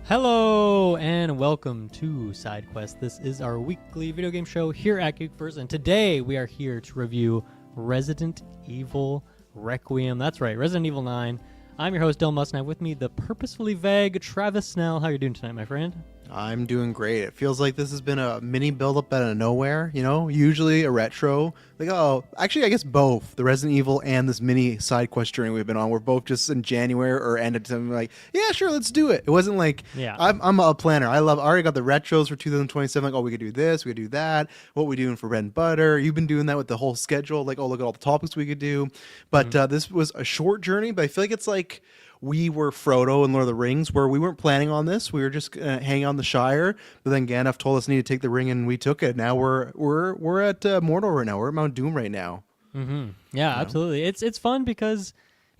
Hello and welcome to Sidequest. This is our weekly video game show here at Geekverse, and today we are here to review Resident Evil Requiem. That's right, Resident Evil 9. I'm your host, Dylan Musk, and I have with me the purposefully vague Travis Snell. How are you doing tonight, my friend? I'm doing great. It feels like this has been a mini build-up out of nowhere, you know? Usually a retro. Like, actually, I guess both. The Resident Evil and this mini side quest journey we've been on. We're both just in January or ended something like, yeah, sure, let's do it. It wasn't like, I'm a planner. I already got the retros for 2027. Like, we could do this, we could do that. What we doing for bread and butter? You've been doing that with the whole schedule. Like, look at all the topics we could do. But this was a short journey, but I feel like it's like, we were Frodo in Lord of the Rings, where we weren't planning on this. We were just hanging on the Shire, but then Gandalf told us we need to take the ring, and we took it. Now we're at Mordor right now. We're at Mount Doom right now. Mm-hmm. Yeah, absolutely. It's fun because,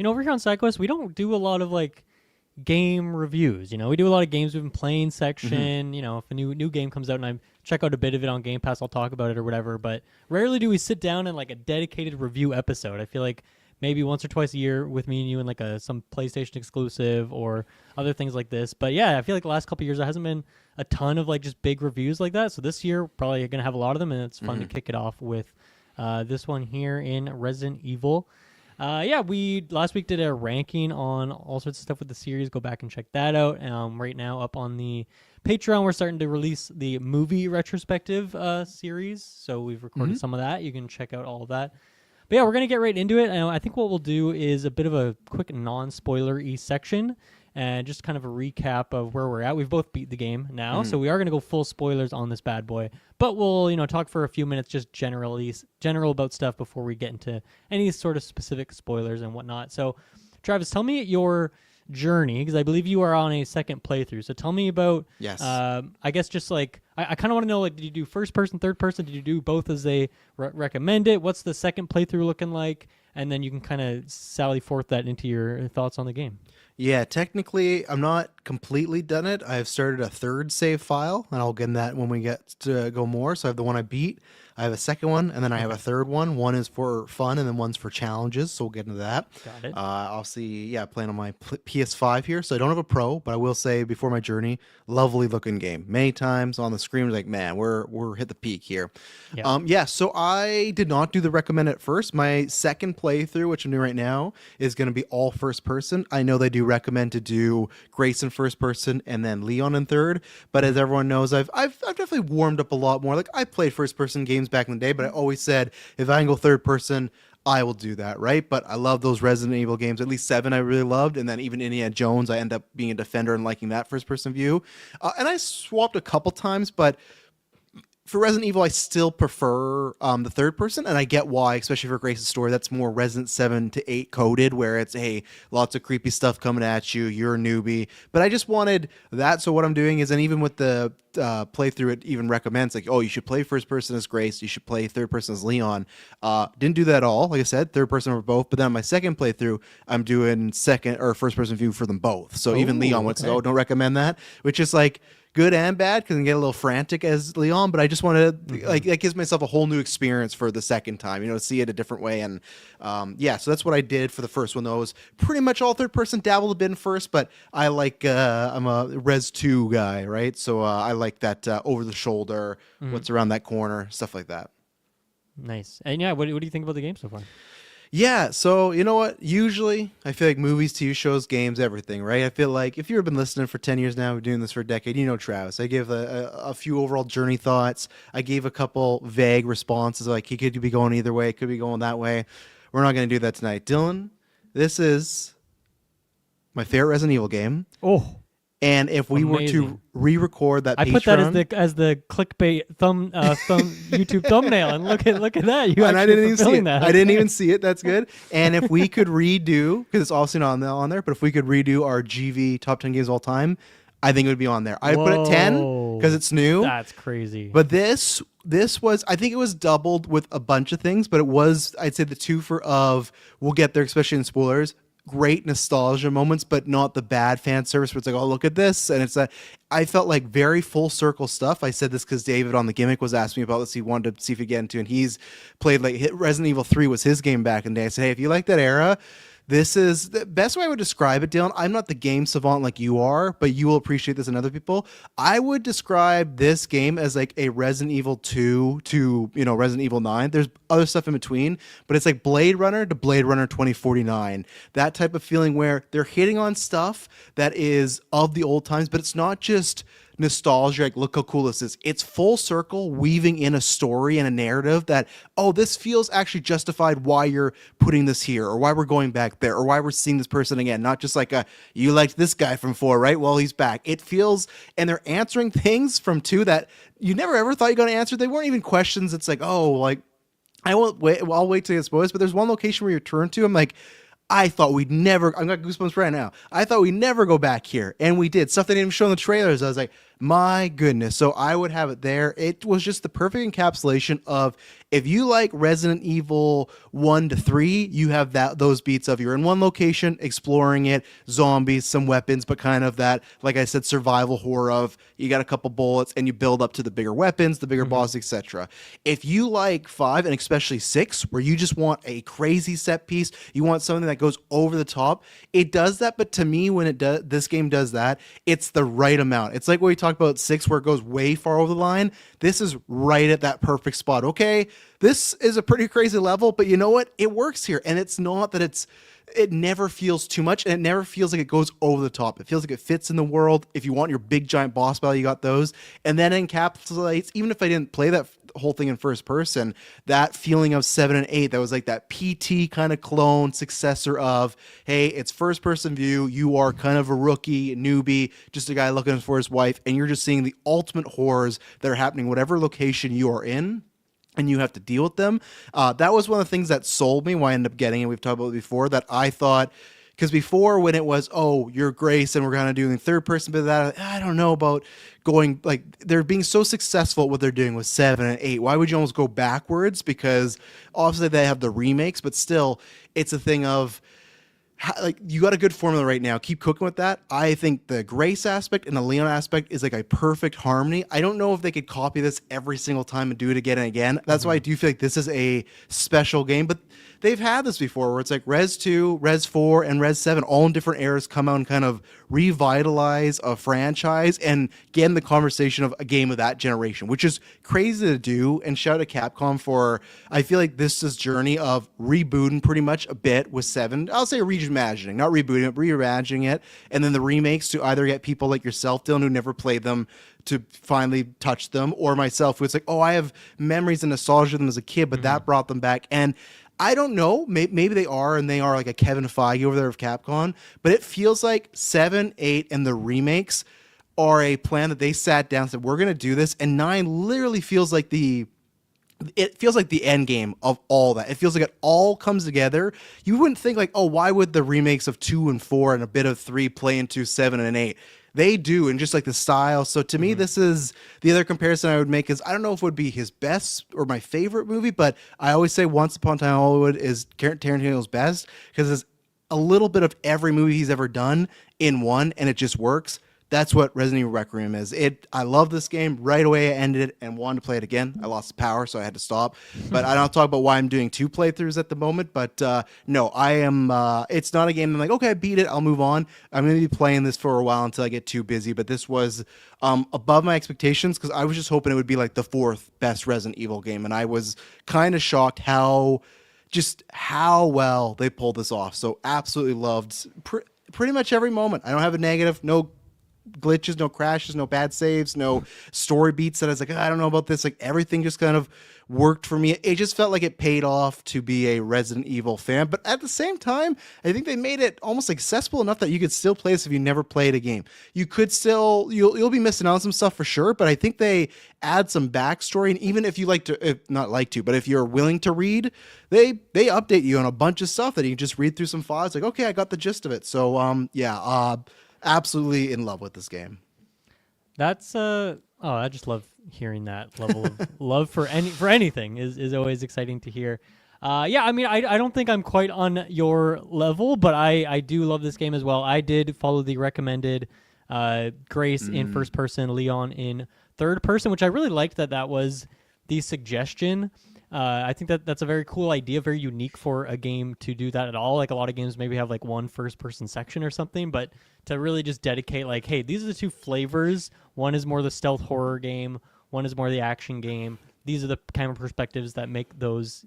over here on SideQuest, we don't do a lot of like game reviews. We do a lot of games we've been playing section. If a new game comes out and I check out a bit of it on Game Pass, I'll talk about it or whatever. But rarely do we sit down in like a dedicated review episode. I feel like maybe once or twice a year with me and you in like some PlayStation exclusive or other things like this. But yeah, I feel like the last couple of years there hasn't been a ton of like just big reviews like that. So this year probably going to have a lot of them, and it's fun to kick it off with this one here in Resident Evil. We last week did a ranking on all sorts of stuff with the series. Go back and check that out. Right now up on the Patreon, we're starting to release the movie retrospective series. So we've recorded some of that. You can check out all of that. But yeah, we're going to get right into it. I think what we'll do is a bit of a quick non-spoiler-y section and just kind of a recap of where we're at. We've both beat the game now, so we are going to go full spoilers on this bad boy. But we'll, talk for a few minutes just general about stuff before we get into any sort of specific spoilers and whatnot. So, Travis, tell me your journey, because I believe you are on a second playthrough. So tell me about, I guess just like, I kind of want to know, like, did you do first person, third person? Did you do both as they recommend it? What's the second playthrough looking like? And then you can kind of sally forth that into your thoughts on the game. Yeah, technically, I'm not completely done it. I've started a third save file, and I'll get in that when we get to go more. So I have the one I beat. I have a second one, and then I have a third one. One is for fun, and then one's for challenges, so we'll get into that. Got it. I'll see, playing on my PS5 here, so I don't have a Pro, but I will say, before my journey, lovely looking game. Many times on the screen, like, man, we're hit the peak here. Yeah. So I did not do the recommend at first. My second playthrough, which I'm doing right now, is going to be all first person. I know they do recommend to do Grace in first person and then Leon in third, but as everyone knows, I've definitely warmed up a lot more. Like, I played first person games back in the day, but I always said if I can go third person, I will do that, right? But I love those Resident Evil games. At least 7 I really loved, and then even Indiana Jones, I end up being a defender and liking that first person view. And I swapped a couple times, but for Resident Evil, I still prefer the third person, and I get why, especially for Grace's story. That's more Resident 7 to 8 coded, where it's, hey, lots of creepy stuff coming at you, you're a newbie. But I just wanted that, so what I'm doing is, and even with the playthrough, it even recommends, like, oh, you should play first person as Grace, you should play third person as Leon. Didn't do that at all, like I said, third person for both, but then on my second playthrough, I'm doing second or first person view for them both. So even Leon went, oh, don't recommend that, which is like, good and bad, because I can get a little frantic as Leon, but I just want to, like, that gives myself a whole new experience for the second time, see it a different way. And so that's what I did for the first one, though. It was pretty much all third person, dabbled a bit in first, but I like, I'm a Res 2 guy, right? So I like that over the shoulder, what's around that corner, stuff like that. Nice. And yeah, what do you think about the game so far? Yeah, so you know what? Usually, I feel like movies, TV shows, games, everything, right? I feel like if you've been listening for 10 years now, doing this for a decade, you know Travis. I give a few overall journey thoughts. I gave a couple vague responses, like he could be going either way, could be going that way. We're not going to do that tonight. Dylan, this is my favorite Resident Evil game. Oh. And if we were to re-record that, I put that as the clickbait thumb YouTube thumbnail, and look at that. You and I didn't even see it. That. I didn't even see it. That's good. And if we could redo, because it's obviously not on there, but if we could redo our GV top 10 games of all time, I think it would be on there. I put it 10 because it's new. That's crazy. But this was, I think it was doubled with a bunch of things, but it was, I'd say the twofer of, we'll get there, especially in spoilers, great nostalgia moments, but not the bad fan service where it's like, oh, look at this. And it's I felt like very full circle stuff. I said this because David on the Gimmick was asking me about this. He wanted to see if he get into, and he's played like Resident Evil 3 was his game back in the day. I said, hey, if you like that era, This is the best way I would describe it, Dylan. I'm not the game savant like you are, but you will appreciate this in other people. I would describe this game as like a Resident Evil 2 to, Resident Evil 9. There's other stuff in between, but it's like Blade Runner to Blade Runner 2049. That type of feeling where they're hitting on stuff that is of the old times, but it's not just nostalgia, like look how cool this is. It's full circle weaving in a story and a narrative that, oh, this feels actually justified why you're putting this here, or why we're going back there, or why we're seeing this person again. Not just like you liked this guy from 4, right? Well, he's back. It feels, and they're answering things from 2 that you never ever thought you're going to answer. They weren't even questions. It's like, oh, like I'll wait till it's spoilers, but there's one location where you turn to, I'm like, I thought we'd never, I've got goosebumps right now. I thought we'd never go back here. And we did. Stuff they didn't even show in the trailers. I was like, my goodness. So I would have it there. It was just the perfect encapsulation of, if you like Resident Evil 1 to 3, you have those beats of you're in one location, exploring it, zombies, some weapons, but kind of that, like I said, survival horror of you got a couple bullets and you build up to the bigger weapons, the bigger boss, etc. If you like 5 and especially 6, where you just want a crazy set piece, you want something that goes over the top, it does that. But to me, when this game does that, it's the right amount. It's like what we talked about 6, where it goes way far over the line. This is right at that perfect spot. Okay, this is a pretty crazy level, but you know what? It works here. And it's not that it never feels too much, and it never feels like it goes over the top. It feels like it fits in the world. If you want your big giant boss battle, you got those. And then it encapsulates, even if I didn't play that whole thing in first person, that feeling of 7 and 8 that was like that PT kind of clone successor of, hey, it's first person view, you are kind of a rookie, newbie, just a guy looking for his wife, and you're just seeing the ultimate horrors that are happening whatever location you are in, and you have to deal with them. That was one of the things that sold me, why I ended up getting it. We've talked about it before, that I thought, because before when it was, oh, you're Grace and we're kind of doing third person, but that I don't know about going, like, they're being so successful at what they're doing with 7 and 8. Why would you almost go backwards? Because obviously they have the remakes, but still it's a thing of, like, you got a good formula right now. Keep cooking with that. I think the Grace aspect and the Leon aspect is like a perfect harmony. I don't know if they could copy this every single time and do it again and again. That's why I do feel like this is a special game. But they've had this before where it's like Res 2, Res 4, and Res 7 all in different eras come out and kind of revitalize a franchise and get in the conversation of a game of that generation, which is crazy to do. And shout out to Capcom for, I feel like this is journey of rebooting pretty much a bit with 7. I'll say reimagining, not rebooting it, reimagining it. And then the remakes to either get people like yourself, Dylan, who never played them, to finally touch them, or myself, who it's like, oh, I have memories and nostalgia of them as a kid, but that brought them back. And I don't know, maybe they are, and they are like a Kevin Feige over there of Capcom, but it feels like 7, 8, and the remakes are a plan that they sat down and said, we're going to do this, and 9 literally feels like the end game of all that. It feels like it all comes together. You wouldn't think like, oh, why would the remakes of 2 and 4 and a bit of 3 play into 7 and 8? They do, and just like the style. So to me, this is the other comparison I would make is, I don't know if it would be his best or my favorite movie, but I always say Once Upon a Time in Hollywood is Tarantino's best, because there's a little bit of every movie he's ever done in one, and it just works. That's what Resident Evil Requiem is. I love this game. Right away, I ended it and wanted to play it again. I lost the power, so I had to stop. But I don't talk about why I'm doing 2 playthroughs at the moment. But no, I am. It's not a game I'm like, okay, I beat it, I'll move on. I'm going to be playing this for a while until I get too busy. But this was above my expectations, because I was just hoping it would be like the 4th best Resident Evil game. And I was kind of shocked how well they pulled this off. So absolutely loved pretty much every moment. I don't have a negative, no glitches, no crashes, no bad saves, no story beats that I was like, I don't know about this. Like, everything just kind of worked for me. It just felt like it paid off to be a Resident Evil fan. But at the same time, I think they made it almost accessible enough that you could still play this if you never played a game. You could still, you'll be missing out on some stuff for sure, but I think they add some backstory. And even if you if you're willing to read, they update you on a bunch of stuff that you can just read through some files. Like, okay, I got the gist of it. So absolutely in love with this game. That's I just love hearing that level of love for anything is always exciting to hear. I mean, I don't think I'm quite on your level, but I do love this game as well. I did follow the recommended Grace in first person, Leon in third person, which I really liked that was the suggestion. I think that's a very cool idea, very unique for a game to do that at all. Like a lot of games maybe have like one first person section or something, but to really just dedicate like, hey, these are the two flavors. One is more the stealth horror game, one is more the action game. These are the kind of perspectives that make those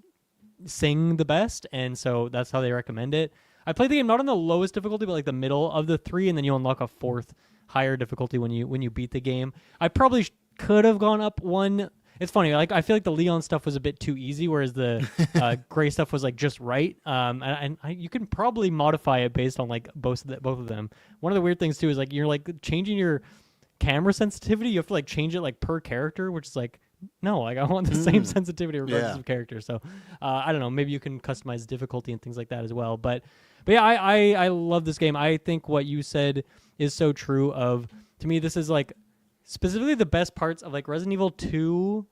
sing the best, and so that's how they recommend it. I played the game not on the lowest difficulty, but like the middle of the three, and then you unlock a fourth higher difficulty when you beat the game. I probably could have gone up one. It's funny, like I feel like the Leon stuff was a bit too easy, whereas the Gray stuff was like just right. And you can probably modify it based on like both of them. One of the weird things too is like you're like changing your camera sensitivity. You have to like change it like per character, which is like no, like I want the same sensitivity regardless of character. So I don't know. Maybe you can customize difficulty and things like that as well. But yeah, I love this game. I think what you said is so true. To me, this is like specifically the best parts of like Resident Evil 2,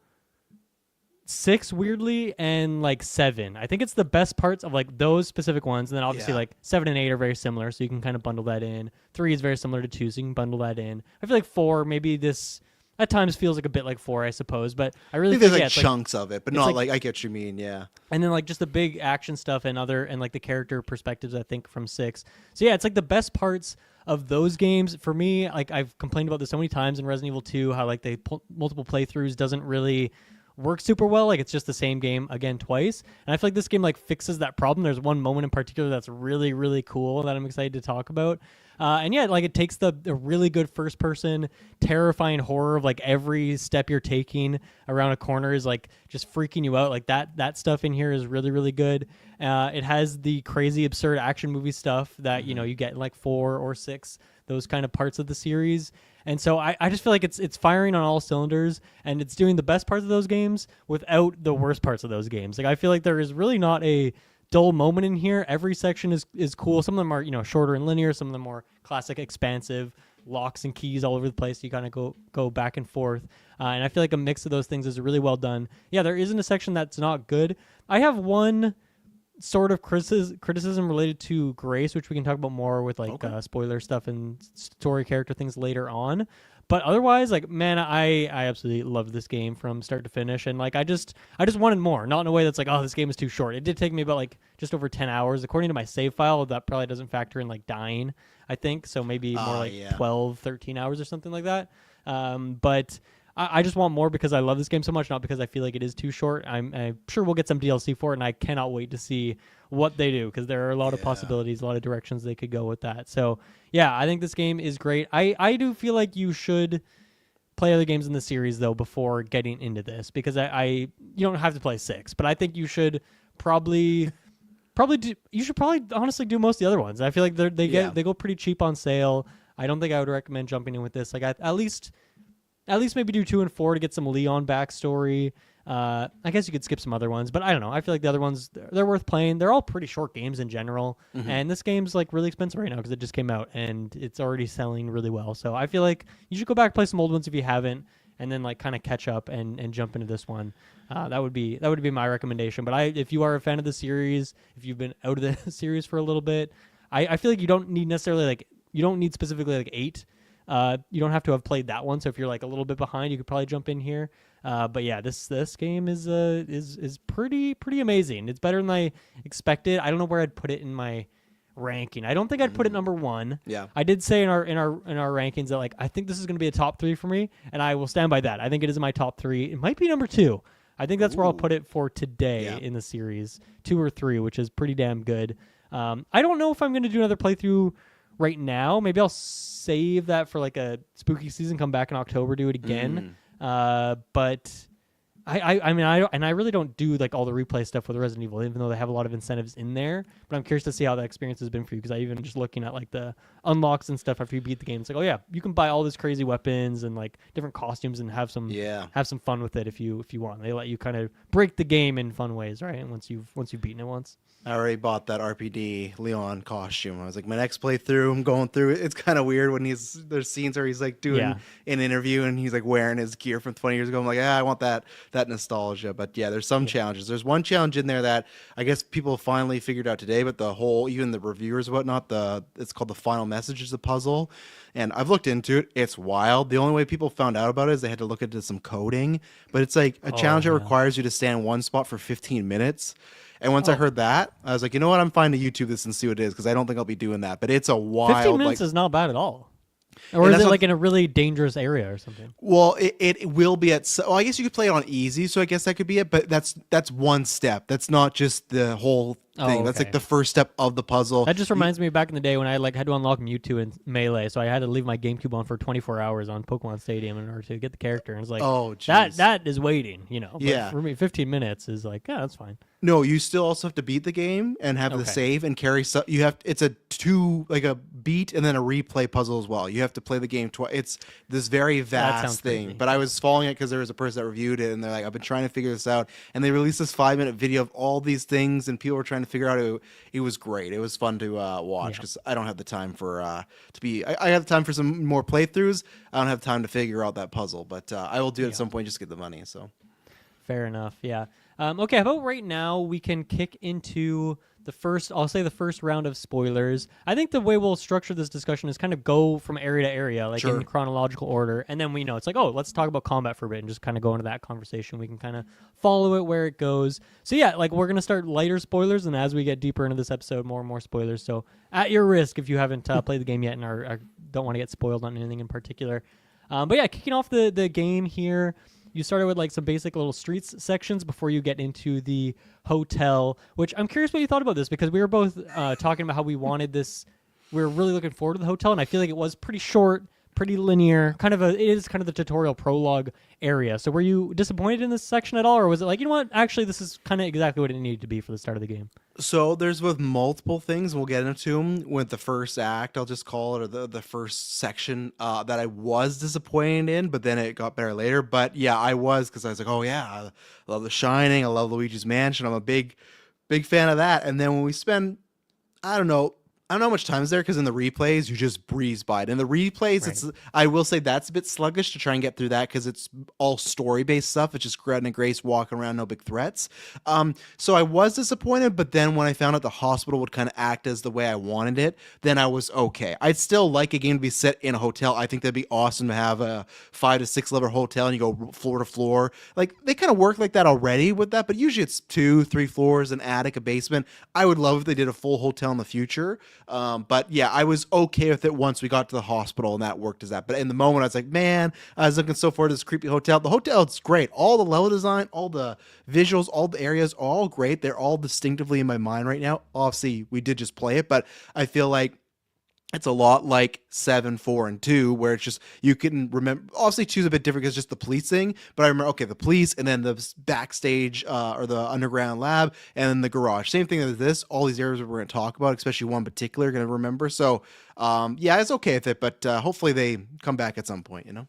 6 weirdly, and like 7. I think it's the best parts of like those specific ones. And then obviously like 7 and 8 are very similar, so you can kind of bundle that in. 3 is very similar to 2, so you can bundle that in. I feel like 4 maybe this at times feels like a bit like 4, I suppose, but I really think think there's like chunks of it, but not like I get what you mean, yeah. And then like just the big action stuff and like the character perspectives, I think, from 6. So yeah, it's like the best parts of those games for me. Like I've complained about this so many times in Resident Evil 2, how like they multiple playthroughs doesn't really work super well. Like it's just the same game again twice, and I feel like this game like fixes that problem. There's one moment in particular that's really, really cool that I'm excited to talk about. And yeah, like it takes the really good first person terrifying horror of like every step you're taking around a corner is like just freaking you out. Like that stuff in here is really, really good. It has the crazy absurd action movie stuff that you know you get in like 4 or 6, those kind of parts of the series. And so I just feel like it's firing on all cylinders, and it's doing the best parts of those games without the worst parts of those games. Like I feel like there is really not a dull moment in here. Every section is cool. Some of them are, you know, shorter and linear. Some of them more classic, expansive, locks and keys all over the place. You kind of go back and forth. And I feel like a mix of those things is really well done. Yeah, there isn't a section that's not good. I have one sort of criticism related to Grace, which we can talk about more with like spoiler stuff and story character things later on. But otherwise, like, man, I absolutely loved this game from start to finish, and like I just wanted more. Not in a way that's like, oh, this game is too short. It did take me about like just over 10 hours, according to my save file. That probably doesn't factor in like dying, I think. So maybe more like 12, 13 hours or something like that. But I just want more because I love this game so much, not because I feel like it is too short. I'm sure we'll get some DLC for it, and I cannot wait to see what they do because there are a lot of possibilities, a lot of directions they could go with that. So, yeah, I think this game is great. I do feel like you should play other games in the series, though, before getting into this because you don't have to play 6, but I think you should probably honestly do most of the other ones. I feel like they go pretty cheap on sale. I don't think I would recommend jumping in with this. Like at least maybe do 2 and 4 to get some Leon backstory. I guess you could skip some other ones, but I don't know. I feel like the other ones, they're worth playing. They're all pretty short games in general, and this game's like really expensive right now because it just came out and it's already selling really well. So I feel like you should go back and play some old ones if you haven't, and then like kind of catch up and jump into this one. That would be my recommendation. But if you are a fan of the series, if you've been out of the series for a little bit, I feel like you don't need necessarily you don't need specifically like 8. You don't have to have played that one, so if you're like a little bit behind, you could probably jump in here. But yeah, this game is pretty amazing. It's better than I expected. I don't know where I'd put it in my ranking. I don't think I'd put it number 1. Yeah. I did say in our rankings that like I think this is going to be a top 3 for me, and I will stand by that. I think it is in my top 3. It might be number 2. I think that's where I'll put it for today in the series, 2 or 3, which is pretty damn good. I don't know if I'm going to do another playthrough right now. Maybe I'll save that for like a spooky season, come back in October, do it again. But I really don't do like all the replay stuff with Resident Evil, even though they have a lot of incentives in there. But I'm curious to see how that experience has been for you, because I even just looking at like the unlocks and stuff after you beat the game, it's like, oh yeah, you can buy all these crazy weapons and like different costumes and have some fun with it if you want. They let you kind of break the game in fun ways, right? And once you've beaten it once. I already bought that RPD Leon costume. I was like, my next playthrough, I'm going through it. It's kind of weird when there's scenes where he's like doing an interview and he's like wearing his gear from 20 years ago. I'm like, I want that that nostalgia. But yeah, there's some challenges. There's one challenge in there that I guess people finally figured out today, but the whole, even the reviewers and whatnot, it's called the final message is a puzzle. And I've looked into it. It's wild. The only way people found out about it is they had to look into some coding, but it's like a challenge that requires you to stand in one spot for 15 minutes. And once I heard that, I was like, you know what? I'm fine to YouTube this and see what it is, because I don't think I'll be doing that. But it's a wild. 15 minutes is not bad at all. Or is it like in a really dangerous area or something? Well, it will be at. I guess you could play it on easy, so I guess that could be it. But that's one step. That's not just the whole thing. That's like the first step of the puzzle. That just reminds me back in the day when I like had to unlock Mewtwo in Melee, so I had to leave my GameCube on for 24 hours on Pokemon Stadium in order to get the character. And it's like, that is waiting, you know. But for me, 15 minutes is like, yeah, that's fine. No, you still also have to beat the game and have the save and carry. You have it's a beat and then a replay puzzle as well. You have to play the game twice. It's this very vast thing. Crazy. But I was following it because there was a person that reviewed it, and they're like, I've been trying to figure this out. And they released this 5-minute video of all these things, and people were trying to figure out it. It was great. It was fun to watch because I don't have the time for I have the time for some more playthroughs. I don't have time to figure out that puzzle, but I will do it at some point just to get the money. So fair enough. Yeah. Okay, how about right now we can kick into the first round of spoilers. I think the way we'll structure this discussion is kind of go from area to area, like in chronological order. And then it's like, let's talk about combat for a bit and just kind of go into that conversation. We can kind of follow it where it goes. So yeah, like we're going to start lighter spoilers, and as we get deeper into this episode, more and more spoilers. So at your risk, if you haven't played the game yet and don't want to get spoiled on anything in particular. But yeah, kicking off the game here, you started with like some basic little streets sections before you get into the hotel, which I'm curious what you thought about this, because we were both talking about how we wanted this. We were really looking forward to the hotel, and I feel like it was pretty short, pretty linear, it is kind of the tutorial prologue area. So were you disappointed in this section at all, or was it like, you know what, actually this is kind of exactly what it needed to be for the start of the game? So there's with multiple things, we'll get into them. With the first act, I'll just call it, or the first section that I was disappointed in, but then it got better later. But yeah, I was, because I was like, oh yeah, I love The Shining, I love Luigi's Mansion, I'm a big fan of that. And then when we spend, I don't know how much time is there, because in the replays you just breeze by it. In the replays, I will say that's a bit sluggish to try and get through that, because it's all story based stuff. It's just Gret and Grace walking around, no big threats. So I was disappointed, but then when I found out the hospital would kind of act as the way I wanted it, then I was okay. I'd still like a game to be set in a hotel. I think that'd be awesome to have a 5 to 6 level hotel and you go floor to floor. Like they kind of work like that already with that, but usually it's 2, 3 floors, an attic, a basement. I would love if they did a full hotel in the future. But yeah, I was okay with it once we got to the hospital and that worked as that. But in the moment, I was like, man, I was looking so forward to this creepy hotel. The hotel is great. All the level design, all the visuals, all the areas are all great. They're all distinctively in my mind right now. Obviously, we did just play it, but I feel like it's a lot like 7, 4, and 2, where it's just, you can remember, obviously 2's a bit different because it's just the police thing, but I remember, okay, the police, and then the backstage, or the underground lab, and then the garage. Same thing as this, all these areas we're going to talk about, especially one particular, going to remember. So, yeah, it's okay with it, but hopefully they come back at some point, you know?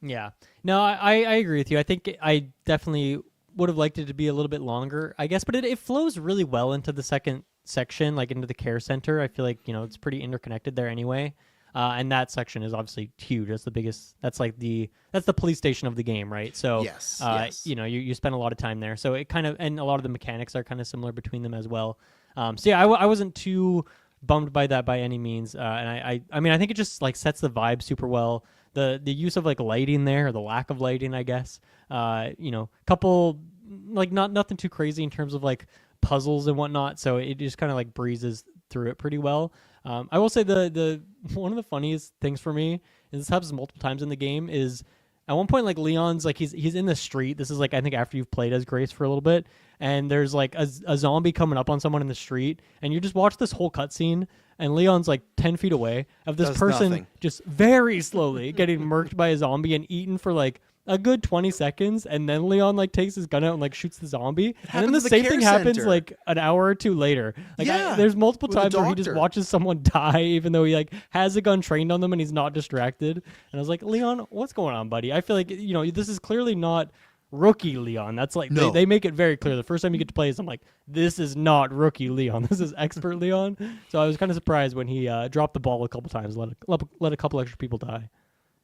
Yeah. No, I agree with you. I think I definitely would have liked it to be a little bit longer, I guess, but it flows really well into the second section, like into the care center. I feel like, it's pretty interconnected there anyway. And that section is obviously huge. That's the biggest, that's the police station of the game, right? So, yes. You spend a lot of time there. So it kind of, and a lot of the mechanics are kind of similar between them as well. So yeah, I wasn't too bummed by that by any means. And I mean, I think it just like sets the vibe super well. The use of like lighting there, or the lack of lighting, I guess. Couple, like nothing too crazy in terms of like puzzles and whatnot, so it just kind of like breezes through it pretty well. I will say the one of the funniest things for me, and this happens multiple times in the game, is at one point like Leon's like he's in the street. This is like I think after you've played as Grace for a little bit, and there's like a zombie coming up on someone in the street, and you just watch this whole cutscene, and Leon's like 10 feet away of this person just very slowly getting murked by a zombie and eaten for like a good 20 seconds, and then Leon like takes his gun out and like shoots the zombie, and then the same thing happens like an hour or two later. Like there's multiple times where he just watches someone die even though he like has a gun trained on them and he's not distracted. And I was like, Leon, what's going on, buddy? I feel like this is clearly not rookie Leon. That's like they make it very clear the first time you get to play this. I'm like, this is not rookie Leon. This is expert Leon. So I was kind of surprised when he dropped the ball a couple times, let a couple extra people die.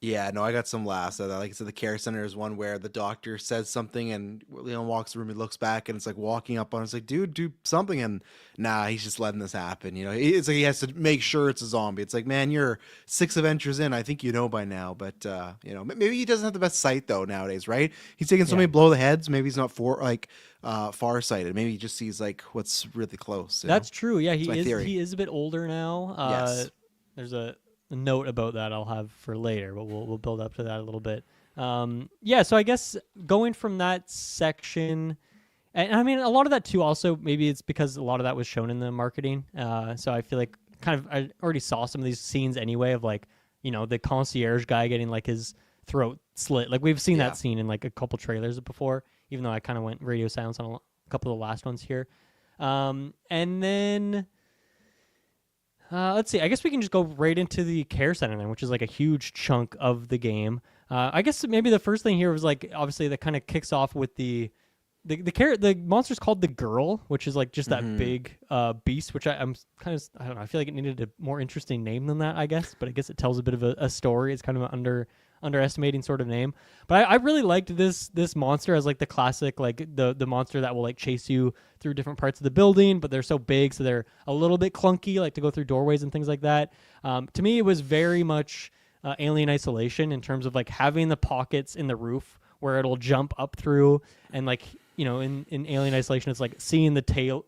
Yeah, no, I got some laughs at that. Like I said, the care center is one where the doctor says something and Leon walks the room, he looks back and it's like walking up on him. It's like, dude, do something. And nah, he's just letting this happen. It's like he has to make sure it's a zombie. It's like, man, you're 6 adventures in. I think you know by now. But, maybe he doesn't have the best sight though nowadays, right? He's taking so many blow to the heads. Maybe he's not far sighted. Maybe he just sees like what's really close. That's true. Yeah, theory. he is a bit older now. Yes. There's a note about that I'll have for later, but we'll build up to that a little bit. So I guess going from that section, and I mean a lot of that too. Also, maybe it's because a lot of that was shown in the marketing. So I feel like I already saw some of these scenes anyway of like the concierge guy getting like his throat slit. Like we've seen that scene in like a couple trailers before, even though I kind of went radio silence on a couple of the last ones here. And then. Let's see. I guess we can just go right into the care center then, which is like a huge chunk of the game. I guess maybe the first thing here was like obviously that kind of kicks off with the monster's called the Girl, which is like just that big beast, which I'm kind of I don't know. I feel like it needed a more interesting name than that, I guess. But I guess it tells a bit of a story. It's kind of an underestimating sort of name. But I really liked this monster as like the classic like the monster that will like chase you through different parts of the building, but they're so big so they're a little bit clunky, like to go through doorways and things like that. To me it was very much Alien Isolation in terms of like having the pockets in the roof where it'll jump up through, and like in Alien Isolation it's like seeing the tail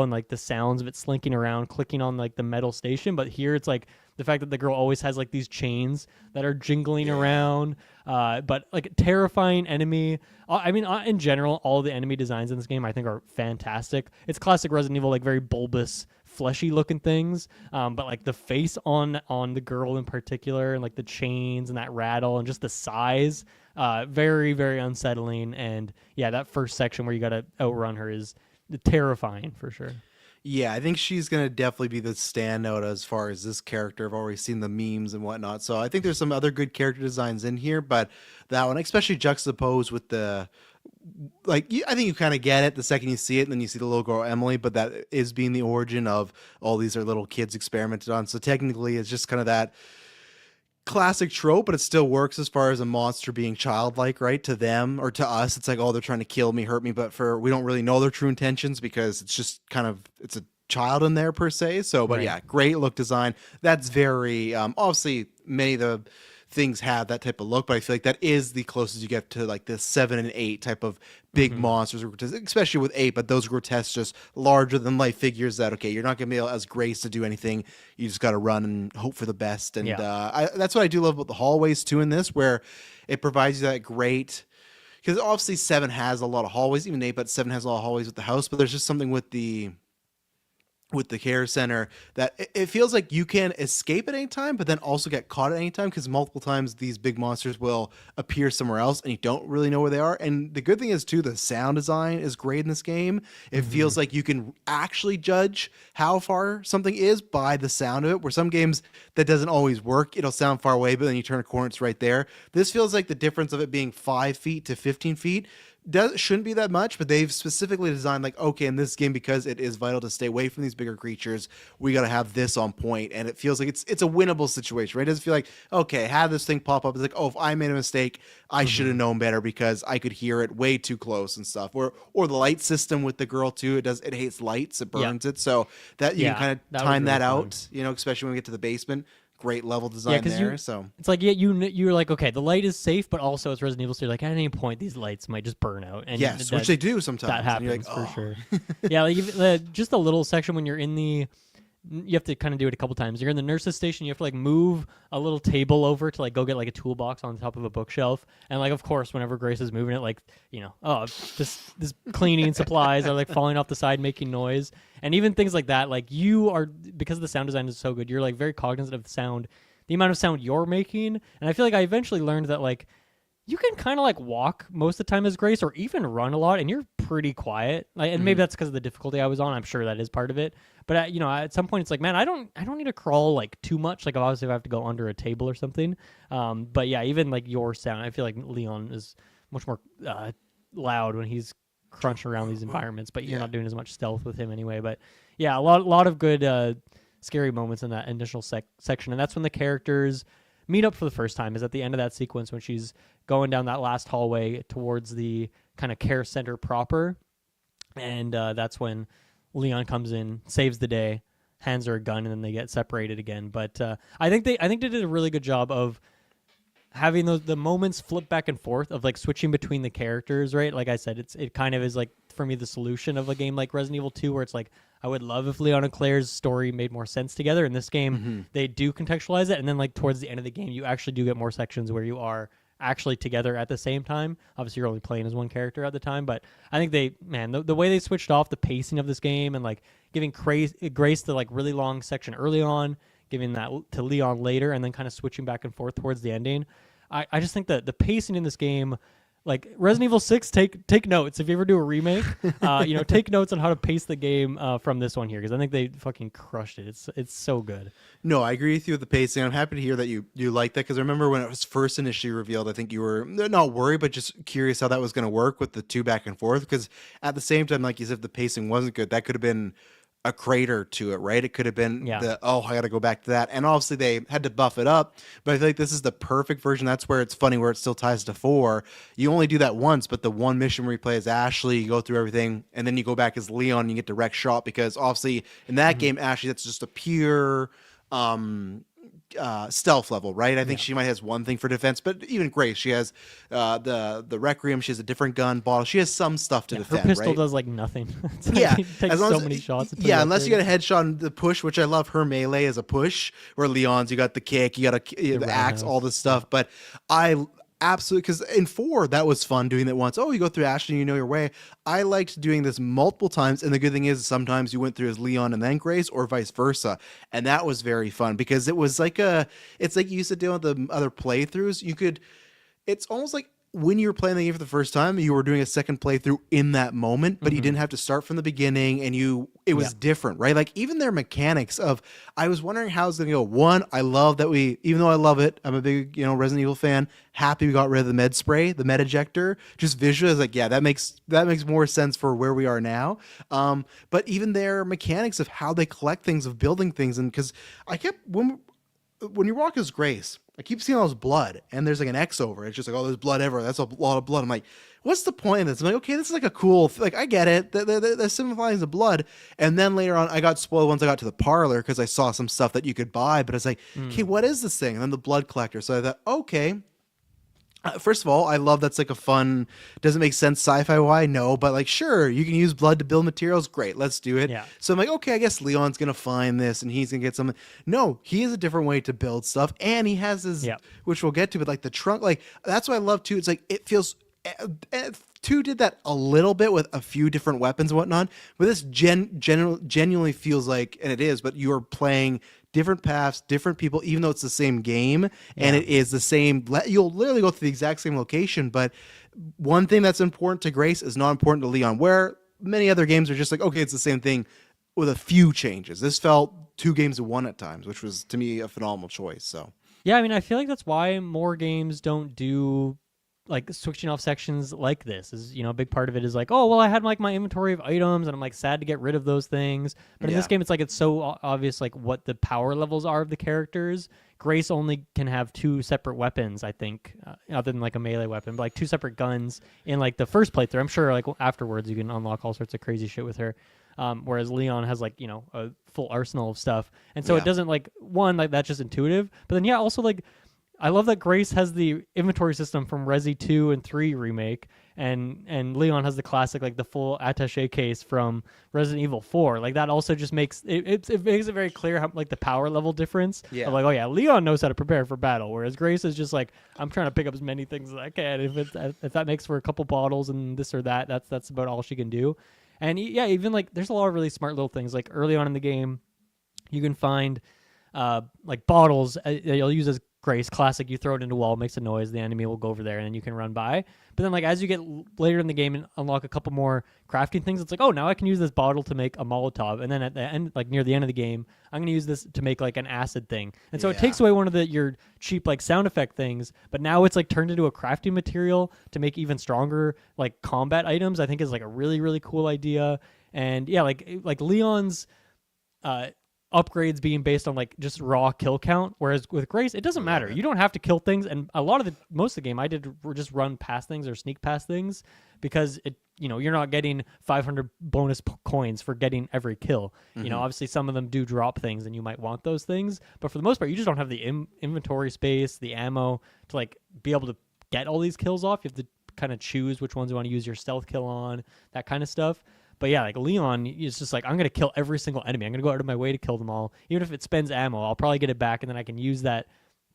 and like the sounds of it slinking around clicking on like the metal station, but here it's like the fact that the girl always has like these chains that are jingling around, but like terrifying enemy. I mean, in general, all the enemy designs in this game I think are fantastic. It's classic Resident Evil, like very bulbous, fleshy looking things, but like the face on the girl in particular, and like the chains and that rattle and just the size, very, very unsettling. And yeah, that first section where you got to outrun her is terrifying for sure. Yeah, I think she's going to definitely be the standout as far as this character. I've already seen the memes and whatnot. So I think there's some other good character designs in here, but that one, especially juxtaposed with I think you kind of get it the second you see it, and then you see the little girl Emily, but that is being the origin of all these are little kids experimented on. So technically it's just kind of that classic trope, but it still works as far as a monster being childlike, right? To them or to us, it's like, oh, they're trying to kill me, hurt me, but we don't really know their true intentions because it's just it's a child in there per se. So, but yeah, great look design. That's very obviously many of the things have that type of look, but I feel like that is the closest you get to like the 7 and 8 type of big monsters, especially with 8, but those grotesque, just larger than life figures that, okay, you're not going to be able as Grace to do anything. You just got to run and hope for the best. And that's what I do love about the hallways too in this, where it provides you that great, because obviously 7 has a lot of hallways, even 8, but 7 has a lot of hallways with the house, but there's just something with the care center that it feels like you can escape at any time, but then also get caught at any time, because multiple times these big monsters will appear somewhere else and you don't really know where they are. And the good thing is too, the sound design is great in this game. It feels like you can actually judge how far something is by the sound of it, where some games that doesn't always work. It'll sound far away, but then you turn a corner, it's right there. This feels like the difference of it being 5 feet to 15 feet shouldn't be that much, but they've specifically designed like, okay, in this game, because it is vital to stay away from these bigger creatures, we got to have this on point, and it feels like it's a winnable situation, right? It doesn't feel like, okay, have this thing pop up. It's like, oh, if I made a mistake, I should have known better because I could hear it way too close and stuff. Or the light system with the girl too. It hates lights, it burns it, so that you can kind of time that out, especially when we get to the basement. Great level design there. So it's like you're like, okay, the light is safe, but also it's Resident Evil, so you're like, at any point these lights might just burn out. And yes, which they do sometimes. That happens like, for sure. Yeah, like just a little section when you're in you have to kind of do it a couple times. You're in the nurse's station. You have to like move a little table over to like go get like a toolbox on top of a bookshelf. And like, of course, whenever Grace is moving it, like, just this cleaning supplies are like falling off the side, making noise. And even things like that, like because the sound design is so good, you're like very cognizant of the sound, the amount of sound you're making. And I feel like I eventually learned that like, you can kind of like walk most of the time as Grace, or even run a lot, and you're pretty quiet. Like, and maybe that's because of the difficulty I was on. I'm sure that is part of it. But at some point, it's like, man, I don't need to crawl like too much. Like obviously, if I have to go under a table or something. But yeah, even like your sound, I feel like Leon is much more loud when he's crunching around these environments. But you're not doing as much stealth with him anyway. But yeah, a lot of good scary moments in that initial section, and that's when the characters meet up for the first time is at the end of that sequence when she's going down that last hallway towards the kind of care center proper. And that's when Leon comes in, saves the day, hands her a gun, and then they get separated again. But I think they did a really good job of having the moments flip back and forth of like switching between the characters, right? Like I said, it kind of is like for me the solution of a game like Resident Evil 2, where it's like I would love if Leon and Claire's story made more sense together. In this game, they do contextualize it, and then like towards the end of the game, you actually do get more sections where you are actually together at the same time. Obviously, you're only playing as one character at the time, but I think the way they switched off the pacing of this game and like giving Grace the like really long section early on, giving that to Leon later, and then kind of switching back and forth towards the ending. I just think that the pacing in this game, like Resident Evil 6, take notes. If you ever do a remake, take notes on how to pace the game from this one here, because I think they fucking crushed it. It's so good. No, I agree with you with the pacing. I'm happy to hear that you like that, because I remember when it was first initially revealed, I think you were not worried, but just curious how that was going to work with the two back and forth, because at the same time, like you said, if the pacing wasn't good, that could have been a crater to it, right? It could have been I got to go back to that. And obviously they had to buff it up, but I feel like this is the perfect version. That's where it's funny, where it still ties to 4. You only do that once, but the one mission where you play as Ashley, you go through everything, and then you go back as Leon and you get direct shot, because obviously in that game, Ashley, that's just a pure stealth level, right? I think she might has one thing for defense, but even Grace, she has the Requiem, she has a different gun bottle, she has some stuff to defend. Her pistol right? does like nothing. It takes so many shots. Unless you get a headshot on the push, which I love. Her melee is a push, where Leon's, you got the kick, you got the axe, all this stuff. But I absolutely, because in 4 that was fun doing that once. Oh, you go through Ashley, you know your way. I liked doing this multiple times, and the good thing is sometimes you went through as Leon and then Grace, or vice versa, and that was very fun, because it was like it's like you used to do with the other playthroughs. It's almost like when you were playing the game for the first time, you were doing a second playthrough in that moment, but you didn't have to start from the beginning, and it was different, right? Like even their mechanics of, I was wondering how it's going to go. One, I love that even though I love it, I'm a big, Resident Evil fan, happy we got rid of the med spray, the med ejector, just visually, I was like, that makes more sense for where we are now. But even their mechanics of how they collect things, of building things, and because I kept, when you walk as Grace, I keep seeing all this blood, and there's like an X over it. It's just like, oh, there's blood everywhere. That's a lot of blood. I'm like, what's the point of this? I'm like, okay, this is like a cool, I get it. They're simplifying the blood. And then later on, I got spoiled once I got to the parlor, because I saw some stuff that you could buy, but I was like, okay, what is this thing? And then the blood collector. So I thought, okay. First of all, I love that's like a fun, doesn't make sense sci-fi why, no, but like, sure, you can use blood to build materials, great, let's do it. Yeah. So I'm like, okay, I guess Leon's gonna find this and he's gonna get something. No, he has a different way to build stuff, and he has his, which we'll get to, but like the trunk, like that's what I love too. It's like, it feels, 2 did that a little bit with a few different weapons and whatnot, but this genuinely feels like, and it is, but you are playing different paths, different people, even though it's the same game, and it is the same. You'll literally go to the exact same location, but one thing that's important to Grace is not important to Leon, where many other games are just like, okay, it's the same thing with a few changes. This felt 2 games in 1 at times, which was, to me, a phenomenal choice. So yeah, I mean, I feel like that's why more games don't do like switching off sections like this. Is a big part of it is like, oh well, I had like my inventory of items and I'm like sad to get rid of those things, but in this game it's like it's so obvious like what the power levels are of the characters. Grace only can have 2 separate weapons, I think, other than like a melee weapon, but like 2 separate guns in like the first playthrough. I'm sure like afterwards you can unlock all sorts of crazy shit with her, whereas Leon has like a full arsenal of stuff, and so it doesn't like, one, like that's just intuitive, but then also like I love that Grace has the inventory system from Resi 2 and 3 remake, and Leon has the classic, like the full attaché case from Resident Evil 4. Like that also just makes it makes it very clear how like the power level difference. Yeah. Of like, oh yeah, Leon knows how to prepare for battle, whereas Grace is just like, I'm trying to pick up as many things as I can. If that makes for a couple bottles and this or that, that's about all she can do. And yeah, even like there's a lot of really smart little things. Like early on in the game, you can find like bottles you'll use as Grace, classic, you throw it into a wall, makes a noise, the enemy will go over there, and then you can run by. But then, like, as you get later in the game and unlock a couple more crafting things, it's like, oh, now I can use this bottle to make a Molotov. And then at the end, like, near the end of the game, I'm going to use this to make, like, an acid thing. And so it takes away one of your cheap, like, sound effect things, but now it's, like, turned into a crafting material to make even stronger, like, combat items, I think is, like, a really, really cool idea. And, yeah, like Leon's upgrades being based on like just raw kill count, whereas with Grace, it doesn't matter. You don't have to kill things, and most of the game I did were just run past things or sneak past things because you're not getting 500 bonus coins for getting every kill. Obviously some of them do drop things, and you might want those things, but for the most part, you just don't have the inventory space, the ammo to like be able to get all these kills off. You have to kind of choose which ones you want to use your stealth kill on, that kind of stuff. But yeah, like Leon is just like, I'm going to kill every single enemy. I'm going to go out of my way to kill them all. Even if it spends ammo, I'll probably get it back, and then I can use that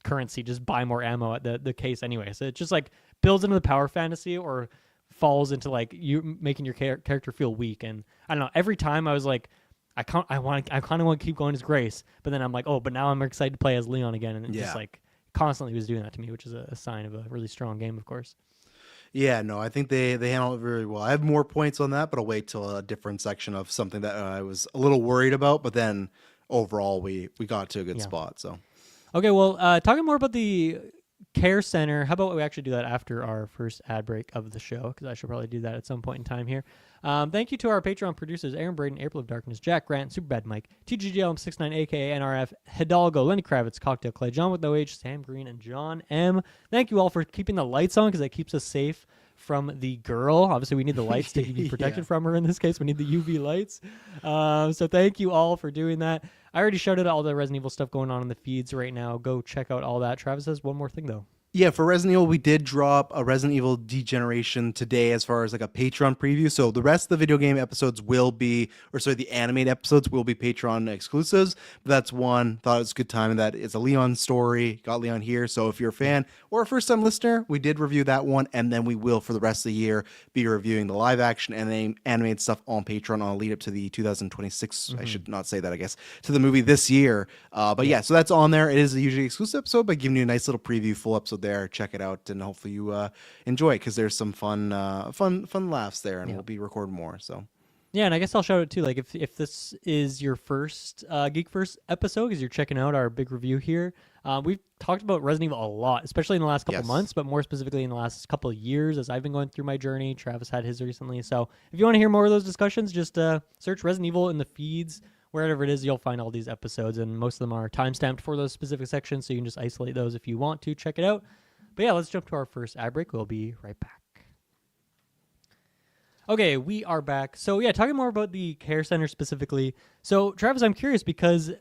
currency, just buy more ammo at the case anyway. So it just like builds into the power fantasy or falls into like you making your character feel weak. And I don't know, every time I was like, I kind of want to keep going as Grace, but then I'm like, oh, but now I'm excited to play as Leon again. And it just like constantly was doing that to me, which is a sign of a really strong game, of course. Yeah, no, I think they handle it very well. I have more points on that, but I'll wait till a different section of something that I was a little worried about. But then overall, we got to a good spot. So, okay, well, talking more about the Care Center, how about we actually do that after our first ad break of the show? Because I should probably do that at some point in time here. Thank you to our Patreon producers, Aaron Braden, April of Darkness, Jack Grant, Superbad Mike, TGGLM69, aka NRF, Hidalgo, Lenny Kravitz, Cocktail Clay, John with No H, Sam Green, and John M. Thank you all for keeping the lights on, because that keeps us safe from the girl. Obviously, we need the lights to be protected from her in this case. We need the UV lights. So thank you all for doing that. I already shouted out all the Resident Evil stuff going on in the feeds right now. Go check out all that. Travis has one more thing, though. Yeah, for Resident Evil, we did drop a Resident Evil Degeneration today as far as like a Patreon preview. So the rest of the video game episodes the animated episodes will be Patreon exclusives. But that's one. Thought it was a good time, and that it's a Leon story. Got Leon here. So if you're a fan or a first-time listener, we did review that one, and then we will for the rest of the year be reviewing the live action and the animated stuff on Patreon on a lead up to the 2026. I should not say that, I guess, to the movie this year. But yeah, so that's on there. It is a usually exclusive episode, but giving you a nice little preview, full episode there. Check it out, and hopefully you enjoy it, because there's some fun laughs there, and we'll be recording more. So yeah, and I guess I'll shout out too, like if this is your first Geek First episode, because you're checking out our big review here, we've talked about Resident Evil a lot, especially in the last couple months, but more specifically in the last couple of years as I've been going through my journey. Travis had his recently. So if you want to hear more of those discussions, just search Resident Evil in the feeds. Wherever it is, you'll find all these episodes, and most of them are timestamped for those specific sections, so you can just isolate those if you want to. Check it out. But yeah, let's jump to our first ad break. We'll be right back. Okay, we are back. So yeah, talking more about the Care Center specifically. So Travis, I'm curious, because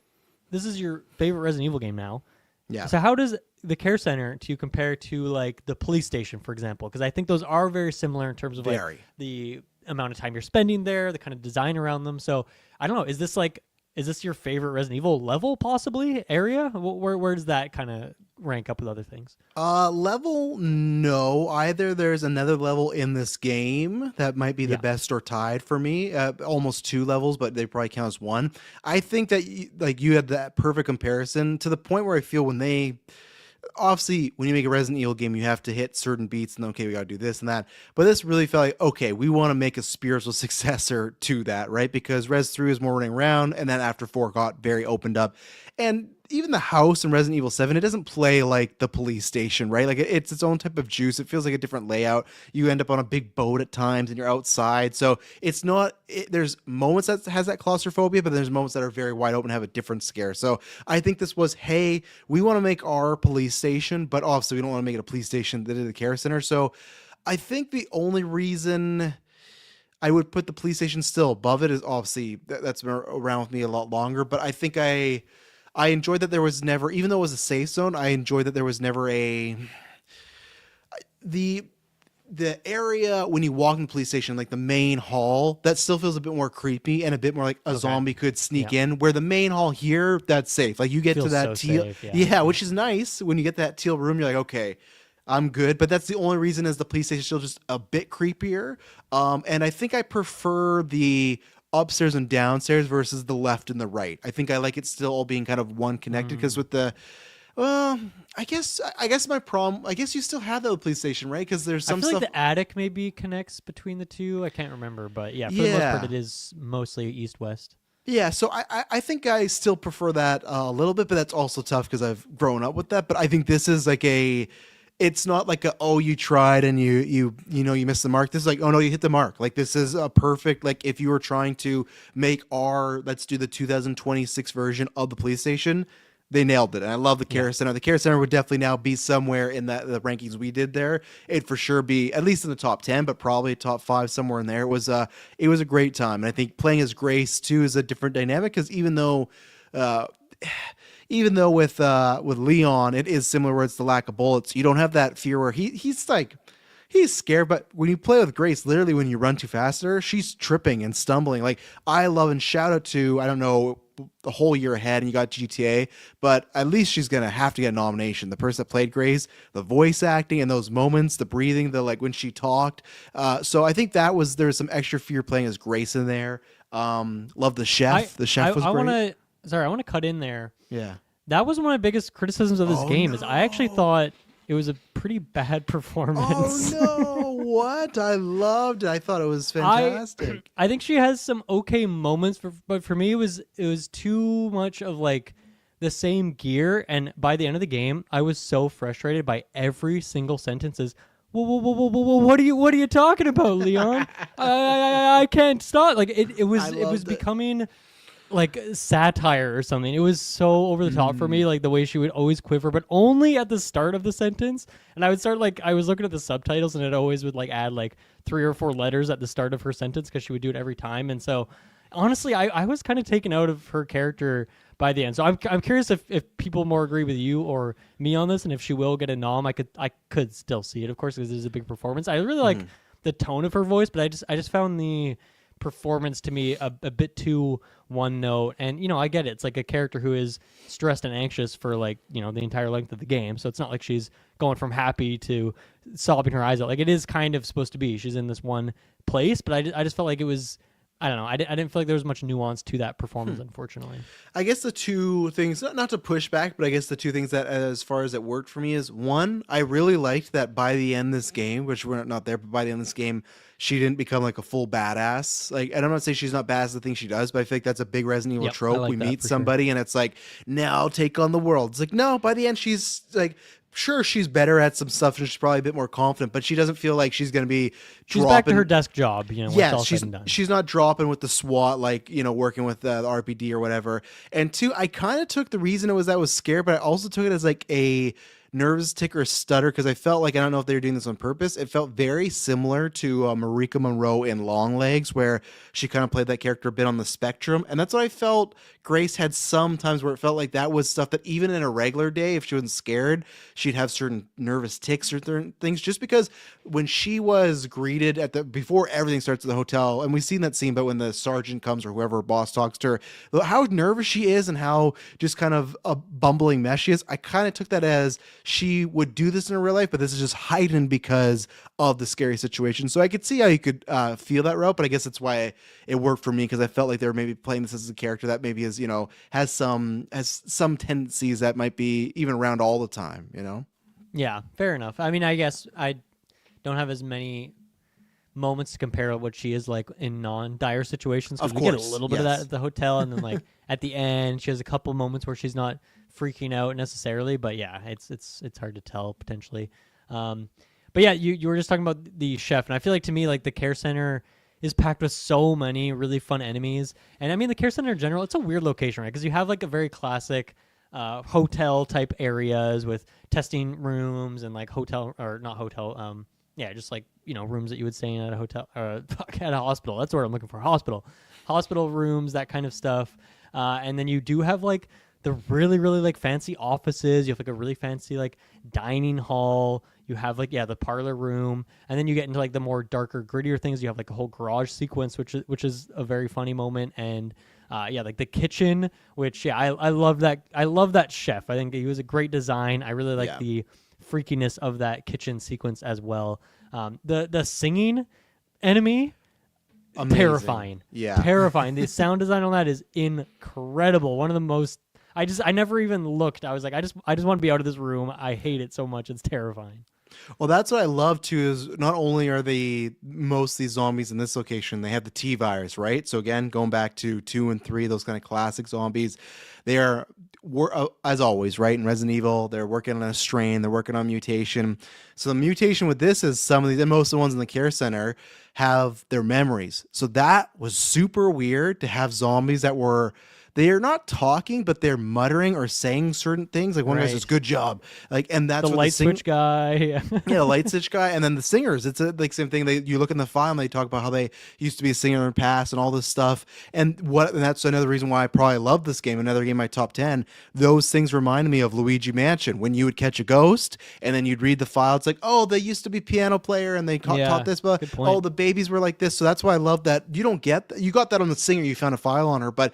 this is your favorite Resident Evil game now. Yeah. So how does the Care Center to compare to like the police station, for example? Because I think those are very similar in terms of like the amount of time you're spending there, the kind of design around them. So I don't know, is this your favorite Resident Evil level, possibly, area? Where does that kind of rank up with other things? Level, no. Either there's another level in this game that might be the best or tied for me. Almost two levels, but they probably count as one. I think that you had that perfect comparison, to the point where I feel obviously, when you make a Resident Evil game, you have to hit certain beats, and okay, we got to do this and that. But this really felt like, okay, we want to make a spiritual successor to that, right? Because Res 3 was more running around, and then after 4 got very opened up. And even the house in Resident Evil 7, it doesn't play like the police station, right? Like it's its own type of juice. It feels like a different layout. You end up on a big boat at times, and you're outside. So it's not, there's moments that has that claustrophobia, but there's moments that are very wide open, have a different scare. So I think this was, hey, we want to make our police station, but obviously we don't want to make it a police station that is the Care Center. So I think the only reason I would put the police station still above it is obviously that's been around with me a lot longer, but I think I enjoyed that there was never, even though it was a safe zone, I enjoyed that there was never the area when you walk in the police station, like the main hall, that still feels a bit more creepy and a bit more like a zombie could sneak in, where the main hall here, that's safe. Like you get to that so teal, safe, which is nice. When you get that teal room, you're like, okay, I'm good. But that's the only reason, is the police station still just a bit creepier. And I think I prefer the upstairs and downstairs versus the left and the right. I think I like it still all being kind of one connected, because with the I guess my problem, I guess you still have that police station, right? Because there's some stuff. Like the attic maybe connects between the two. I can't remember, but yeah, for the most part, it is mostly east-west. Yeah, so I think I still prefer that a little bit, but that's also tough because I've grown up with that. But I think this is like it's not like you tried and you missed the mark. This is like, oh no, you hit the mark. Like this is a perfect, like if you were trying to make let's do the 2026 version of the police station, they nailed it. And I love the Care Center. The Care Center would definitely now be somewhere in the rankings we did there. It'd for sure be at least in the top 10, but probably top 5 somewhere in there. It was a great time. And I think playing as Grace too is a different dynamic, because even though with Leon it is similar where it's the lack of bullets, you don't have that fear where he's scared. But when you play with Grace, literally when you run too fast at her, she's tripping and stumbling. Like, I love, and shout out to, I don't know, the whole year ahead and you got GTA, but at least she's gonna have to get a nomination. The person that played Grace, the voice acting and those moments, the breathing, the like when she talked, so I think there was some extra fear playing as Grace in there. Love the chef. The chef was great. I want to cut in there. Yeah, that was one of my biggest criticisms of this game. Is I actually thought it was a pretty bad performance. Oh no! What? I loved it. I thought it was fantastic. I think she has some okay moments, but for me, it was too much of like the same gear. And by the end of the game, I was so frustrated by every single sentence. Whoa, what are you talking about, Leon? I can't stop. Like it was becoming like satire or something. It was so over the top for me, like the way she would always quiver, but only at the start of the sentence. And I would start, like, I was looking at the subtitles and it always would like add like 3 or 4 letters at the start of her sentence because she would do it every time. And so honestly, I was kind of taken out of her character by the end. So I'm curious if people more agree with you or me on this, and if she will get a nom. I could still see it, of course, because it is a big performance. I really like the tone of her voice, but I just found the performance to me a bit too one note. And I get it, it's like a character who is stressed and anxious for like the entire length of the game, so it's not like she's going from happy to sobbing her eyes out. Like, it is kind of supposed to be she's in this one place, but I just felt like it was, I don't know, I didn't feel like there was much nuance to that performance, unfortunately. I guess the two things, not to push back, but I guess the two things that as far as it worked for me is, one, I really liked that by the end of this game, which we're not there, but by the end of this game, she didn't become like a full badass. Like, and I'm not saying she's not badass at the things she does, but I think that's a big Resident Evil trope. Like, we meet somebody and it's like, now take on the world. It's like, no, by the end she's like, sure, she's better at some stuff, and she's probably a bit more confident, but she doesn't feel like she's going to be she's dropping. Back to her desk job, yeah, she's not dropping with the SWAT, like, working with the RPD or whatever. And two, I kind of took the reason that was scared, but I also took it as like a nervous tick or stutter, because I felt like, I don't know if they were doing this on purpose, it felt very similar to Marika Monroe in Long Legs, where she kind of played that character a bit on the spectrum. And that's what I felt Grace had sometimes, where it felt like that was stuff that even in a regular day, if she wasn't scared, she'd have certain nervous ticks or certain things, just because when she was greeted before everything starts at the hotel, and we've seen that scene, but when the sergeant comes or whoever boss talks to her, how nervous she is and how just kind of a bumbling mess she is, I kind of took that as she would do this in her real life, but this is just heightened because of the scary situation. So I could see how you could feel that route, but I guess that's why it worked for me, because I felt like they were maybe playing this as a character that maybe is, has some tendencies that might be even around all the time, Yeah, fair enough. I mean, I guess I don't have as many moments to compare what she is like in non-dire situations, because we get a little bit of that at the hotel, and then like at the end she has a couple moments where she's not freaking out necessarily, but yeah, it's hard to tell potentially. But yeah, you were just talking about the chef, and I feel like, to me, like, the care center is packed with so many really fun enemies. And I mean, the care center in general, it's a weird location, right? Because you have like a very classic hotel type areas with testing rooms and like hotel, or not hotel, yeah, just like, rooms that you would stay in at a hotel, or at a hospital. That's what I'm looking for. Hospital rooms, that kind of stuff. And then you do have like the really, really like fancy offices. You have like a really fancy like dining hall. You have like, the parlor room, and then you get into like the more darker, grittier things. You have like a whole garage sequence, which is a very funny moment. And like the kitchen, which I love that. I love that chef. I think he was a great design. I really like the freakiness of that kitchen sequence as well. The singing enemy, amazing. Terrifying. The sound design on that is incredible. One of the most. I never even looked. I was like, I just want to be out of this room. I hate it so much. It's terrifying. Well, that's what I love too. Is not only are most of these zombies in this location, they have the T virus, right? So again, going back to 2 and 3, those kind of classic zombies, they are as always, right? In Resident Evil, they're working on a strain, they're working on mutation. So the mutation with this is some of these, and most of the ones in the care center have their memories. So that was super weird to have zombies that were. They are not talking, but they're muttering or saying certain things. Like one guy says, "Good job," like, and that's the light switch guy. Yeah, the light switch guy, and then the singers. It's like same thing. You look in the file and they talk about how they used to be a singer in the past and all this stuff. And that's another reason why I probably love this game. Another game in my top 10. Those things reminded me of Luigi Mansion when you would catch a ghost and then you'd read the file. It's like, oh, they used to be piano player and they taught this, but oh, the babies were like this. So that's why I love that. You don't get that. You got that on the singer. You found a file on her, but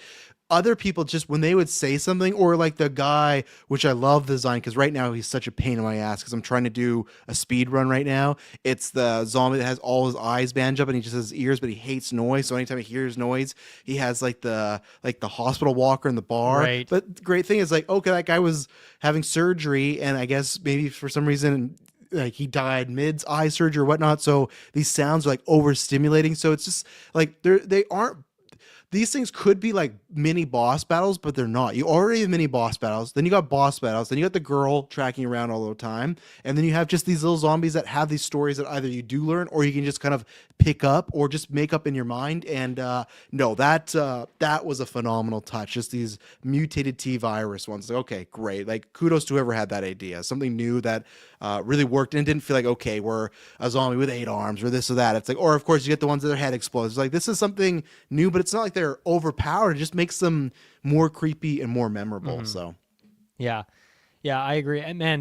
other people just when they would say something, or like the guy, which I love the design because right now he's such a pain in my ass because I'm trying to do a speed run right now. It's the zombie that has all his eyes bandaged up and he just has his ears, but he hates noise. So anytime he hears noise, he has like the hospital walker in the bar. Right. But the great thing is like, okay, that guy was having surgery and I guess maybe for some reason like he died mid eye surgery or whatnot. So these sounds are like overstimulating. So it's just like they aren't. These things could be like mini boss battles, but they're not. You already have mini boss battles. Then you got boss battles. Then you got the girl tracking around all the time. And then you have just these little zombies that have these stories that either you do learn or you can just kind of pick up or just make up in your mind. And no, that was a phenomenal touch. Just these mutated T virus ones. Like, okay, great. Like kudos to whoever had that idea. Something new that really worked and didn't feel like, okay, we're a zombie with 8 arms or this or that. It's like, or of course you get the ones that their head explodes. It's like, this is something new, but it's not like they're overpowered. It just makes them more creepy and more memorable. So yeah, I agree. And man,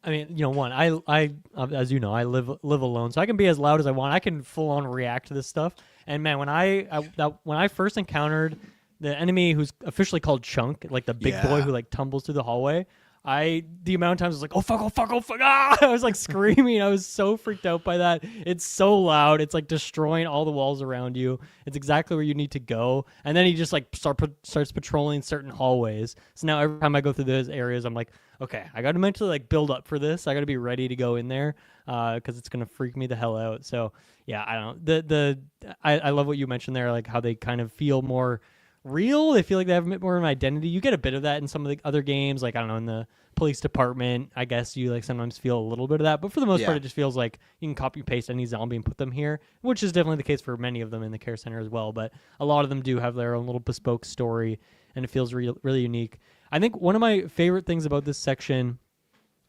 I mean, one, I as you know, I live alone, so I can be as loud as I want. I can full on react to this stuff. And man, when I first encountered the enemy who's officially called Chunk, like the big boy who like tumbles through the hallway, the amount of times I was like, oh fuck, ah! I was like screaming. I was so freaked out by that. It's so loud. It's like destroying all the walls around you. It's exactly where you need to go. And then he just like starts patrolling certain hallways. So now every time I go through those areas, I'm like, okay, I got to mentally like build up for this. I got to be ready to go in there because it's gonna freak me the hell out. So yeah, I don't. I love what you mentioned there, like how they kind of feel more real. They feel like they have a bit more of an identity. You get a bit of that in some of the other games, like I don't know, in the police department, I guess you like sometimes feel a little bit of that, but for the most part it just feels like you can copy paste any zombie and put them here, which is definitely the case for many of them in the care center as well, but a lot of them do have their own little bespoke story and it feels really unique. I think one of my favorite things about this section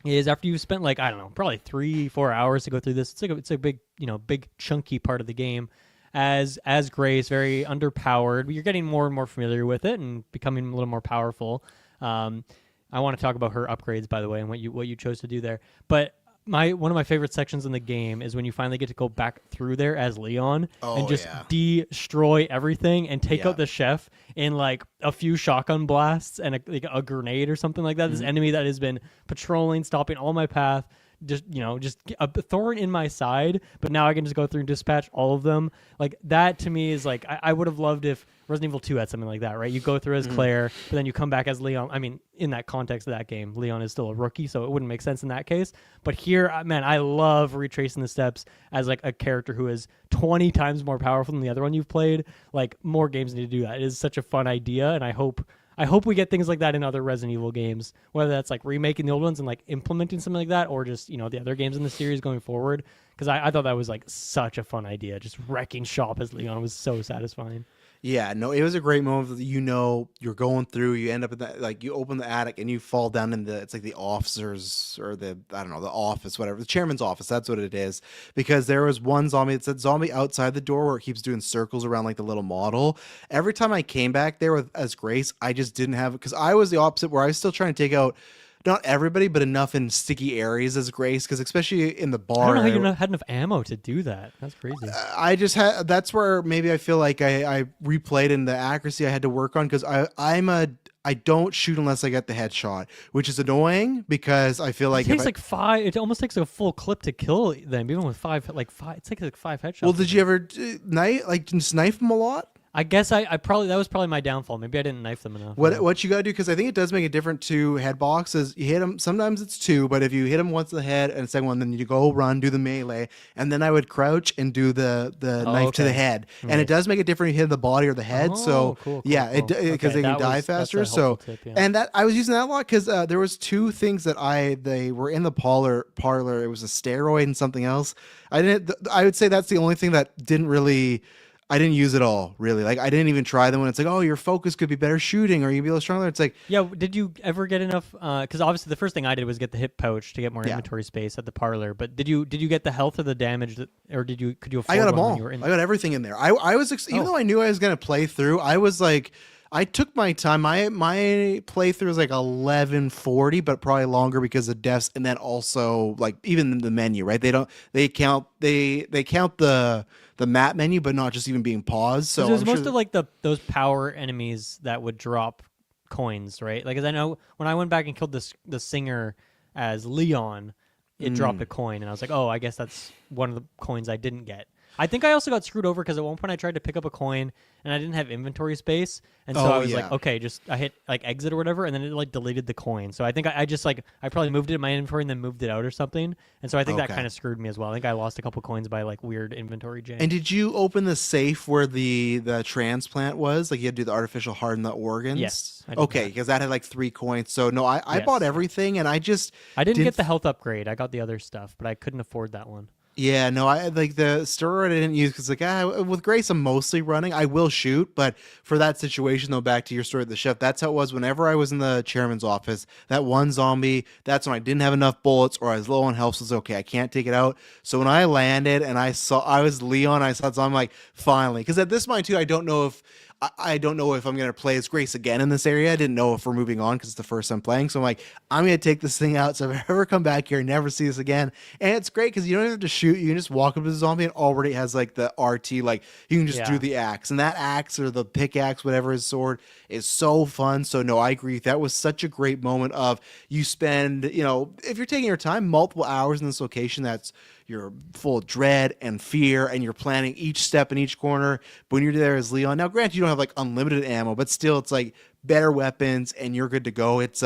is after you've spent like, I don't know, probably 3-4 hours to go through this, it's a big, big chunky part of the game. As Grace, very underpowered, but you're getting more and more familiar with it and becoming a little more powerful. I want to talk about her upgrades, by the way, and what you chose to do there. But one of my favorite sections in the game is when you finally get to go back through there as Leon and just destroy everything and take out the chef in like a few shotgun blasts and a grenade or something like that. Mm-hmm. This enemy that has been patrolling, stopping all my path. Just a thorn in my side, but now I can just go through and dispatch all of them. Like that to me is like I would have loved if Resident Evil 2 had something like that, right? You go through as Claire, but then you come back as Leon. I mean, in that context of that game, Leon is still a rookie, so it wouldn't make sense in that case. But here, man, I love retracing the steps as like a character who is 20 times more powerful than the other one you've played. Like more games need to do that. It is such a fun idea, and I hope we get things like that in other Resident Evil games, whether that's like remaking the old ones and like implementing something like that, or just, the other games in the series going forward. Because I thought that was like such a fun idea. Just wrecking shop as Leon was so satisfying. Yeah, no, it was a great moment. You're going through, you end up in that, like you open the attic and you fall down in it's like the officers or the office, whatever, the chairman's office. That's what it is. Because there was one zombie, it said zombie outside the door where it keeps doing circles around like the little model. Every time I came back there as Grace, I just didn't have it because I was the opposite where I was still trying to take out not everybody, but enough in sticky areas as Grace, because especially in the bar. I don't know how you had enough ammo to do that. That's crazy. I just had. That's where maybe I feel like I replayed in the accuracy I had to work on, because I don't shoot unless I get the headshot, which is annoying because I feel like it takes 5. It almost takes a full clip to kill them, even with 5. It takes like 5 headshots. Well, did you ever just knife them a lot? I guess I probably that was probably my downfall. Maybe I didn't knife them enough. What you gotta do, because I think it does make it different to head box, is you hit them. Sometimes it's two, but if you hit them once in the head and the second one, then you go run, do the melee, and then I would crouch and do the knife to the head, and it does make it different if you hit the body or the head. So cool, yeah, cool. because they can die faster. So tip, and that I was using that a lot because there was two things that they were in the parlor. It was a steroid and something else. I would say that's the only thing that didn't really. I didn't use it all, really. Like, I didn't even try them when it's like, oh, your focus could be better shooting or you'd be a little stronger. It's like... Yeah, did you ever get enough... Because obviously the first thing I did was get the hip pouch to get more inventory space at the parlor. But did you get the health or the damage? Or could you afford I got them all. I got everything in there. I was... Even though I knew I was going to play through, I was like... I took my time. My playthrough was like 11:40, but probably longer because of deaths, and then also like even the menu, right? They count the map menu, but not just even being paused. So it was most of like those power enemies that would drop coins, right? Like, as I know when I went back and killed the singer as Leon, it dropped a coin, and I was like, oh, I guess that's one of the coins I didn't get. I think I also got screwed over because at one point I tried to pick up a coin and I didn't have inventory space, and so I was like, okay, I hit like exit or whatever, and then it like deleted the coin. So I think I just like I probably moved it in my inventory and then moved it out or something, and so I think that kind of screwed me as well. I think I lost a couple coins by like weird inventory jam. And did you open the safe where the transplant was? Like you had to do the artificial harden the organs? Yes. Okay, because that had like 3 coins. So no, I bought everything, and I didn't get the health upgrade. I got the other stuff, but I couldn't afford that one. Yeah, no, I like the steroid I didn't use because like with Grace I'm mostly running. I will shoot, but for that situation though, back to your story of the chef, that's how it was whenever I was in the chairman's office. That one zombie, that's when I didn't have enough bullets or I was low on health. So it's okay, I can't take it out. So when I landed and I was Leon, I saw it, so I'm like, finally, because at this point too, I don't know if I'm going to play as Grace again in this area. I didn't know if we're moving on because it's the first time playing. So I'm like, I'm going to take this thing out. So if I ever come back here and never see this again. And it's great because you don't have to shoot. You can just walk up to the zombie and already has like the RT. Like you can just do the axe. And that axe or the pickaxe, whatever his sword, is so fun. So no, I agree. That was such a great moment of you spend, if you're taking your time, multiple hours in this location you're full of dread and fear, and you're planning each step in each corner. But when you're there as Leon, now granted you don't have like unlimited ammo, but still it's like better weapons and you're good to go. It's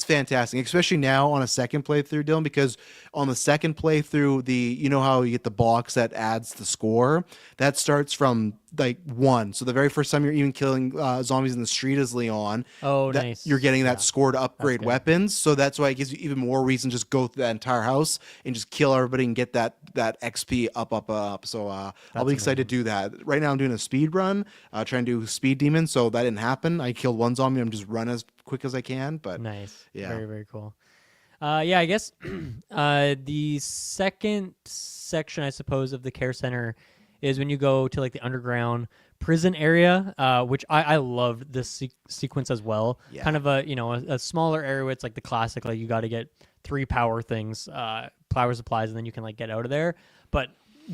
fantastic, especially now on a second playthrough, Dylan, because on the second playthrough, how you get the box that adds the score, that starts from like 1. So the very first time you're even killing zombies in the street as Leon, nice. You're getting that score to upgrade weapons. So that's why it gives you even more reason to just go through that entire house and just kill everybody and get that XP up. So I'll be excited to do that. Right now I'm doing a speed run, trying to do speed demon. So that didn't happen. I killed one zombie. I'm just run as quick as I can. But nice. Yeah. Very, very cool. I guess the second section, I suppose, of the care center is when you go to like the underground prison area, which I loved this sequence as well. Yeah. Kind of a smaller area where it's like the classic, like you got to get 3 power things, power supplies, and then you can like get out of there. But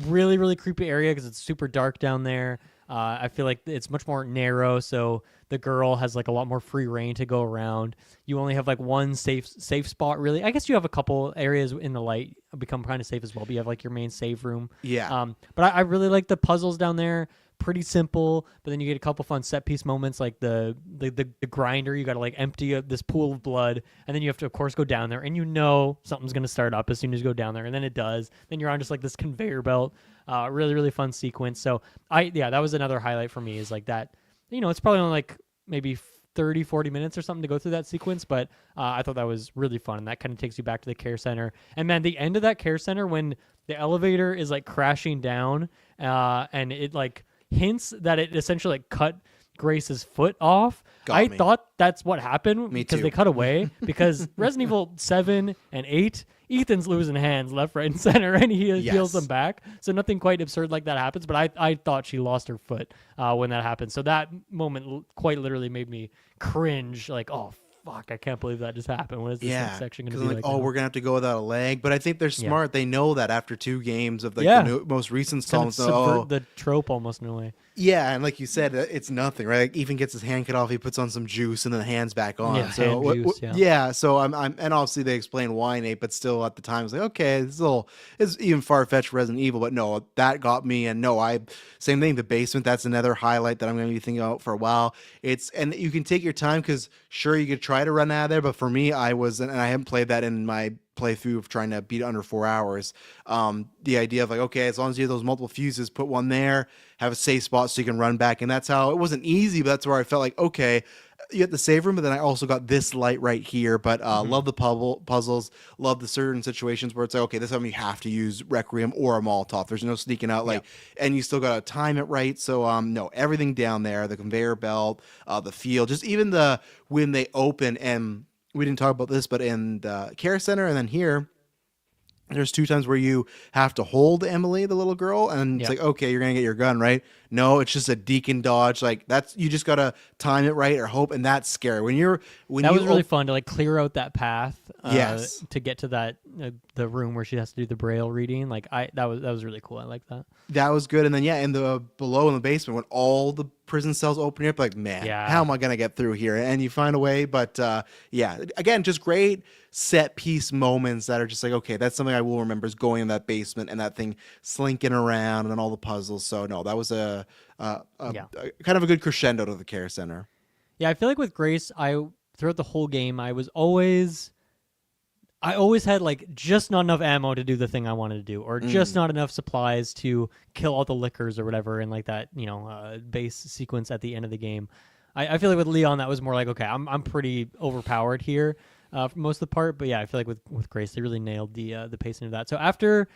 really, really creepy area because it's super dark down there. I feel like it's much more narrow, so the girl has like a lot more free reign to go around. You only have like one safe spot, really. I guess you have a couple areas in the light become kind of safe as well, but you have like your main save room. Yeah. But I really like the puzzles down there. Pretty simple, but then you get a couple fun set piece moments like the grinder. You got to like empty this pool of blood, and then you have to of course go down there, and something's gonna start up as soon as you go down there, and then it does. Then you're on just like this conveyor belt. Really, really fun sequence. So that was another highlight for me is like that. It's probably only like maybe 30-40 minutes or something to go through that sequence, but I thought that was really fun, and that kind of takes you back to the care center. And man, the end of that care center when the elevator is like crashing down, and it like hints that it essentially like cut Grace's foot off. I thought that's what happened because they cut away because Resident Evil 7 and 8, Ethan's losing hands left, right, and center, and he heals them back. So nothing quite absurd like that happens, but I thought she lost her foot when that happened. So that moment quite literally made me cringe, like, oh, fuck, I can't believe that just happened. What is this next section going to be like? like? Oh, now? we're gonna have to go without a leg. But I think they're smart. They know that after 2 games of like the most recent kind of installments, subvert the trope almost in a way. Yeah, and like you said, it's nothing, right? Like, even gets his hand cut off, he puts on some juice and then the hand's back on. Yeah, so hand juice, yeah. So I'm and obviously they explain why, Nate, but still at the time it's like, okay, it's even far fetched Resident Evil, but no, that got me. And no, same thing. The basement, that's another highlight that I'm going to be thinking about for a while. And you can take your time because sure you could try to run out of there, but for me, and I haven't played that in my playthrough of trying to beat it under 4 hours. The idea of like, okay, as long as you have those multiple fuses, put one there, have a safe spot so you can run back. And that's how it wasn't easy, but that's where I felt like, okay, you get the save room, but then I also got this light right here. But love the puzzles, love the certain situations where it's like, okay, this time you have to use Requiem or a Molotov. There's no sneaking out, and you still got to time it right. So no, everything down there, the conveyor belt, the field, just even when they open, and we didn't talk about this, but in the care center and then here, there's 2 times where you have to hold Emily, the little girl, and it's like, okay, you're going to get your gun, right? No, it's just a deacon dodge. Like you just got to time it right or hope. And that's scary. That was really fun to like clear out that path. Yes. To get to that, the room where she has to do the Braille reading. Like that was really cool. I like that. That was good. And then, in the below in the basement, when all the prison cells open up, like, man, how am I going to get through here? And you find a way. But again, just great set piece moments that are just like, okay, that's something I will remember is going in that basement and that thing slinking around and then all the puzzles. So no, that was a kind of a good crescendo to the care center. Yeah, I feel like with Grace, throughout the whole game, I always had like just not enough ammo to do the thing I wanted to do, or just not enough supplies to kill all the lickers or whatever in like that, base sequence at the end of the game. I feel like with Leon, that was more like, okay, I'm pretty overpowered here for most of the part. But yeah, I feel like with Grace, they really nailed the pacing of that. So after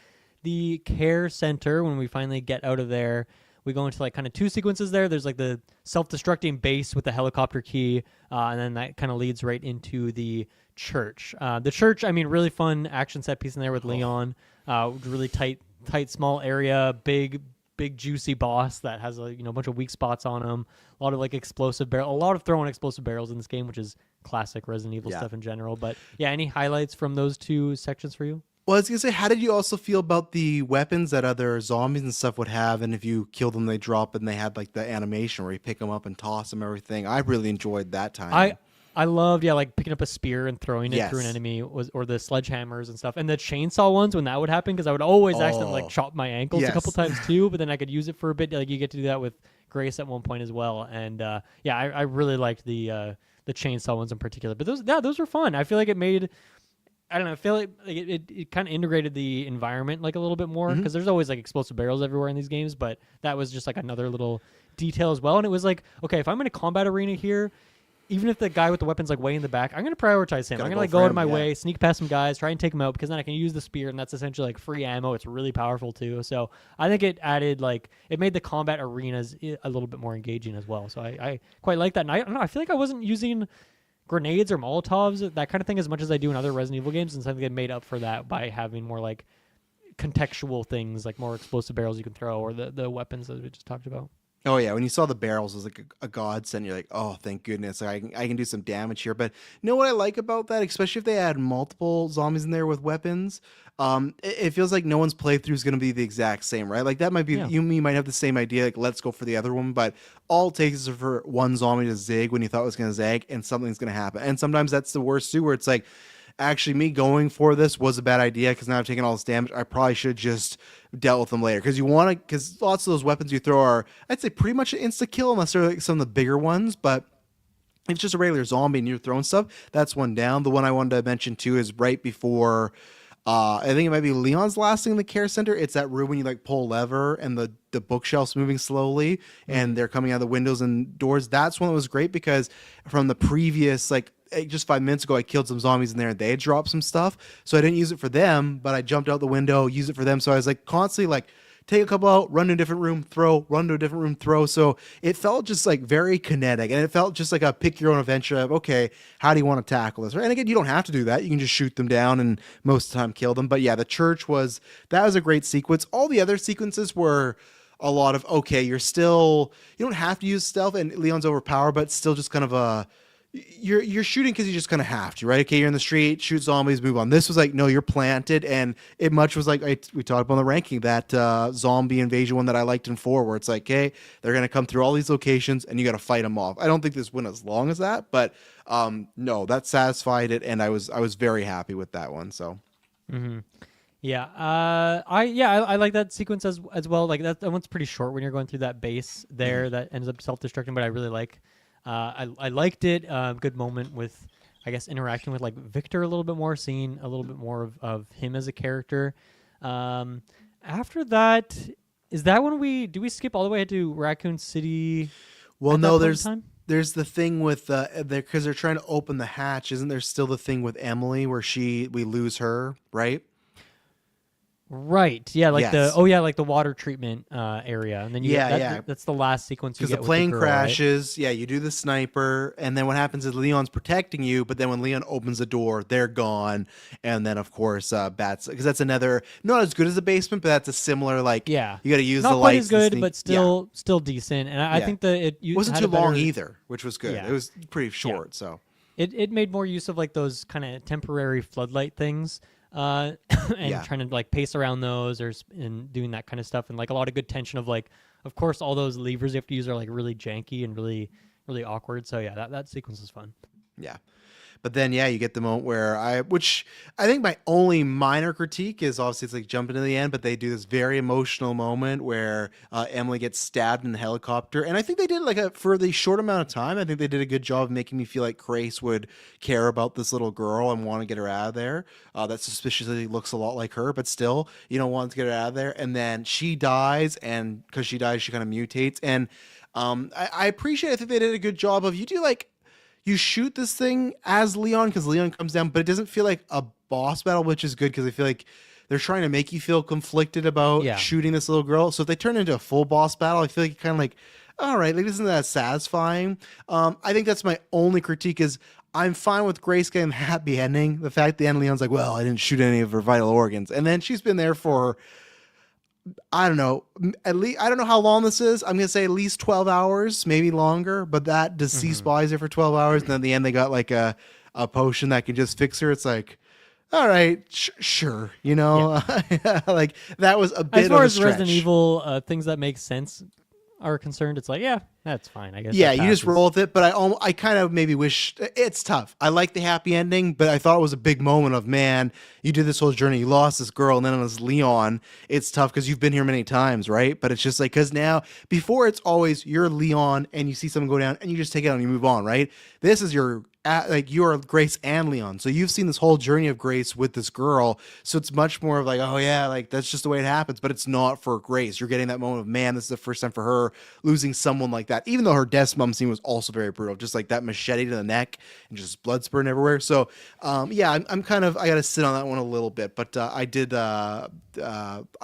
the care center, when we finally get out of there, we go into like kind of 2 sequences there. There's like the self-destructing base with the helicopter key, and then that kind of leads right into the church. The church, I mean, really fun action set piece in there with Leon. Really tight, small area, big juicy boss that has a bunch of weak spots on him. A lot of like a lot of throwing explosive barrels in this game, which is classic Resident Evil stuff in general. But yeah, any highlights from those 2 sections for you? Well, I was going to say, how did you also feel about the weapons that other zombies and stuff would have? And if you kill them, they drop, and they had like the animation where you pick them up and toss them, everything. I really enjoyed that time. I loved, like picking up a spear and throwing it through an enemy, or the sledgehammers and stuff. And the chainsaw ones, when that would happen, because I would always accidentally like chop my ankles a couple times too, but then I could use it for a bit. Like you get to do that with Grace at one point as well. And I really liked the chainsaw ones in particular. But those were fun. I feel like it made... I don't know. I feel like it kind of integrated the environment like a little bit more, because there's always like explosive barrels everywhere in these games, but that was just like another little detail as well. And it was like, okay, if I'm in a combat arena here, even if the guy with the weapon's like way in the back, I'm going to prioritize him. I'm going to like go out of my way, sneak past some guys, try and take them out, because then I can use the spear, and that's essentially like free ammo. It's really powerful too. So I think it added it made the combat arenas a little bit more engaging as well. So I quite like that. And I don't know, I feel like I wasn't using grenades or Molotovs, that kind of thing, as much as I do in other Resident Evil games, and something they made up for that by having more like contextual things, like more explosive barrels you can throw, or the weapons that we just talked about. Oh yeah, when you saw the barrels, it was like a godsend. You're like, oh, thank goodness, I can do some damage here. But you know what I like about that, especially if they add multiple zombies in there with weapons, it feels like no one's playthrough is going to be the exact same, right? Like that might be you might have the same idea, like let's go for the other one, but all it takes is for one zombie to zig when you thought it was going to zag, and something's going to happen. And sometimes that's the worst too, where it's like, actually, me going for this was a bad idea because now I've taken all this damage. I probably should just dealt with them later, because lots of those weapons you throw are, I'd say, pretty much an insta kill unless they're like some of the bigger ones. But if it's just a regular zombie and you're throwing stuff, that's one down. The one I wanted to mention too is right before, I think it might be Leon's last thing in the care center. It's that room when you like pull a lever and the bookshelf's moving slowly and they're coming out of the windows and doors. That's one that was great, because from the previous just 5 minutes ago, I killed some zombies in there and they had dropped some stuff. So I didn't use it for them, but I jumped out the window, used it for them. So I was like constantly like, take a couple out, run to a different room, throw, run to a different room, throw. So it felt just like very kinetic, and it felt just like a pick your own adventure of, okay, how do you want to tackle this? And again, you don't have to do that. You can just shoot them down and most of the time kill them. But yeah, the church that was a great sequence. All the other sequences were a lot of, okay, you don't have to use stealth and Leon's overpowered, but still just kind of you're shooting because you just kind of have to, right? Okay, you're in the street, shoot zombies, move on. This was like, no, you're planted, and it much was like we talked about on the ranking, that zombie invasion one that I liked in 4, where it's like, okay, they're gonna come through all these locations, and you got to fight them off. I don't think this went as long as that, but no, that satisfied it, and I was very happy with that one. So. Mm-hmm. Yeah, I like that sequence as well. Like that one's pretty short when you're going through that base there that ends up self-destructing, but I really like. I liked it. Good moment with, I guess, interacting with like Victor a little bit more, seeing a little bit more of him as a character. After that, is that when do we skip all the way to Raccoon City? Well, no, there's the thing with because they're trying to open the hatch. Isn't there still the thing with Emily where we lose her, right? Right. Yeah, like Yes. like the water treatment area, and then that's the last sequence you Because get the plane with the girl, crashes, right? yeah, you do the sniper, and then what happens is Leon's protecting you, but then when Leon opens the door, they're gone, and then of course Bats, because that's another not as good as the basement, but that's a similar like you got to use not the quite lights. as good, but still decent, and I think that it wasn't too long either, which was good. Yeah. It was pretty short, so it made more use of like those kind of temporary floodlight things. And trying to like pace around those and doing that kind of stuff, and like a lot of good tension of like, of course, all those levers you have to use are like really janky and really, really awkward. So yeah, that sequence is fun. Yeah. But then, you get the moment where which I think my only minor critique is obviously it's like jumping to the end, but they do this very emotional moment where Emily gets stabbed in the helicopter. And I think they did for the short amount of time, I think they did a good job of making me feel like Grace would care about this little girl and want to get her out of there. That suspiciously looks a lot like her, but still, wants to get her out of there. And then she dies, and because she dies, she kind of mutates. And I appreciate, I think they did a good job of, you shoot this thing as Leon because Leon comes down, but it doesn't feel like a boss battle, which is good because I feel like they're trying to make you feel conflicted about shooting this little girl. So if they turn into a full boss battle, I feel like kind of like, all right, like, isn't that satisfying? I think that's my only critique is I'm fine with Grace getting the happy ending. The fact the end Leon's like, well, I didn't shoot any of her vital organs. And then she's been there for, I don't know, at least I don't know how long this is. I'm gonna say at least 12 hours, maybe longer. But that deceased body's there for 12 hours, and then at the end they got like a potion that can just fix her. It's like, all right, sure, like that was a bit as far of a as stretch. Resident Evil things that make sense are concerned. It's like, that's fine, I guess. Yeah, you just roll with it. But I kind of maybe wish it's tough. I like the happy ending, but I thought it was a big moment of, man, you did this whole journey, you lost this girl, and then it was Leon. It's tough because you've been here many times, right? But it's just like, because now before it's always you're Leon and you see someone go down and you just take it out and you move on, right? This is you're Grace and Leon, so you've seen this whole journey of Grace with this girl, so it's much more of like, oh yeah, like that's just the way it happens. But it's not for Grace. You're getting that moment of, man, this is the first time for her losing someone like that, even though her death mum scene was also very brutal, just like that machete to the neck and just blood spurting everywhere. So I'm kind of, I gotta sit on that one a little bit, but I did I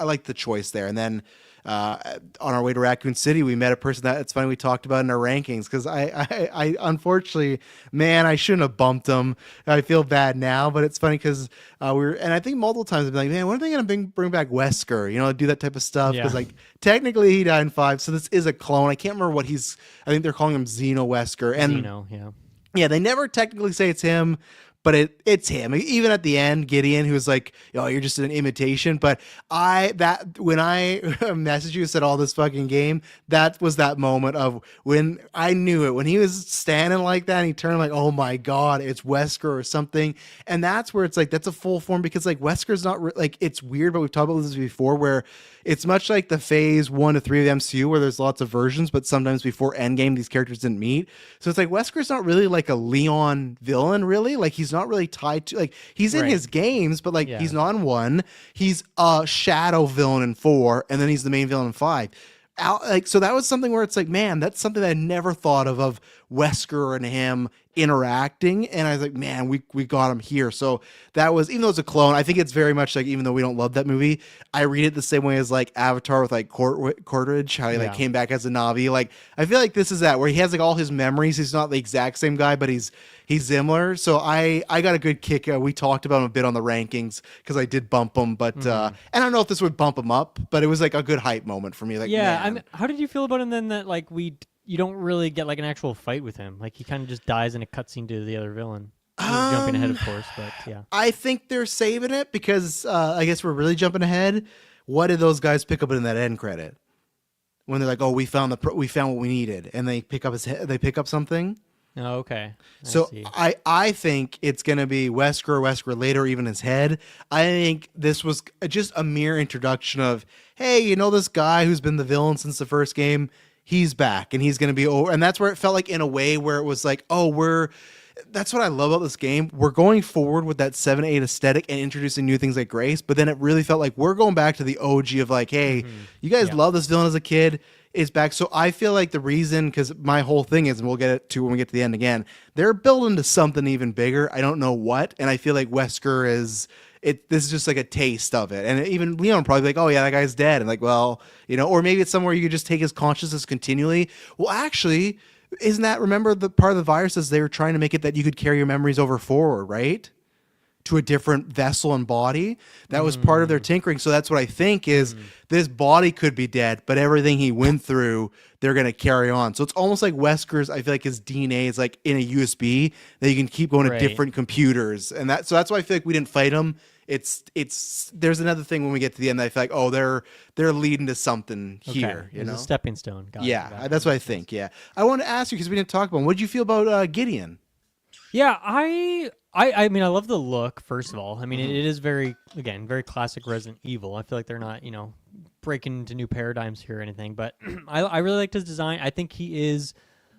like the choice there. And then on our way to Raccoon City, we met a person that it's funny we talked about in our rankings, because I unfortunately, man, I shouldn't have bumped him. I feel bad now, but it's funny because and I think multiple times I've been like, man, when are they going to bring back Wesker? Do that type of stuff, because like technically he died in 5, so this is a clone. I can't remember what I think they're calling him Xeno Wesker, and yeah, they never technically say it's him. But it's him. Even at the end, Gideon, who was like, "Oh, you're just an imitation." But when I messaged you and said all this fucking game, that was that moment of when I knew it. When he was standing like that and he turned like, "Oh my god, it's Wesker or something." And that's where it's like, that's a full form, because like Wesker's not like, it's weird, but we've talked about this before, where it's much like the phase 1 to 3 of the MCU, where there's lots of versions, but sometimes before Endgame these characters didn't meet. So it's like Wesker's not really like a Leon villain, really. Like he's not really tied to, like, he's in his games, but like he's not in 1. He's a shadow villain in 4, and then he's the main villain in 5. So that was something where it's like, man, that's something that I never thought of Wesker and him interacting, and I was like, man, we got him here. So that was, even though it's a clone, I think it's very much like, even though we don't love that movie, I read it the same way as like Avatar with like Courtridge, how he like came back as a Na'vi. Like I feel like this is that, where he has like all his memories. He's not the exact same guy, but he's similar. So I got a good kick. We talked about him a bit on the rankings because I did bump him, but and I don't know if this would bump him up, but it was like a good hype moment for me. Like, how did you feel about him then? That like you don't really get like an actual fight with him. Like he kind of just dies in a cutscene to the other villain. Jumping ahead, of course, but yeah. I think they're saving it because I guess we're really jumping ahead. What did those guys pick up in that end credit when they're like, "Oh, we found what we needed," and they pick up something? Oh, okay. I think it's gonna be Wesker later, even his head. I think this was just a mere introduction of, hey, you know this guy who's been the villain since the first game. He's back, and he's gonna be over. And that's where it felt like in a way where it was like, oh, that's what I love about this game. We're going forward with that 7-8 aesthetic and introducing new things like Grace, but then it really felt like we're going back to the OG of like, hey, you guys love this villain as a kid. It's back. So I feel like the reason, because my whole thing is, and we'll get it to when we get to the end again, they're building to something even bigger. I don't know what. And I feel like Wesker is... this is just like a taste of it. And even Leon probably be like, oh yeah, that guy's dead. And like, well, or maybe it's somewhere you could just take his consciousness continually. Well, actually, isn't that, remember the part of the virus is they were trying to make it that you could carry your memories over forward, right? To a different vessel and body. That was part of their tinkering. So that's what I think is this body could be dead, but everything he went through, they're going to carry on. So it's almost like Wesker's, I feel like his DNA is like in a USB that you can keep going to different computers. And so that's why I feel like we didn't fight him. There's another thing when we get to the end that I feel like, oh, they're leading to something here. It's a stepping stone. That's what I think. Yeah. I want to ask you, because we didn't talk about him. What did you feel about Gideon? Yeah, I mean, I love the look, first of all. I mean, it is very classic Resident Evil. I feel like they're not, breaking into new paradigms here or anything, but I really liked his design. I think he is,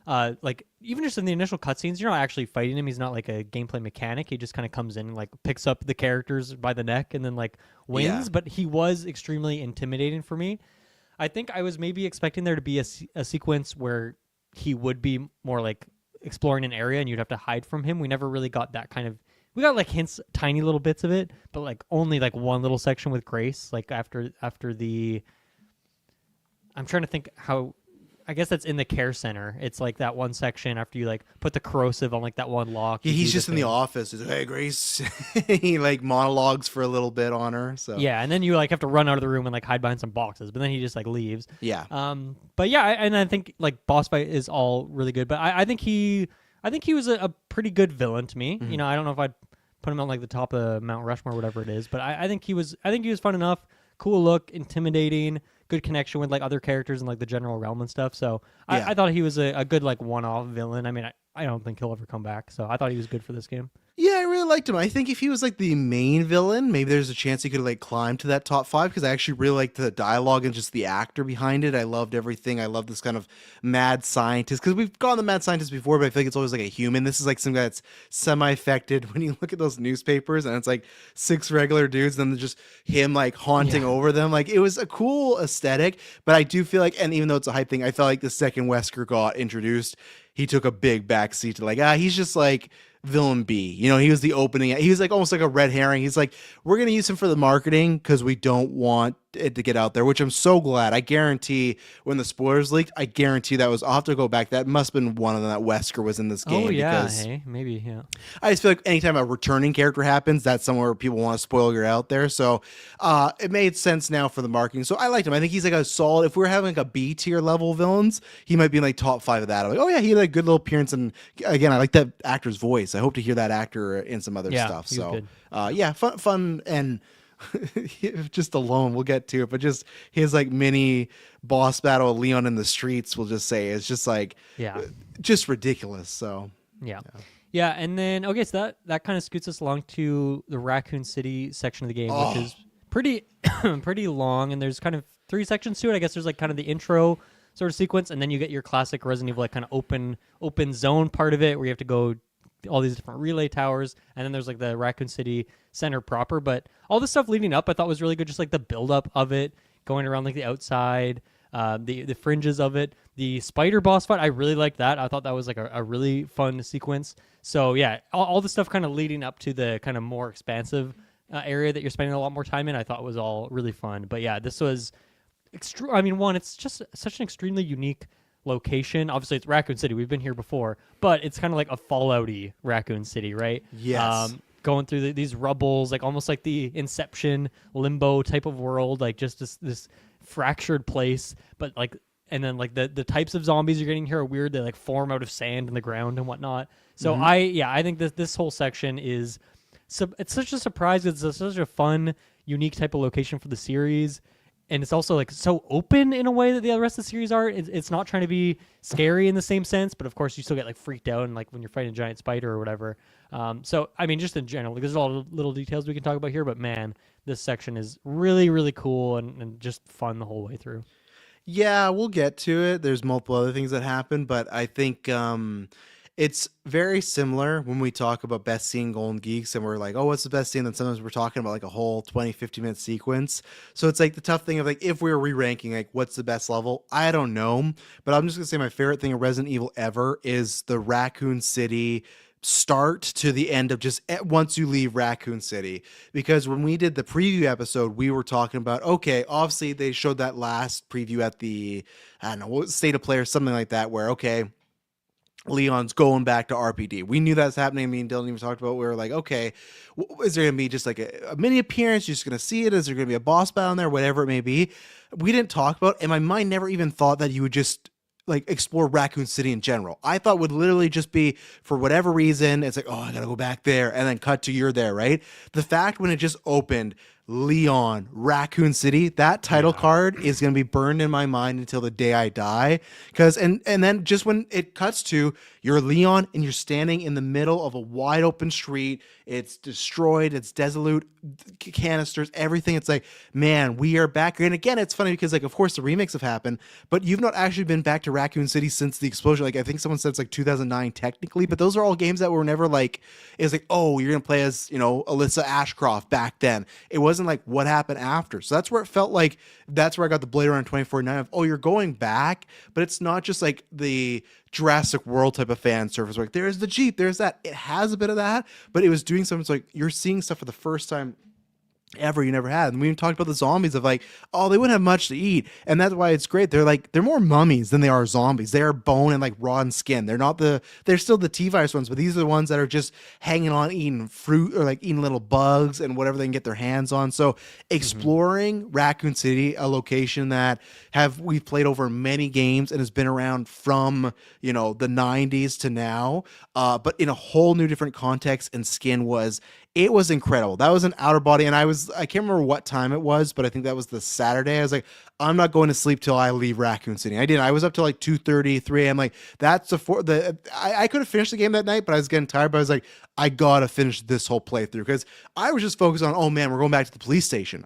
like, even just in the initial cutscenes, you're not actually fighting him. He's not like a gameplay mechanic. He just kind of comes in and, like, picks up the characters by the neck and then, like, wins. Yeah. But he was extremely intimidating for me. I think I was maybe expecting there to be a sequence where he would be more, like, exploring an area and you'd have to hide from him. We never really got that kind of... We got like hints, tiny little bits of it, but like only like one little section with Grace. Like after the... I'm trying to think how... I guess that's in the care center. It's like that one section after you like put the corrosive on like that one lock. Yeah, he's just in the office. He's like, hey, Grace. He like monologues for a little bit on her. So yeah, and then you like have to run out of the room and like hide behind some boxes, but then he just like leaves. Yeah. But yeah, and I think like boss fight is all really good. But I think he was a pretty good villain to me. Mm-hmm. I don't know if I'd put him on like the top of Mount Rushmore or whatever it is, but I think he was fun enough. Cool look, intimidating. Good connection with like other characters and like the general realm and stuff. So I thought he was a good like one-off villain. I mean, I don't think he'll ever come back. So I thought he was good for this game. Yeah, I really liked him. I think if he was like the main villain, maybe there's a chance he could like climb to that top 5, because I actually really liked the dialogue and just the actor behind it. I loved everything. I love this kind of mad scientist, because we've gotten the mad scientist before, but I feel like it's always like a human. This is like some guy that's semi-affected. When you look at those newspapers and it's like 6 regular dudes, and then just him like haunting over them. Like it was a cool aesthetic, but I do feel like, and even though it's a hype thing, I felt like the second Wesker got introduced, he took a big backseat to like, he's just like villain B. He was the opening. He was like almost like a red herring. He's like, we're going to use him for the marketing because we don't want it to get out there, which I'm so glad. I guarantee when the spoilers leaked, I guarantee that was, I'll have to go back. That must have been one of them that Wesker was in this game. Oh, yeah. Hey, maybe, yeah. I just feel like anytime a returning character happens, that's somewhere people want to spoil you're out there. So it made sense now for the marketing. So I liked him. I think he's like a solid, if we're having like a B tier level villains, he might be in like top 5 of that. I'm like, oh yeah, he had a good little appearance. And again, I like that actor's voice. I hope to hear that actor in some other stuff. So fun and just alone, we'll get to it, but just his like mini boss battle of Leon in the streets, we'll just say, it's just like just ridiculous. So yeah. And then so that kind of scoots us along to the Raccoon City section of the game, which is pretty pretty long, and there's kind of 3 sections to it. I guess there's like kind of the intro sort of sequence, and then you get your classic Resident Evil like kind of open zone part of it where you have to go all these different relay towers, and then there's like the Raccoon City center proper. But all the stuff leading up I thought was really good, just like the build up of it, going around like the outside, the fringes of it. The spider boss fight, I really liked that. I thought that was like a really fun sequence. So yeah, all the stuff kind of leading up to the kind of more expansive area that you're spending a lot more time in, I thought was all really fun. But yeah, this was it's just such an extremely unique location. Obviously it's Raccoon City, we've been here before, but it's kind of like a Fallout-y Raccoon City, right? Yes. Going through these rubbles, like almost like the Inception limbo type of world, like just this fractured place, but like and then like the types of zombies you're getting here are weird. They like form out of sand in the ground and whatnot. So I think this whole section is it's such a surprise. It's such a fun, unique type of location for the series. And it's also like so open in a way that the rest of the series are. It's not trying to be scary in the same sense, but of course you still get like freaked out and like when you're fighting a giant spider or whatever. So I mean, just in general, like, there's a lot of little details we can talk about here, but man, this section is really, really cool and just fun the whole way through. Yeah, we'll get to it. There's multiple other things that happen, but I think it's very similar when we talk about best scene Golden Geeks and we're like, oh, what's the best scene? Then sometimes we're talking about like a whole 20, 50-minute sequence. So it's like the tough thing of like, if we were re-ranking, like what's the best level? I don't know, but I'm just gonna say my favorite thing of Resident Evil ever is the Raccoon City start to the end of just once you leave Raccoon City. Because when we did the preview episode, we were talking about, okay, obviously they showed that last preview at the, I don't know, State of Play or something like that, where, okay, Leon's going back to RPD. We knew that's happening. Me and Dylan even talked about, we were like, okay, is there going to be just like a mini appearance? You're just going to see it? Is there going to be a boss battle in there? Whatever it may be. We didn't talk about, and my mind never even thought that you would just like explore Raccoon City in general. I thought would literally just be for whatever reason, it's like, oh, I gotta go back there, and then cut to you're there, right? The fact when it just opened, Leon, Raccoon City, that title card is gonna be burned in my mind until the day I die. Because and then just when it cuts to you're Leon and you're standing in the middle of a wide open street, it's destroyed, it's desolate, canisters, everything. It's like, man, we are back. And again, it's funny because like, of course, the remakes have happened, but you've not actually been back to Raccoon City since the explosion. Like I think someone said it's like 2009 technically, but those are all games that were never like, it's like, oh, you're gonna play as, you know, Alyssa Ashcroft back then. It wasn't like what happened after. So that's where it felt like that's where I got the Blade Runner 2049 of, oh, you're going back, but it's not just like the Jurassic World type of fan service. Like there's the Jeep, there's that. It has a bit of that, but it was doing something. It's like you're seeing stuff for the first time ever you never had. And we even talked about the zombies of like, oh, they wouldn't have much to eat, and that's why it's great. They're like, they're more mummies than they are zombies. They are bone and like rotten skin. They're still the T-virus ones, but these are the ones that are just hanging on eating fruit or like eating little bugs and whatever they can get their hands on. So exploring Raccoon City, a location that we've played over many games and has been around from, you know, the 90s to now, but in a whole new different context, and skin was, it was incredible. That was an outer body, and I can't remember what time it was, but I think that was the Saturday. I was like, I'm not going to sleep till I leave Raccoon City. I didn't. I was up till like 2:30, 3 a.m. Like that's I could have finished the game that night, but I was getting tired. But I was like, I gotta finish this whole playthrough because I was just focused on, oh man, we're going back to the police station.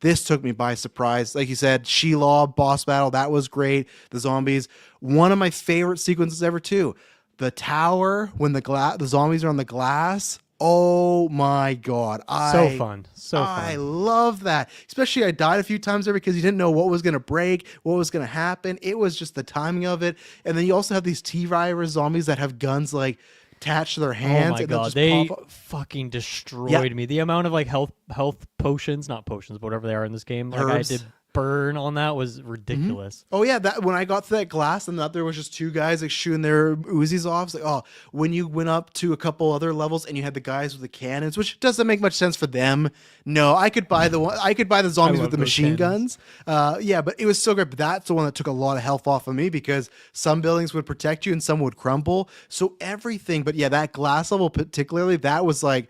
This took me by surprise. Like you said, Sheila boss battle, that was great. The zombies, one of my favorite sequences ever too. The tower when the zombies are on the glass. Oh my God. So fun. I love that. Especially I died a few times there because you didn't know what was going to break, what was going to happen. It was just the timing of it. And then you also have these T-virus zombies that have guns like attached to their hands. Oh my God. They fucking destroyed me. The amount of like health potions, not potions, but whatever they are in this game. Like Herbs. I did burn on that was ridiculous. Oh yeah, that when I got to that glass and there was just two guys like shooting their Uzis off. It's like, oh, when you went up to a couple other levels and you had the guys with the cannons, which doesn't make much sense for them. No, I could buy the zombies with the machine guns. Yeah, but it was so great. But that's the one that took a lot of health off of me because some buildings would protect you and some would crumble. So everything, but yeah, that glass level particularly, that was like,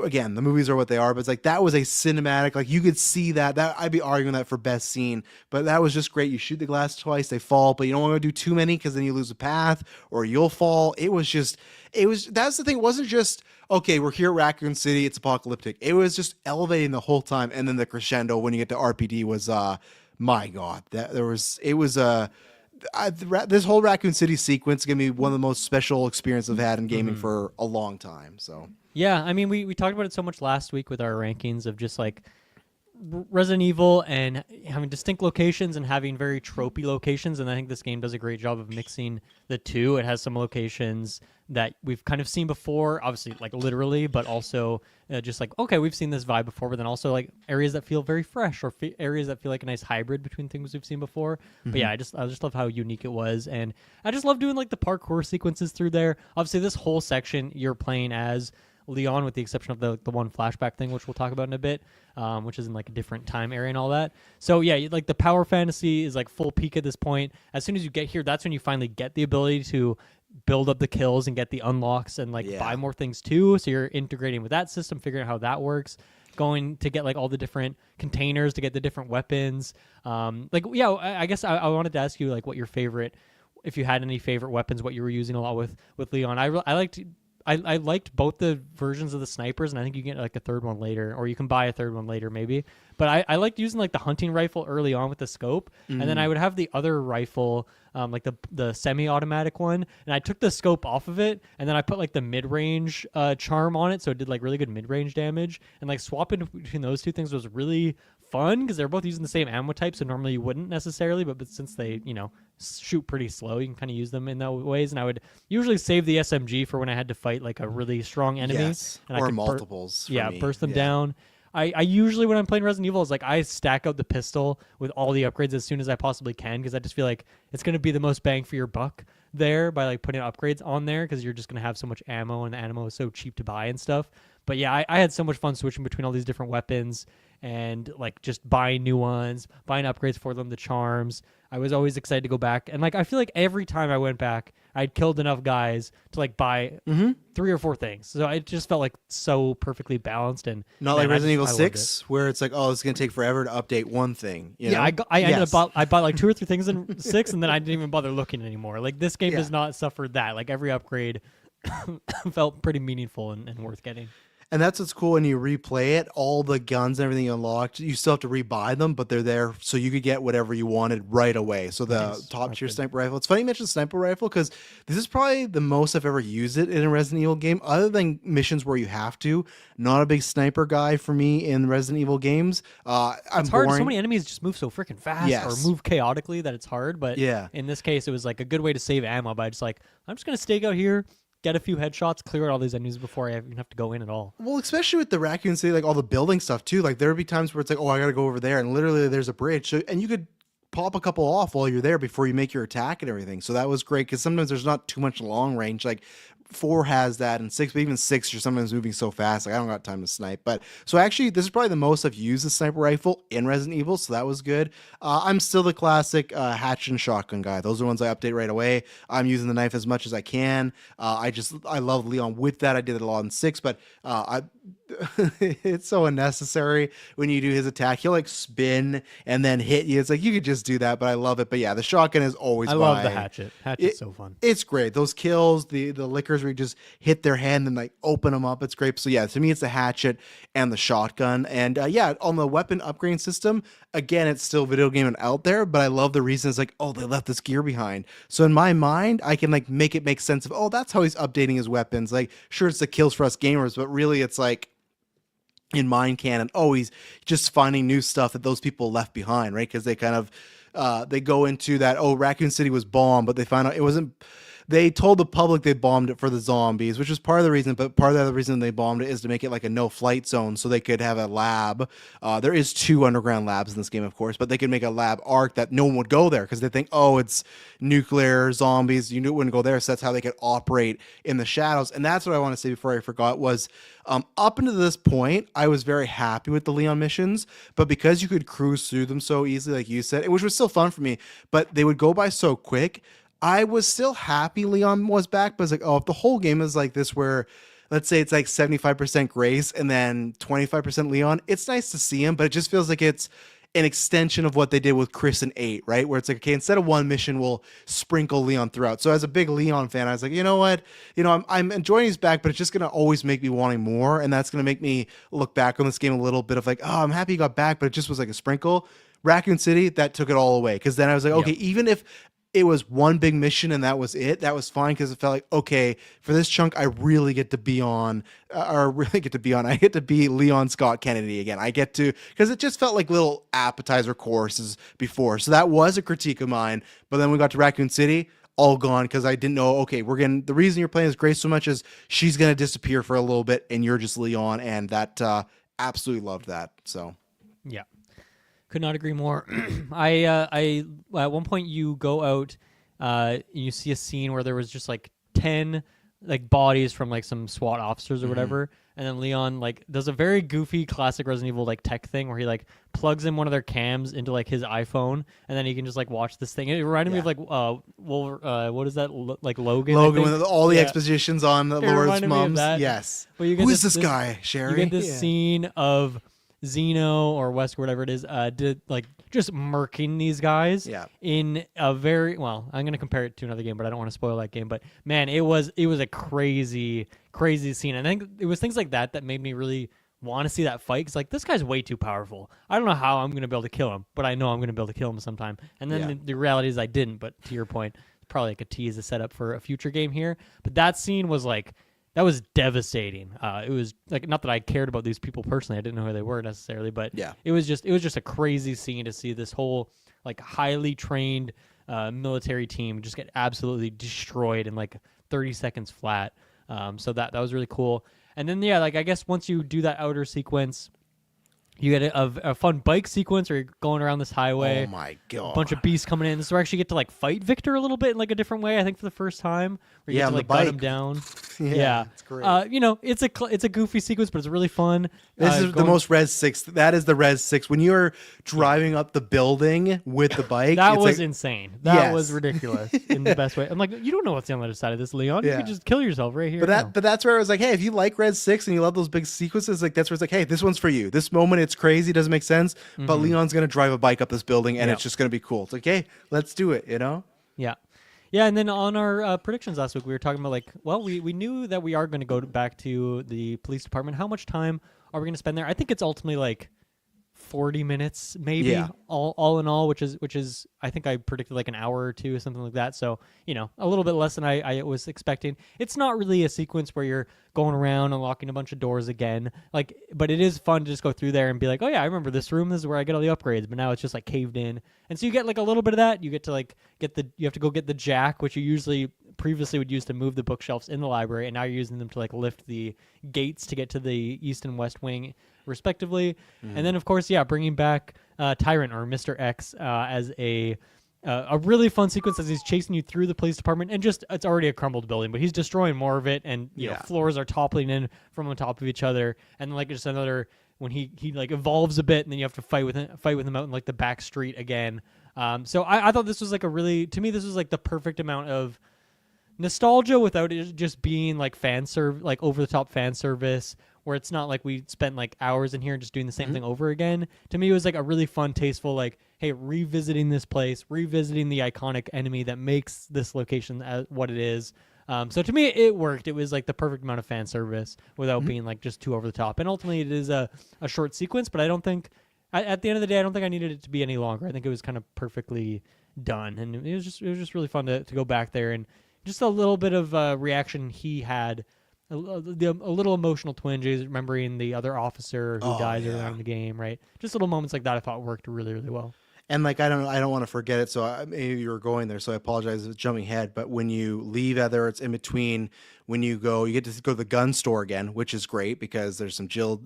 again, the movies are what they are, but it's like that was a cinematic, like you could see that I'd be arguing that for best scene, but that was just great. You shoot the glass twice, they fall, but you don't want to do too many because then you lose a path or you'll fall. That's the thing. It wasn't just, okay, we're here at Raccoon City, it's apocalyptic. It was just elevating the whole time. And then the crescendo when you get to RPD was, my God, this whole Raccoon City sequence is going to be one of the most special experiences I've had in gaming for a long time. So yeah, I mean, we talked about it so much last week with our rankings of just like Resident Evil and having distinct locations and having very tropey locations, and I think this game does a great job of mixing the two. It has some locations that we've kind of seen before, obviously like literally, but also just like, okay, we've seen this vibe before, but then also like areas that feel very fresh or areas that feel like a nice hybrid between things we've seen before. But yeah, I just love how unique it was, and I just love doing like the parkour sequences through there. Obviously, this whole section you're playing as Leon, with the exception of the one flashback thing, which we'll talk about in a bit, which is in like a different time area and all that. So yeah, like the power fantasy is like full peak at this point. As soon as you get here, that's when you finally get the ability to build up the kills and get the unlocks and like buy more things too. So you're integrating with that system, figuring out how that works. Going to get like all the different containers to get the different weapons. I guess I wanted to ask you like what your favorite, if you had any favorite weapons, what you were using a lot with Leon. I liked both the versions of the snipers, and I think you get like a third one later, or you can buy a third one later maybe. But I liked using like the hunting rifle early on with the scope, and then I would have the other rifle, like the semi-automatic one, and I took the scope off of it, and then I put like the mid-range charm on it, so it did like really good mid-range damage, and like swapping between those two things was really fun because they're both using the same ammo type, so normally you wouldn't necessarily, but since they shoot pretty slow, you can kind of use them in those ways. And I would usually save the SMG for when I had to fight like a really strong enemy, and or I could multiples. burst them down. I usually, when I'm playing Resident Evil, is like I stack out the pistol with all the upgrades as soon as I possibly can, because I just feel like it's going to be the most bang for your buck there by like putting upgrades on there, because you're just going to have so much ammo, and the ammo is so cheap to buy and stuff. But yeah, I had so much fun switching between all these different weapons and like just buying new ones, buying upgrades for them, the charms. I was always excited to go back, and like I feel like every time I went back, I'd killed enough guys to like buy 3 or 4 things. So it just felt like so perfectly balanced, and not like Resident Evil 6, where it's like, oh, it's gonna take forever to update one thing. You know? I bought like 2 or 3 things in 6, and then I didn't even bother looking anymore. Like this game does not suffer that. Like every upgrade felt pretty meaningful and worth getting. And that's what's cool when you replay it. All the guns and everything you unlocked, you still have to rebuy them, but they're there so you could get whatever you wanted right away. So the top tier sniper rifle. It's funny you mentioned sniper rifle because this is probably the most I've ever used it in a Resident Evil game, other than missions where you have to. Not a big sniper guy for me in Resident Evil games. It's hard. So many enemies just move so freaking fast or move chaotically that it's hard. But in this case, it was like a good way to save ammo by just like, I'm just going to stake out here, get a few headshots, clear out all these enemies before I even have to go in at all. Well, especially with the Raccoon City, like all the building stuff too. Like there would be times where it's like, oh, I got to go over there, and literally there's a bridge, and you could pop a couple off while you're there before you make your attack and everything. So that was great because sometimes there's not too much long range. Like 4 has that, and 6, but even 6, you're sometimes moving so fast, like I don't got time to snipe. But so actually, this is probably the most I've used the sniper rifle in Resident Evil, so that was good. I'm still the classic hatch and shotgun guy. Those are the ones I update right away. I'm using the knife as much as I can. I love Leon with that. I did it a lot in 6, but it's so unnecessary when you do his attack. He'll like spin and then hit you. It's like you could just do that, but I love it. But yeah, the shotgun is always. I love the hatchet. Hatchet's so fun. It's great. Those kills, the lickers where you just hit their hand and like open them up. It's great. So yeah, to me, it's the hatchet and the shotgun. And on the weapon upgrading system, again, it's still video game and out there, but I love the reason it's like, oh, they left this gear behind. So in my mind, I can like make it make sense of, oh, that's how he's updating his weapons. Like, sure, it's the kills for us gamers, but really it's like, in mind canon, oh, he's just finding new stuff that those people left behind, right? Because they kind of they go into that, oh, Raccoon City was bombed, but they find out it wasn't. They told the public they bombed it for the zombies, which was part of the reason, but part of the other reason they bombed it is to make it like a no-flight zone so they could have a lab. There is 2 underground labs in this game, of course, but they could make a lab arc that no one would go there because they think, oh, it's nuclear zombies. You wouldn't go there, so that's how they could operate in the shadows. And that's what I want to say before I forgot was, up until this point, I was very happy with the Leon missions, but because you could cruise through them so easily, like you said, which was still fun for me, but they would go by so quick, I was still happy Leon was back, but it's like, oh, if the whole game is like this where, let's say it's like 75% Grace and then 25% Leon, it's nice to see him, but it just feels like it's an extension of what they did with Chris and 8, right? Where it's like, okay, instead of one mission, we'll sprinkle Leon throughout. So as a big Leon fan, I was like, you know what? I'm enjoying his back, but it's just going to always make me wanting more, and that's going to make me look back on this game a little bit of like, oh, I'm happy he got back, but it just was like a sprinkle. Raccoon City, that took it all away, because then I was like, okay, even if it was one big mission and that was it, that was fine, because it felt like, okay, for this chunk, I really get to be on, I get to be Leon Scott Kennedy again. I get to, because it just felt like little appetizer courses before. So that was a critique of mine. But then we got to Raccoon City, all gone, because I didn't know, okay, the reason you're playing as Grace so much is she's going to disappear for a little bit and you're just Leon. And that, absolutely loved that. So, yeah. Could not agree more. I at one point you go out, you see a scene where there was just like 10 like bodies from like some SWAT officers or whatever. And then Leon like does a very goofy classic Resident Evil like tech thing where he like plugs in one of their cams into like his iPhone, and then he can just like watch this thing. It reminded me of like what is that like Logan? Logan with all the expositions on the Lord's mums. Yes. Well, you get Who is this guy, Sherry? You get this scene of Zeno or Wesker, whatever it is, did like just murking these guys in a very I'm going to compare it to another game, but I don't want to spoil that game. But man, it was a crazy scene. And I think it was things like that made me really want to see that fight, because like this guy's way too powerful. I don't know how I'm going to be able to kill him, but I know I'm going to be able to kill him sometime. And then the reality is I didn't. But to your point, it's probably like a tease, a setup for a future game here. But that scene was like, that was devastating. It was like, not that I cared about these people personally. I didn't know who they were necessarily, but it was just a crazy scene to see this whole like highly trained military team just get absolutely destroyed in like 30 seconds flat. So that was really cool. And then like I guess once you do that outer sequence, you get a fun bike sequence where you're going around this highway. Oh my god! A bunch of beasts coming in. This is where I actually get to like fight Victor a little bit in like a different way. I think for the first time, where you get to like gut him down. It's great. It's a goofy sequence, but it's really fun. This is the most Res 6. That is the Res 6. When you're driving up the building with the bike, that was insane. That was ridiculous in the best way. I'm like, you don't know what's on the other side of this, Leon. You could just kill yourself right here. But that's where I was like, hey, if you like Res 6 and you love those big sequences, like that's where it's like, hey, this one's for you. This moment, it's crazy, doesn't make sense, but Leon's gonna drive a bike up this building, and it's just gonna be cool. It's like, hey, let's do it. Yeah, and then on our predictions last week, we were talking about like, well, we knew that we are going to go back to the police department. How much time are we going to spend there? I think it's ultimately like 40 minutes, maybe all in all, which is I think I predicted like an hour or two, something like that. So a little bit less than I was expecting. It's not really a sequence where you're going around unlocking a bunch of doors again, like, but it is fun to just go through there and be like, oh yeah, I remember this room. This is where I get all the upgrades. But now it's just like caved in, and so you get like a little bit of that. You get to like you have to go get the jack, which you previously would use to move the bookshelves in the library, and now you're using them to like lift the gates to get to the east and west wing respectively. And then of course bringing back Tyrant or Mr. X as a really fun sequence as he's chasing you through the police department, and just it's already a crumbled building, but he's destroying more of it, and you know, floors are toppling in from on top of each other, and like just another when he like evolves a bit, and then you have to fight with him out in like the back street again. So I thought this was like this was like the perfect amount of nostalgia without it just being like like over the top fan service, where it's not like we spent like hours in here just doing the same thing over again. To me, it was like a really fun, tasteful, like, hey, revisiting this place, revisiting the iconic enemy that makes this location what it is. So to me, it worked. It was like the perfect amount of fan service without being like just too over the top. And ultimately, it is a short sequence, but I don't think, at the end of the day, I don't think I needed it to be any longer. I think it was kind of perfectly done. And it was just really fun to go back there, and just a little bit of reaction he had. A little emotional twinges, remembering the other officer who dies earlier in the game, right? Just little moments like that I thought worked really, really well. And like I don't want to forget it, so maybe you were going there, so I apologize for jumping ahead. But when you leave, either it's in between, when you get to go to the gun store again, which is great because there's some Jill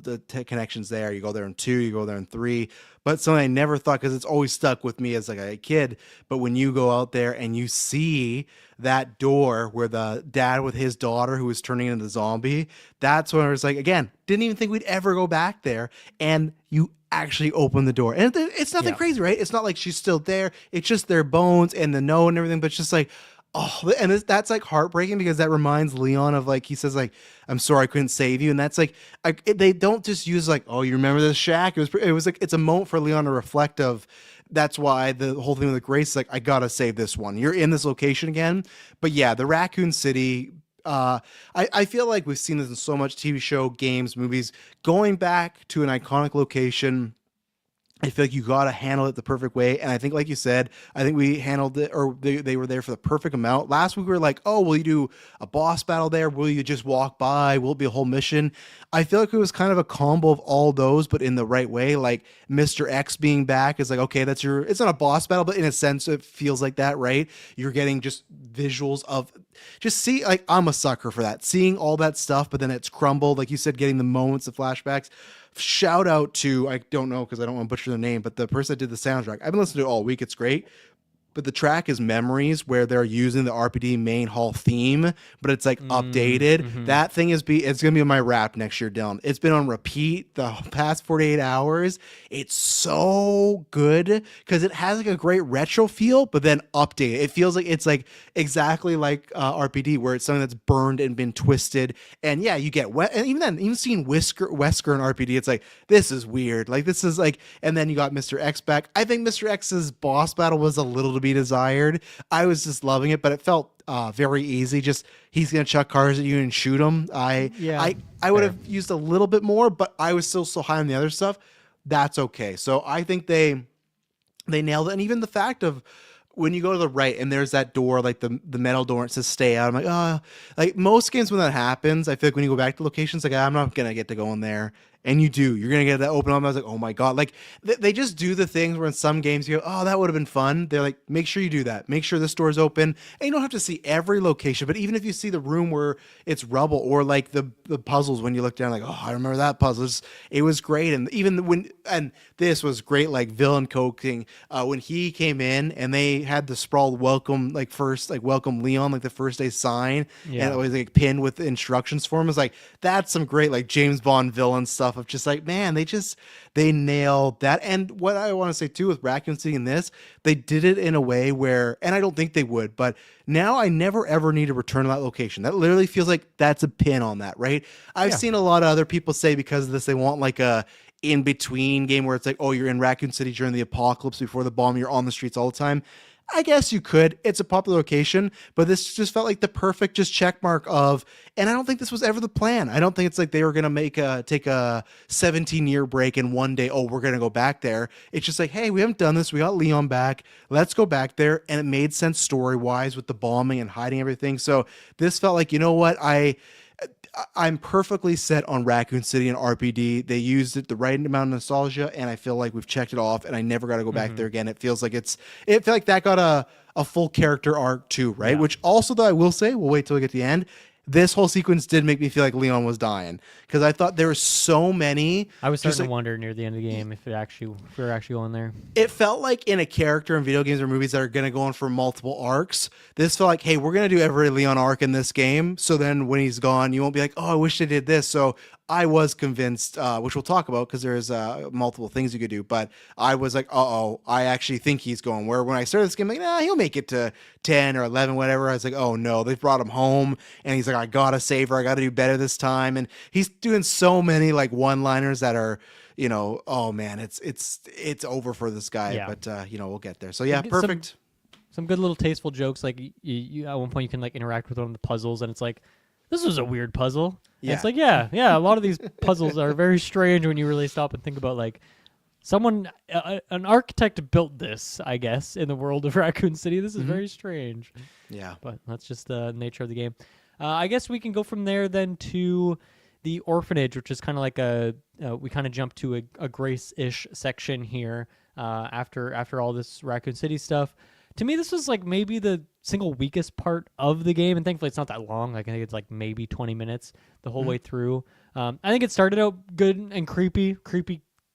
connections there. You go there in 2, you go there in 3. But something I never thought, because it's always stuck with me as like a kid. But when you go out there and you see that door where the dad with his daughter who was turning into the zombie, that's when I was like, again, didn't even think we'd ever go back there. And you actually open the door, and it's nothing crazy, right? It's not like she's still there. It's just their bones and the note and everything. But it's just like, oh, and that's like heartbreaking, because that reminds Leon of, like, he says like, I'm sorry I couldn't save you, and that's like they don't just use like, oh, you remember this shack? It was like, it's a moment for Leon to reflect of. That's why the whole thing with the Grace is like, I gotta save this one. You're in this location again. But yeah, the Raccoon City. I feel like we've seen this in so much TV show, games, movies. Going back to an iconic location, I feel like you got to handle it the perfect way. And I think, like you said, I think we handled it, or they were there for the perfect amount. Last week we were like, oh, will you do a boss battle there? Will you just walk by? Will it be a whole mission? I feel like it was kind of a combo of all those, but in the right way. Like Mr. X being back is like, okay, it's not a boss battle, but in a sense it feels like that, right? You're getting just visuals of like, I'm a sucker for that. Seeing all that stuff, but then it's crumbled. Like you said, getting the moments, the flashbacks. Shout out to, I don't know because I don't want to butcher the name, but the person that did the soundtrack. I've been listening to it all week. It's great. but the track is Memories, where they're using the RPD main hall theme, but it's like updated. That thing it's gonna be on my wrap next year, Dylan. It's been on repeat the past 48 hours. It's so good because it has like a great retro feel, but then updated. It feels like it's like exactly like RPD, where it's something that's burned and been twisted. And yeah, you get wet. And even then, even seeing Wesker in RPD, it's like, this is weird. Like, this is like, and then you got Mr. X back. I think Mr. X's boss battle was a little to be desired. I was just loving it, but it felt very easy. Just, he's gonna chuck cars at you and shoot them. I would have used a little bit more, but I was still so high on the other stuff. That's okay. So I think they nailed it. And even the fact of when you go to the right and there's that door, like the metal door, it says stay out. I'm like, oh, like most games when that happens, I feel like when you go back to locations, like, I'm not going to get to go in there. And you're going to get that open up. I was like, oh my God. Like they just do the things where in some games you go, oh, that would have been fun. They're like, make sure you do that. Make sure this door's open. And you don't have to see every location, but even if you see the room where it's rubble, or like the puzzles, when you look down, like, oh, I remember that puzzle. It was great. And even and this was great, like villain coaxing, when he came in and they had the sprawled welcome, like first, like welcome Leon, like the first day sign. And it was like pinned with instructions for him. It was like, that's some great, like James Bond villain stuff of just like, man, they nailed that. And what I want to say too with Raccoon City in this, they did it in a way where, and I don't think they would, but now I never ever need to return to that location. That literally feels like that's a pin on that, right? I've seen a lot of other people say because of this, they want like a in-between game where it's like, oh, you're in Raccoon City during the apocalypse before the bomb, you're on the streets all the time. I guess you could. It's a popular location, but this just felt like the perfect just check mark of, and I don't think this was ever the plan. I don't think it's like they were going to take a 17-year break and one day, oh, we're going to go back there. It's just like, hey, we haven't done this. We got Leon back. Let's go back there. And it made sense story-wise with the bombing and hiding everything. So this felt like, you know what? I'm perfectly set on Raccoon City and RPD. They used it the right amount of nostalgia, and I feel like we've checked it off, and I never got to go back there again. It feels like it felt like that got a full character arc too, right? Yeah. Which also, though, I will say, we'll wait till we get to the end. This whole sequence did make me feel like Leon was dying, because I thought there were so many. I was starting to wonder near the end of the game if we were actually going there. It felt like in a character in video games or movies that are going to go on for multiple arcs, this felt like, hey, we're going to do every Leon arc in this game. So then when he's gone, you won't be like, oh, I wish they did this. So I was convinced, which we'll talk about because there's multiple things you could do, but I was like, I actually think he's going. Where when I started this game, like, nah, he'll make it to 10 or 11, whatever. I was like, oh no, they've brought him home, and he's like, I gotta save her, I gotta do better this time. And he's doing so many like one-liners that are, you know, oh man, it's over for this guy. Yeah. But you know, we'll get there. So yeah, perfect. Some good little tasteful jokes. Like you at one point you can like interact with one of the puzzles, and it's like, this was a weird puzzle. Yeah. And it's like, yeah. A lot of these puzzles are very strange when you really stop and think about, like, someone, an architect built this, I guess, in the world of Raccoon City. This is very strange. Yeah. But that's just the nature of the game. I guess we can go from there then to the orphanage, which is kind of like we kind of jump to a Grace-ish section here after all this Raccoon City stuff. To me, this was like maybe the single weakest part of the game, and thankfully it's not that long. Like I think it's like maybe 20 minutes the whole way through. I think it started out good and creepy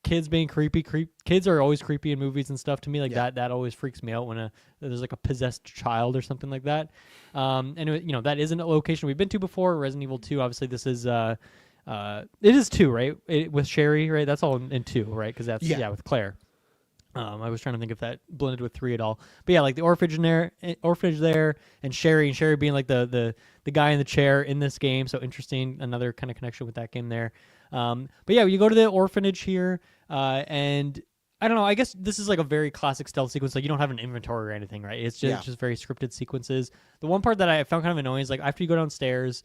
kids being creepy. Kids are always creepy in movies and stuff. To me, like that always freaks me out when there's like a possessed child or something like that. And you know, that isn't a location we've been to before. Resident Evil 2, obviously this is it is 2, right? With Sherry, right? That's all in 2, right? Because that's with Claire. I was trying to think if that blended with 3 at all, but yeah, like the orphanage there, and Sherry being like the guy in the chair in this game. So interesting, another kind of connection with that game there. But yeah, you go to the orphanage here, and I don't know. I guess this is like a very classic stealth sequence. Like you don't have an inventory or anything, right? It's just very scripted sequences. The one part that I found kind of annoying is like after you go downstairs,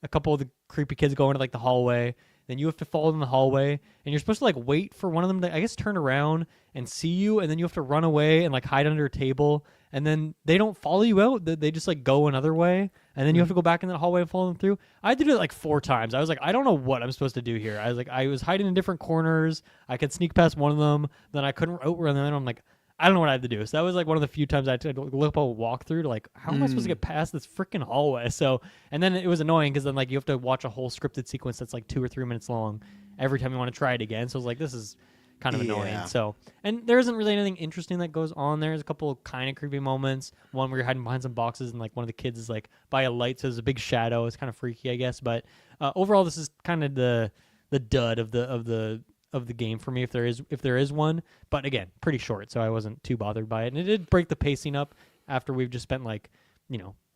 a couple of the creepy kids go into like the hallway. Then you have to follow in the hallway, and you're supposed to like wait for one of them to, I guess, turn around and see you, and then you have to run away and like hide under a table, and then they don't follow you out. They just like go another way, and then you have to go back in that hallway and follow them through. I did it like 4 times. I was like, I don't know what I'm supposed to do here. I was hiding in different corners. I could sneak past one of them, then I couldn't outrun them. I'm like, I don't know what I had to do. So that was like one of the few times I had to look up a walkthrough to like, how am I supposed to get past this freaking hallway? So, and then it was annoying because then like you have to watch a whole scripted sequence that's like 2 or 3 minutes long every time you want to try it again. So I was like, this is kind of annoying. Yeah. So, and there isn't really anything interesting that goes on. There's a couple of kind of creepy moments. One where you're hiding behind some boxes and like one of the kids is like by a light, so there's a big shadow. It's kind of freaky, I guess. But overall, this is kind of the dud of the game for me, if there is one. But again, pretty short, so I wasn't too bothered by it. And it did break the pacing up after we've just spent like,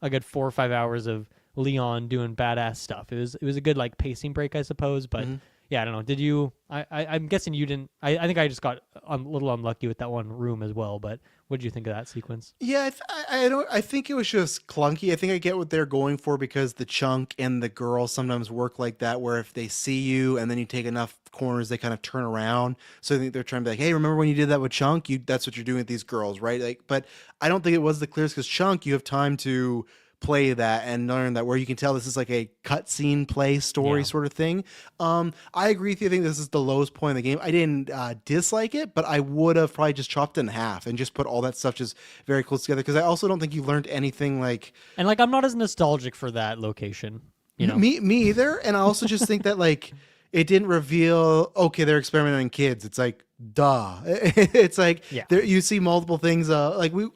a good 4 or 5 hours of Leon doing badass stuff. It was a good like pacing break, I suppose. But yeah, I don't know. Did you? I'm guessing you didn't. I think I just got a little unlucky with that one room as well. But what did you think of that sequence? Yeah, I don't. I think it was just clunky. I think I get what they're going for because the chunk and the girl sometimes work like that, where if they see you and then you take enough corners, they kind of turn around. So I think they're trying to be like, hey, remember when you did that with Chunk? That's what you're doing with these girls, right? Like, but I don't think it was the clearest because Chunk, you have time to play that and learn that, where you can tell this is like a cutscene play story sort of thing. I agree with you. I think this is the lowest point of the game. I didn't dislike it, but I would have probably just chopped it in half and just put all that stuff just very close together, because I also don't think you learned anything like. And like, I'm not as nostalgic for that location. Me either. And I also just think that like it didn't reveal, okay, they're experimenting on kids. It's like, duh. It's like there you see multiple things. Like you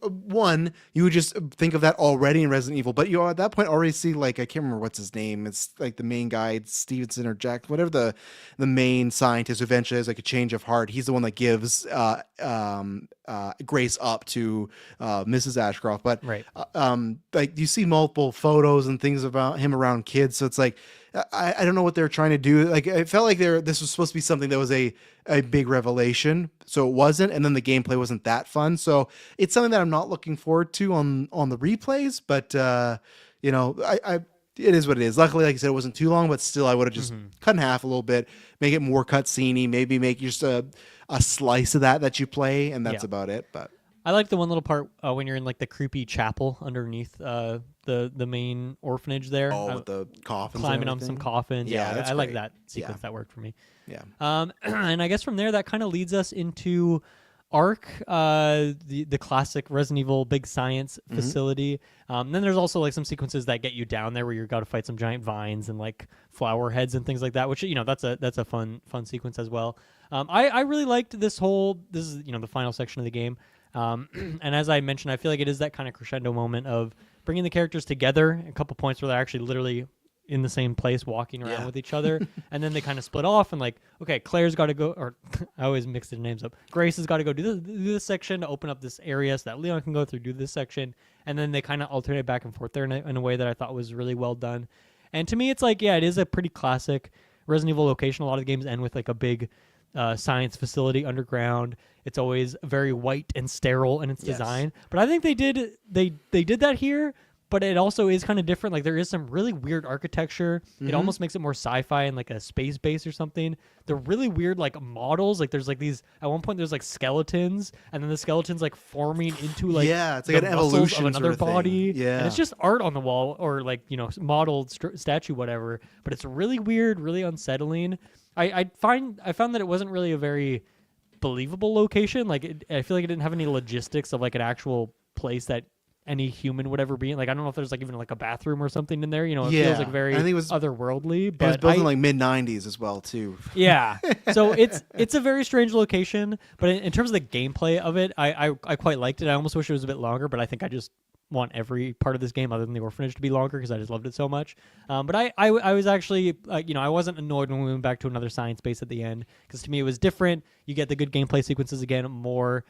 would just think of that already in Resident Evil, but you at that point already see, like, I can't remember what's his name. It's like the main guy, it's Stevenson or Jack, whatever the main scientist who eventually has like a change of heart. He's the one that gives Grace up to Mrs. Ashcroft. But like you see multiple photos and things about him around kids, so it's like I don't know what they're trying to do. Like, I felt like this was supposed to be something that was a big revelation, so it wasn't, and then the gameplay wasn't that fun. So it's something that I'm not looking forward to on the replays. But it is what it is. Luckily, like I said, it wasn't too long, but still, I would have just cut in half a little bit, make it more cutscene-y, maybe make just a slice of that you play, and that's about it. But I like the one little part when you're in like the creepy chapel underneath the main orphanage there. With the coffins, climbing on some coffins. Yeah, I like that sequence. That worked for me. Yeah. And I guess from there, that kind of leads us into Ark, the classic Resident Evil big science facility. Then there's also like some sequences that get you down there where you got to fight some giant vines and like flower heads and things like that, which that's a fun sequence as well. I really liked this is the final section of the game. And as I mentioned, I feel like it is that kind of crescendo moment of bringing the characters together. A couple points where they're actually literally in the same place walking around with each other, and then they kind of split off and like, okay, Claire's got to go, or I always mix the names up. Grace has got to go do this section to open up this area so that Leon can go through, do this section, and then they kind of alternate back and forth there in a way that I thought was really well done. And to me, it's like, it is a pretty classic Resident Evil location. A lot of the games end with like a big science facility underground. It's always very white and sterile in its design, but I think they did that here. But it also is kind of different. Like, there is some really weird architecture. It almost makes it more sci-fi and like a space base or something. They're really weird, like models. Like, there's like these, at one point there's like skeletons, and then the skeletons like forming into like it's like an evolution of another sort of body. Thing. Yeah, and it's just art on the wall or like modeled statue, whatever. But it's really weird, really unsettling. I found that it wasn't really a very believable location. Like, I feel like it didn't have any logistics of like an actual place that any human would ever be in. Like, I don't know if there's like even like a bathroom or something in there. It feels like very otherworldly. But it was built in like mid-90s as well too. Yeah, so it's a very strange location. But in terms of the gameplay of it, I quite liked it. I almost wish it was a bit longer, but I think I just want every part of this game other than the orphanage to be longer because I just loved it so much. But I was actually I wasn't annoyed when we went back to another science base at the end, because to me it was different. You get the good gameplay sequences again, more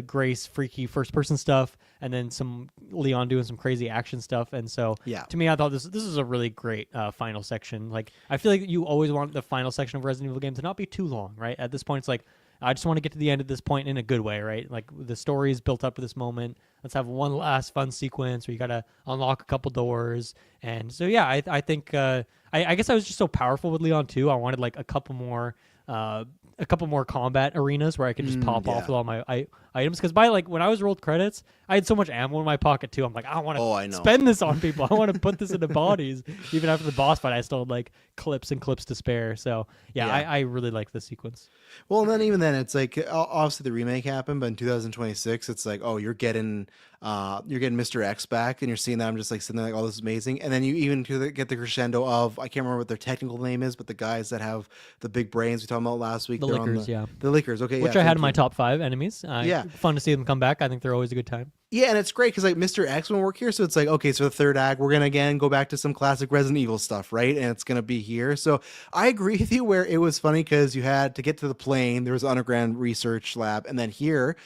Grace freaky first person stuff, and then some Leon doing some crazy action stuff. And so to me, I thought this is a really great final section. Like, I feel like you always want the final section of Resident Evil game to not be too long, right? At this point, it's like, I just want to get to the end at this point in a good way, right? Like, the story is built up to this moment. Let's have one last fun sequence where you got to unlock a couple doors. And so, I think, I guess I was just so powerful with Leon too. I wanted like a couple more combat arenas where I could just pop off with all my items. Because by like when I was rolled credits, I had so much ammo in my pocket too. I'm like, I want to spend this on people. I want to put this into bodies. Even after the boss fight, I still had like clips and clips to spare. So I really like this sequence. Well, and then even then, it's like obviously the remake happened, but in 2026, it's like, oh, you're getting You're getting Mr. X back, and you're seeing that. I'm just like sitting there like, oh, this is amazing. And then you even get the crescendo of, I can't remember what their technical name is, but the guys that have the big brains we talked about last week. The they're Lickers, on yeah. The Lickers, okay. Which yeah, I had thank in my you. top 5 enemies. Yeah. Fun to see them come back. I think they're always a good time. Yeah, and it's great because like Mr. X will work here, so it's like, okay, so the third act, we're gonna again go back to some classic Resident Evil stuff, right? And it's gonna be here. So I agree with you where it was funny because you had to get to the plane, there was an underground research lab, and then here,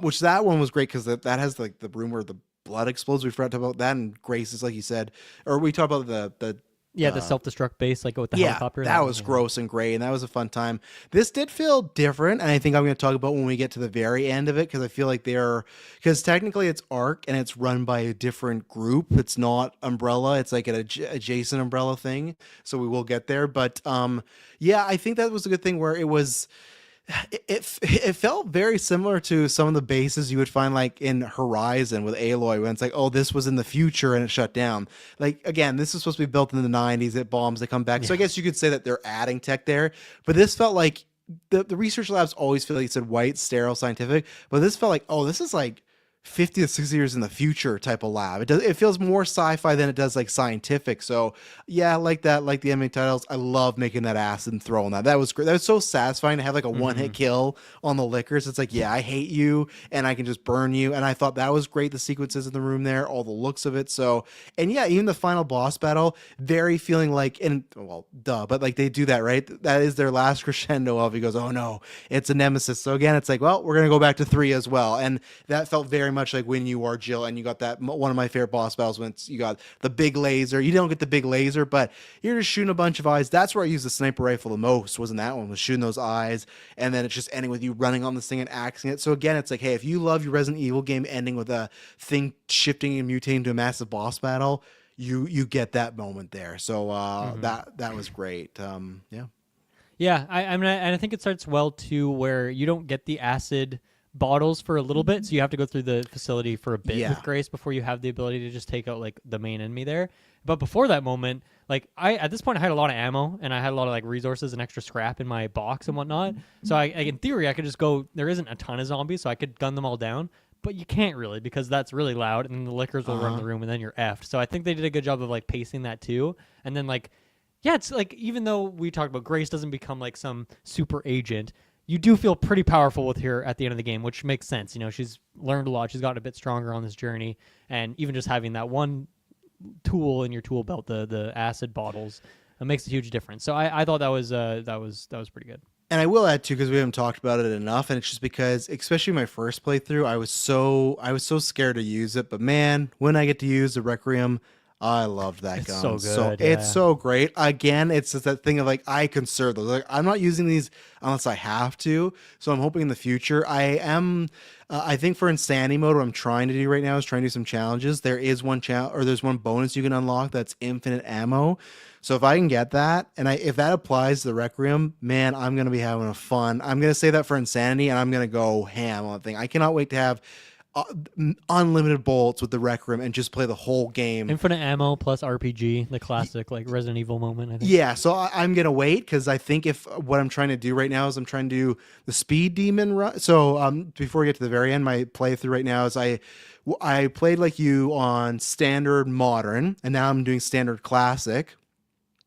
which that one was great because that has like the room where the blood explodes. We forgot to talk about that, and Grace is like you said, or we talked about the the self-destruct base, like with the yeah, helicopter. that was gross and great, and that was a fun time. This did feel different, and I think I'm going to talk about when we get to the very end of it, because I feel like because technically it's Arc, and it's run by a different group. It's not Umbrella. It's like an adjacent Umbrella thing, so we will get there. But yeah, I think that was a good thing where it was... It felt very similar to some of the bases you would find like in Horizon with Aloy when it's like, oh, this was in the future and it shut down. Like, again, this is supposed to be built in the 90s. It bombs, they come back. So I guess you could say that they're adding tech there. But this felt like the research labs always feel like you said white, sterile, scientific. But this felt like, oh, this is like 50 to 60 years in the future type of lab. It feels more sci-fi than it does like scientific. So yeah, like that, like the enemy titles. I love making that acid and throwing that. That was great. That was so satisfying to have like a one-hit kill on the Lickers. It's like, yeah, I hate you and I can just burn you. And I thought that was great. The sequences in the room there, all the looks of it. So, and yeah, even the final boss battle, very feeling like, and well, duh, but like they do that, right? That is their last crescendo of, he goes, oh no, it's a nemesis. So again, it's like, well, we're going to go back to 3 as well. And that felt very much like when you are Jill, and you got that one of my favorite boss battles when you got the big laser. You don't get the big laser, but you're just shooting a bunch of eyes. That's where I used the sniper rifle the most, wasn't that one? Was shooting those eyes, and then it's just ending with you running on this thing and axing it. So again, it's like, hey, if you love your Resident Evil game ending with a thing shifting and mutating to a massive boss battle, you get that moment there. So that was great. Yeah, I mean, and I think it starts well too, where you don't get the acid bottles for a little bit, so you have to go through the facility for a bit with Grace before you have the ability to just take out like the main enemy there. But before that moment, like at this point I had a lot of ammo and I had a lot of like resources and extra scrap in my box and whatnot. So I in theory I could just go. There isn't a ton of zombies, so I could gun them all down. But you can't really, because that's really loud, and then the Lickers will run the room, and then you're effed. So I think they did a good job of like pacing that too. And then like, yeah, it's like, even though we talked about Grace doesn't become like some super agent, you do feel pretty powerful with her at the end of the game, which makes sense. You know, she's learned a lot. She's gotten a bit stronger on this journey, and even just having that one tool in your tool belt, the acid bottles, it makes a huge difference. So I thought that was pretty good. And I will add too, because we haven't talked about it enough, and it's just because, especially my first playthrough, I was so scared to use it. But man, when I get to use the Requiem, I loved that gun. It's so good. It's so great. Again, it's just that thing of like, I conserve those. Like, I'm not using these unless I have to. So I'm hoping in the future I am. I think for Insanity mode, what I'm trying to do right now is trying to do some challenges. There is one there's one bonus you can unlock that's infinite ammo. So if I can get that, and if that applies to the Requiem, man, I'm gonna be having a fun. I'm gonna say that for Insanity, and I'm gonna go ham on the thing. I cannot wait to have unlimited bullets with the Requiem and just play the whole game. Infinite ammo plus RPG, the classic like Resident Evil moment, I think. Yeah, so I'm gonna wait, because I think if what I'm trying to do right now is I'm trying to do the speed demon run. So before we get to the very end, my playthrough right now is I played like you on standard modern, and now I'm doing standard classic.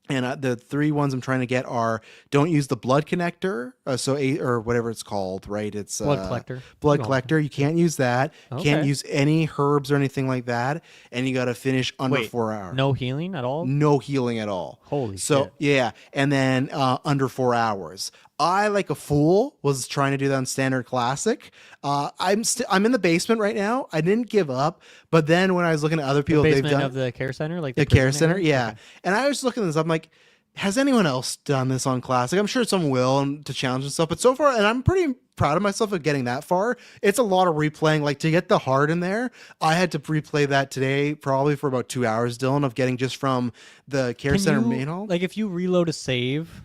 And the 3 ones I'm trying to get are, don't use the blood connector, or whatever it's called, right? It's blood collector. Blood collector. You can't use that. Okay. Can't use any herbs or anything like that. And you got to finish under 4 hours. No healing at all? No healing at all. Holy shit. So yeah, and then under 4 hours. I, like a fool, was trying to do that on standard classic. I'm in the basement right now. I didn't give up, but then when I was looking at other people, they've done of the care center, like the care center, yeah. Okay. And I was looking at this. I'm like, has anyone else done this on classic? I'm sure someone will, to challenge and stuff. But so far, and I'm pretty proud of myself of getting that far. It's a lot of replaying. Like, to get the heart in there, I had to replay that today, probably for about 2 hours, Dylan, of getting just from the care center main hall. Like, if you reload a save.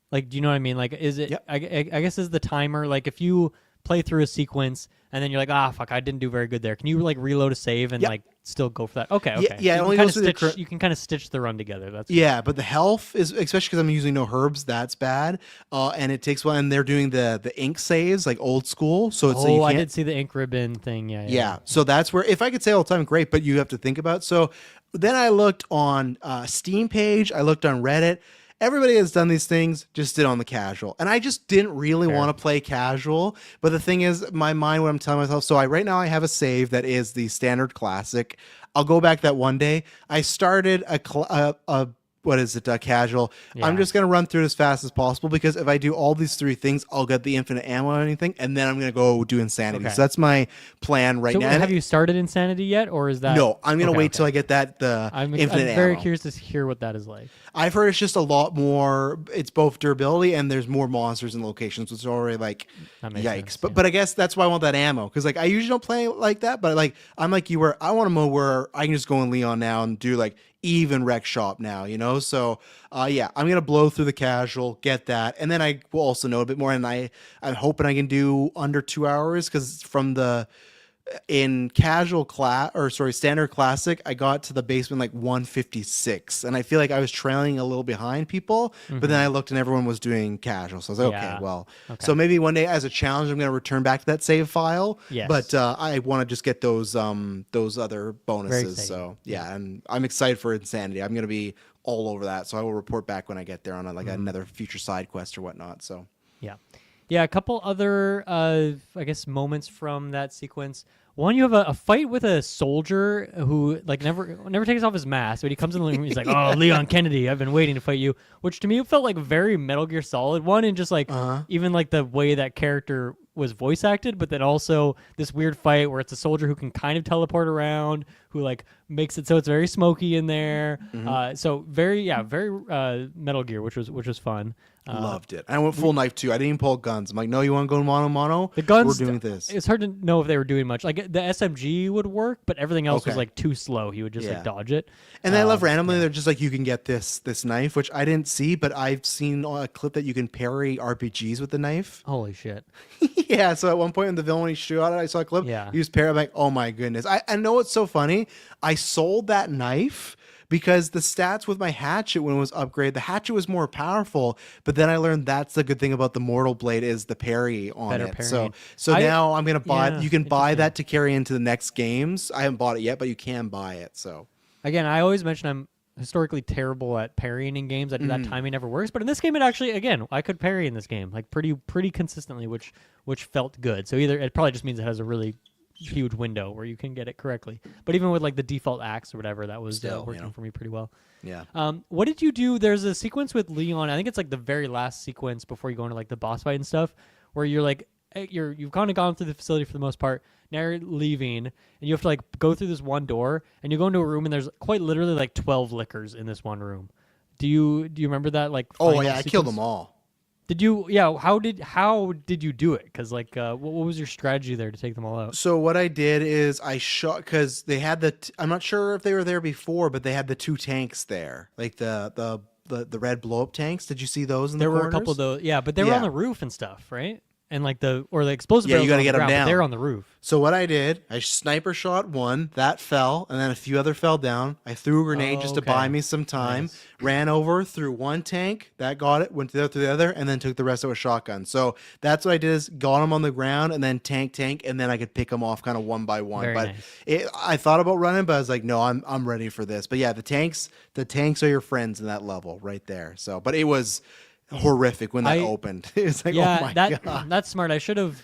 Like, do you know what I mean? Like, is it? Yep. I guess is the timer. Like, if you play through a sequence and then you're like, ah, fuck, I didn't do very good there. Can you like reload a save and like still go for that? Okay. Yeah, so it only goes through you can kind of stitch the run together. That's yeah, but the health is, especially because I'm using no herbs, that's bad. And it takes one, and they're doing the ink saves like old school. So it's I did see the ink ribbon thing. Yeah. So that's where, if I could say all the time, great, but you have to think about. So then I looked on Steam page, I looked on Reddit. Everybody has done these things, just did on the casual. And I just didn't really want to play casual. But the thing is, my mind, what I'm telling myself, so right now I have a save that is the standard classic. I'll go back that one day. I started a what is it, casual. Yeah. I'm just going to run through it as fast as possible, because if I do all these three things, I'll get the infinite ammo or anything, and then I'm going to go do Insanity. Okay. So that's my plan right now. Have you started Insanity yet, or is that... No, I'm going to wait till I get that infinite ammo. I'm very curious to hear what that is like. I've heard it's just a lot more, it's both durability and there's more monsters and locations, which is already like, yikes. Sense, but I guess that's why I want that ammo, because like I usually don't play like that, but like I'm like you, where I want a mode where I can just go in Leon now and do like even wreck shop now, you know? So yeah, I'm gonna blow through the casual, get that, and then I will also know a bit more, and I'm hoping I can do under 2 hours, because from the in standard classic, I got to the basement like 156, and I feel like I was trailing a little behind people, but then I looked and everyone was doing casual, so I was like, okay, so maybe one day as a challenge I'm going to return back to that save file. Yes. But I want to just get those other bonuses. So yeah, and I'm excited for Insanity. I'm going to be all over that, so I will report back when I get there on another future side quest or whatnot. So yeah, a couple other, I guess, moments from that sequence. One, you have a fight with a soldier who like never takes off his mask, but he comes in the room and he's like, "Oh, Leon Kennedy, I've been waiting to fight you," which to me felt like very Metal Gear Solid. One, and just like even like the way that character was voice acted, but then also this weird fight where it's a soldier who can kind of teleport around, who like makes it so it's very smoky in there. So very Metal Gear, which was fun. Loved it. I went full knife too. I didn't even pull guns. I'm like, no, you want to go mono? The guns, we're doing this. It's hard to know if they were doing much. Like the SMG would work, but everything else was like too slow. He would just like dodge it. And I love randomly they're just like, you can get this knife, which I didn't see, but I've seen a clip that you can parry RPGs with the knife. Holy shit. Yeah. So at one point in the villain, when he shot it, I saw a clip. Yeah. He was parry. I'm like, oh my goodness. I know it's so funny. I sold that knife because the stats with my hatchet when it was upgraded, the hatchet was more powerful, but then I learned that's the good thing about the Mortal Blade is the parry on better it. Parrying. So now I'm going to buy, you can buy that to carry into the next games. I haven't bought it yet, but you can buy it. So again, I always mention I'm historically terrible at parrying in games. That timing never works, but in this game it actually, again, I could parry in this game like pretty consistently, which felt good. So either it probably just means it has a really huge window where you can get it correctly, but even with like the default axe or whatever, that was working for me pretty well. What did you do? There's a sequence with Leon, I think it's like the very last sequence before you go into like the boss fight and stuff, where you're like you've kind of gone through the facility for the most part, now you're leaving and you have to like go through this one door and you go into a room and there's quite literally like 12 lickers in this one room. Do you remember that? Like sequence? I killed them all. Did you? Yeah. How did you do it? Because like, what was your strategy there to take them all out? So what I did is I shot, because they had I'm not sure if they were there before, but they had the 2 tanks there, like the red blow up tanks. Did you see those in the corners? There were a couple of those. Yeah, but they were on the roof and stuff, right? And like the explosive barrels you got to get them down. They're on the roof. So what I did, I sniper shot one, that fell, and then a few other fell down. I threw a grenade just to buy me some time. Nice. Ran over, threw one tank, that got it, went through the other, and then took the rest of a shotgun. So that's what I did, is got them on the ground, and then tank, and then I could pick them off kind of one by one. Very but nice. I thought about running, but I was like, no, I'm ready for this. But yeah, the tanks are your friends in that level right there. So, but it was horrific when that opened. It's like, oh my god, that's smart. I should have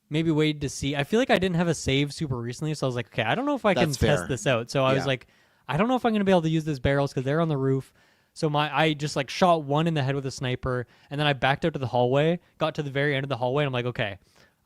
maybe waited to see. I feel like I didn't have a save super recently, so I was like, okay, I don't know if I can test this out. So I was like, I don't know if I'm gonna be able to use these barrels because they're on the roof. So I just like shot one in the head with a sniper, and then I backed out to the hallway, got to the very end of the hallway, and I'm like, okay,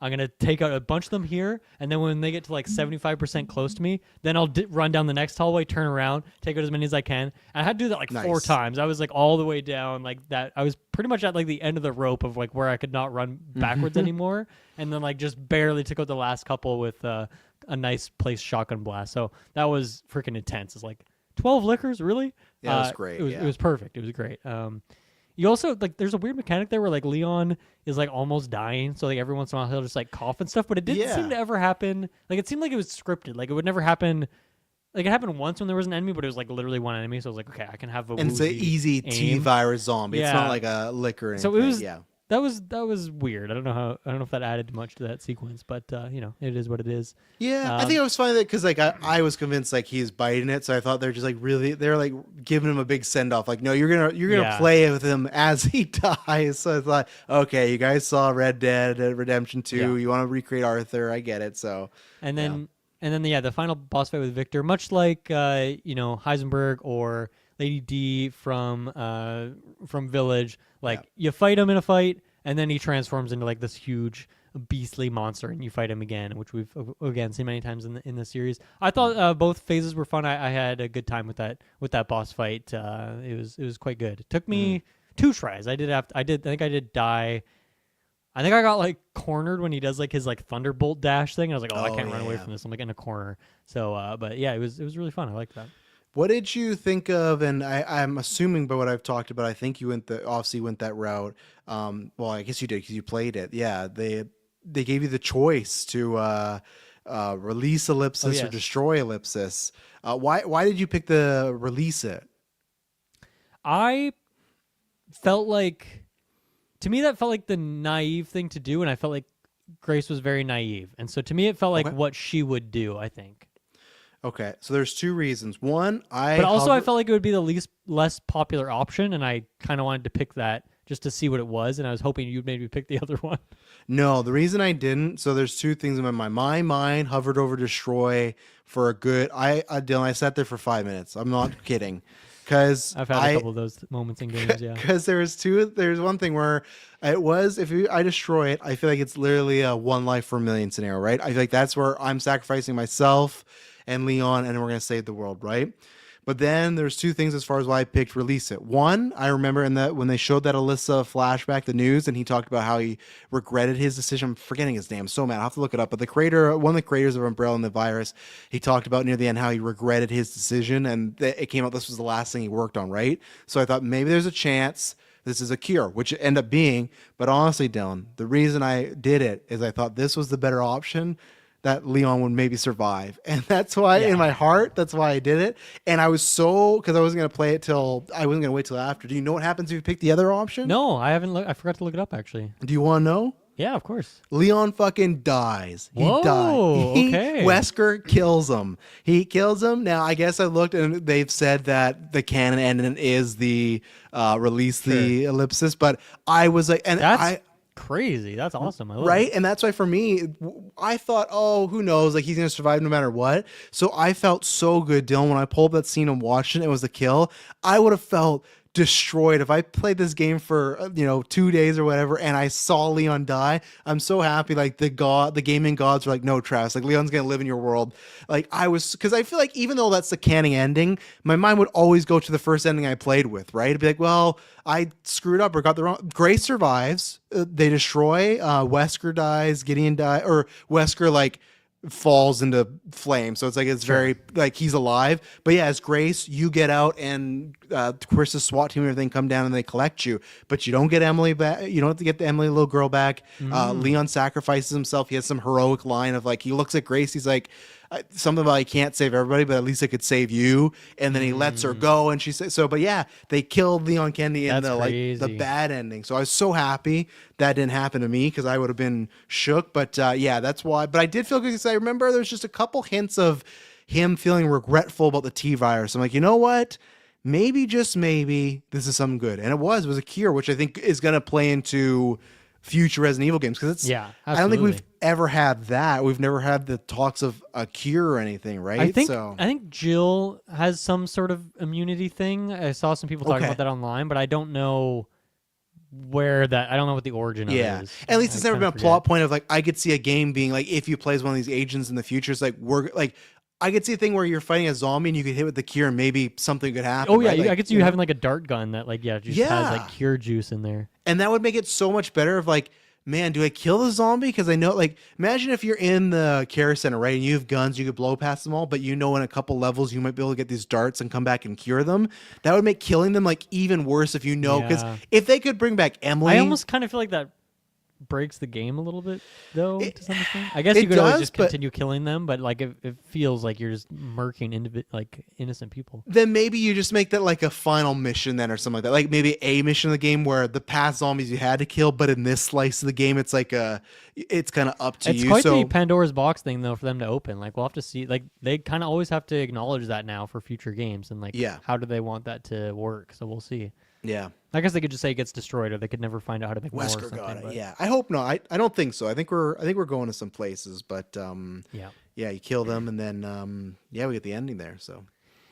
I'm going to take out a bunch of them here, and then when they get to like 75% close to me, then I'll run down the next hallway, turn around, take out as many as I can. And I had to do that like 4 times. I was like all the way down like that. I was pretty much at like the end of the rope of like where I could not run backwards anymore, and then like just barely took out the last couple with a nice place shotgun blast. So that was freaking intense. It's like 12 lickers, really? Yeah, it was great. It was perfect. It was great. You also like there's a weird mechanic there where like Leon is like almost dying, so like every once in a while he'll just like cough and stuff, but it didn't seem to ever happen. Like it seemed like it was scripted. Like it would never happen. Like it happened once when there was an enemy, but it was like literally one enemy. So I was like, okay, I can have a and it's an easy T-virus zombie. It's not like a lick or anything. So it was that was weird. I don't know if that added much to that sequence, but it is what it is. Yeah, I think it was funny that because like I was convinced like he's biting it, so I thought they're just like they're like giving him a big send off. Like, no, you're gonna play with him as he dies. So I thought, okay, you guys saw Red Dead Redemption 2. You want to recreate Arthur? I get it. So and then the final boss fight with Victor, much like Heisenberg or Lady D from Village. Like you fight him in a fight, and then he transforms into like this huge beastly monster, and you fight him again, which we've again seen many times in the series. I thought both phases were fun. I had a good time with that boss fight. It was quite good. It took me 2 tries. I think I did die. I think I got like cornered when he does like his like thunderbolt dash thing. I was like, I can't run away from this. I'm like in a corner. So, but yeah, it was really fun. I liked that. What did you think of? And I'm assuming by what I've talked about, I think you obviously went that route. Well, I guess you did because you played it. Yeah, they gave you the choice to release Ellipsis or destroy Ellipsis. Why did you pick the release it? I felt like, to me, that felt like the naive thing to do, and I felt like Grace was very naive, and so to me, it felt like what she would do. I think. Okay, so there's 2 reasons. One, I felt like it would be the less popular option, and I kind of wanted to pick that just to see what it was, and I was hoping you'd maybe pick the other one. No, the reason I didn't. So there's 2 things in my mind. My mind hovered over destroy for a good. Dylan, I sat there for 5 minutes. I'm not kidding. Because I've had a couple of those moments in games. Yeah. Because there's one thing where it was I destroy it, I feel like it's literally a 1 life for a million scenario, right? I feel like that's where I'm sacrificing myself and Leon, and we're going to save the world, right? But then there's 2 things as far as why I picked release it. One, I remember when they showed that Alyssa flashback, the news, and he talked about how he regretted his decision. I'm forgetting his name. I'm so mad. I'll have to look it up. But one of the creators of Umbrella and the Virus, he talked about near the end how he regretted his decision, and it came out this was the last thing he worked on, right? So I thought maybe there's a chance this is a cure, which it ended up being. But honestly, Dylan, the reason I did it is I thought this was the better option, that Leon would maybe survive. And that's why in my heart, that's why I did it. And I was because I wasn't going to play it I wasn't going to wait till after. Do you know what happens if you pick the other option? No, I haven't I forgot to look it up actually. Do you want to know? Yeah, of course. Leon fucking dies. He dies. Okay. Wesker kills him. He kills him. Now, I guess I looked and they've said that the canon ending is the release the ellipsis, but I was like, and that's crazy. That's awesome. I love it. And that's why for me, I thought, oh, who knows? Like he's gonna survive no matter what. So I felt so good, Dylan, when I pulled up that scene and watched it. It was a kill. I would have felt destroyed if I played this game for 2 days or whatever and I saw Leon die. I'm so happy. Like the gaming gods were like, no, Travis, like Leon's gonna live in your world. Like I was, because I feel like even though that's the canon ending, my mind would always go to the first ending I played with, right? It'd be like, well, I screwed up or got the wrong. Grace survives. They destroy. Wesker dies. Gideon dies, or Wesker like falls into flame. So it's like very like he's alive. But yeah, as Grace, you get out and Chris's SWAT team and everything come down and they collect you. But you don't get Emily back. You don't have to get the Emily little girl back. Leon sacrifices himself. He has some heroic line of like he looks at Grace. He's like, something about I can't save everybody, but at least I could save you. And then he lets her go, and she says so. But yeah, they killed Leon Kennedy in the bad ending. So I was so happy that didn't happen to me because I would have been shook. But yeah, that's why. But I did feel good because I remember there's just a couple hints of him feeling regretful about the T-virus. I'm like, you know what? Maybe, just maybe, this is something good. And it was a cure, which I think is going to play into future Resident Evil games because it's I don't think we've ever had that. We've never had the talks of a cure or anything, right? I think Jill has some sort of immunity thing. I saw some people talking about that online, but I don't know I don't know what the origin of it is. At least it's never been a plot point of like I could see a game being like if you play as one of these agents in the future, it's like we're like I could see a thing where you're fighting a zombie and you could hit with the cure and maybe something could happen. Oh yeah, right? I could see you having like a dart gun that has like cure juice in there. And that would make it so much better if like man, do I kill the zombie? Because I know, like, imagine if you're in the care center, right, and you have guns, you could blow past them all, but you know in a couple levels you might be able to get these darts and come back and cure them. That would make killing them, like, even worse if you know, because if they could bring back Emily... I almost kind of feel like that breaks the game a little bit, though, to some extent. I guess it you could does, always just continue killing them, but like it feels like you're just murking like innocent people. Then maybe you just make that like a final mission then or something like that. Like maybe a mission of the game where the past zombies you had to kill, but in this slice of the game it's like it's kind of up to you. It's quite the Pandora's box thing though for them to open. Like we'll have to see, like they kind of always have to acknowledge that now for future games, and like how do they want that to work? So we'll see. Yeah. I guess they could just say it gets destroyed, or they could never find out how to make more. Wesker got it. Yeah, I hope not. I don't think so. I think we're going to some places, but you kill them, and then we get the ending there. So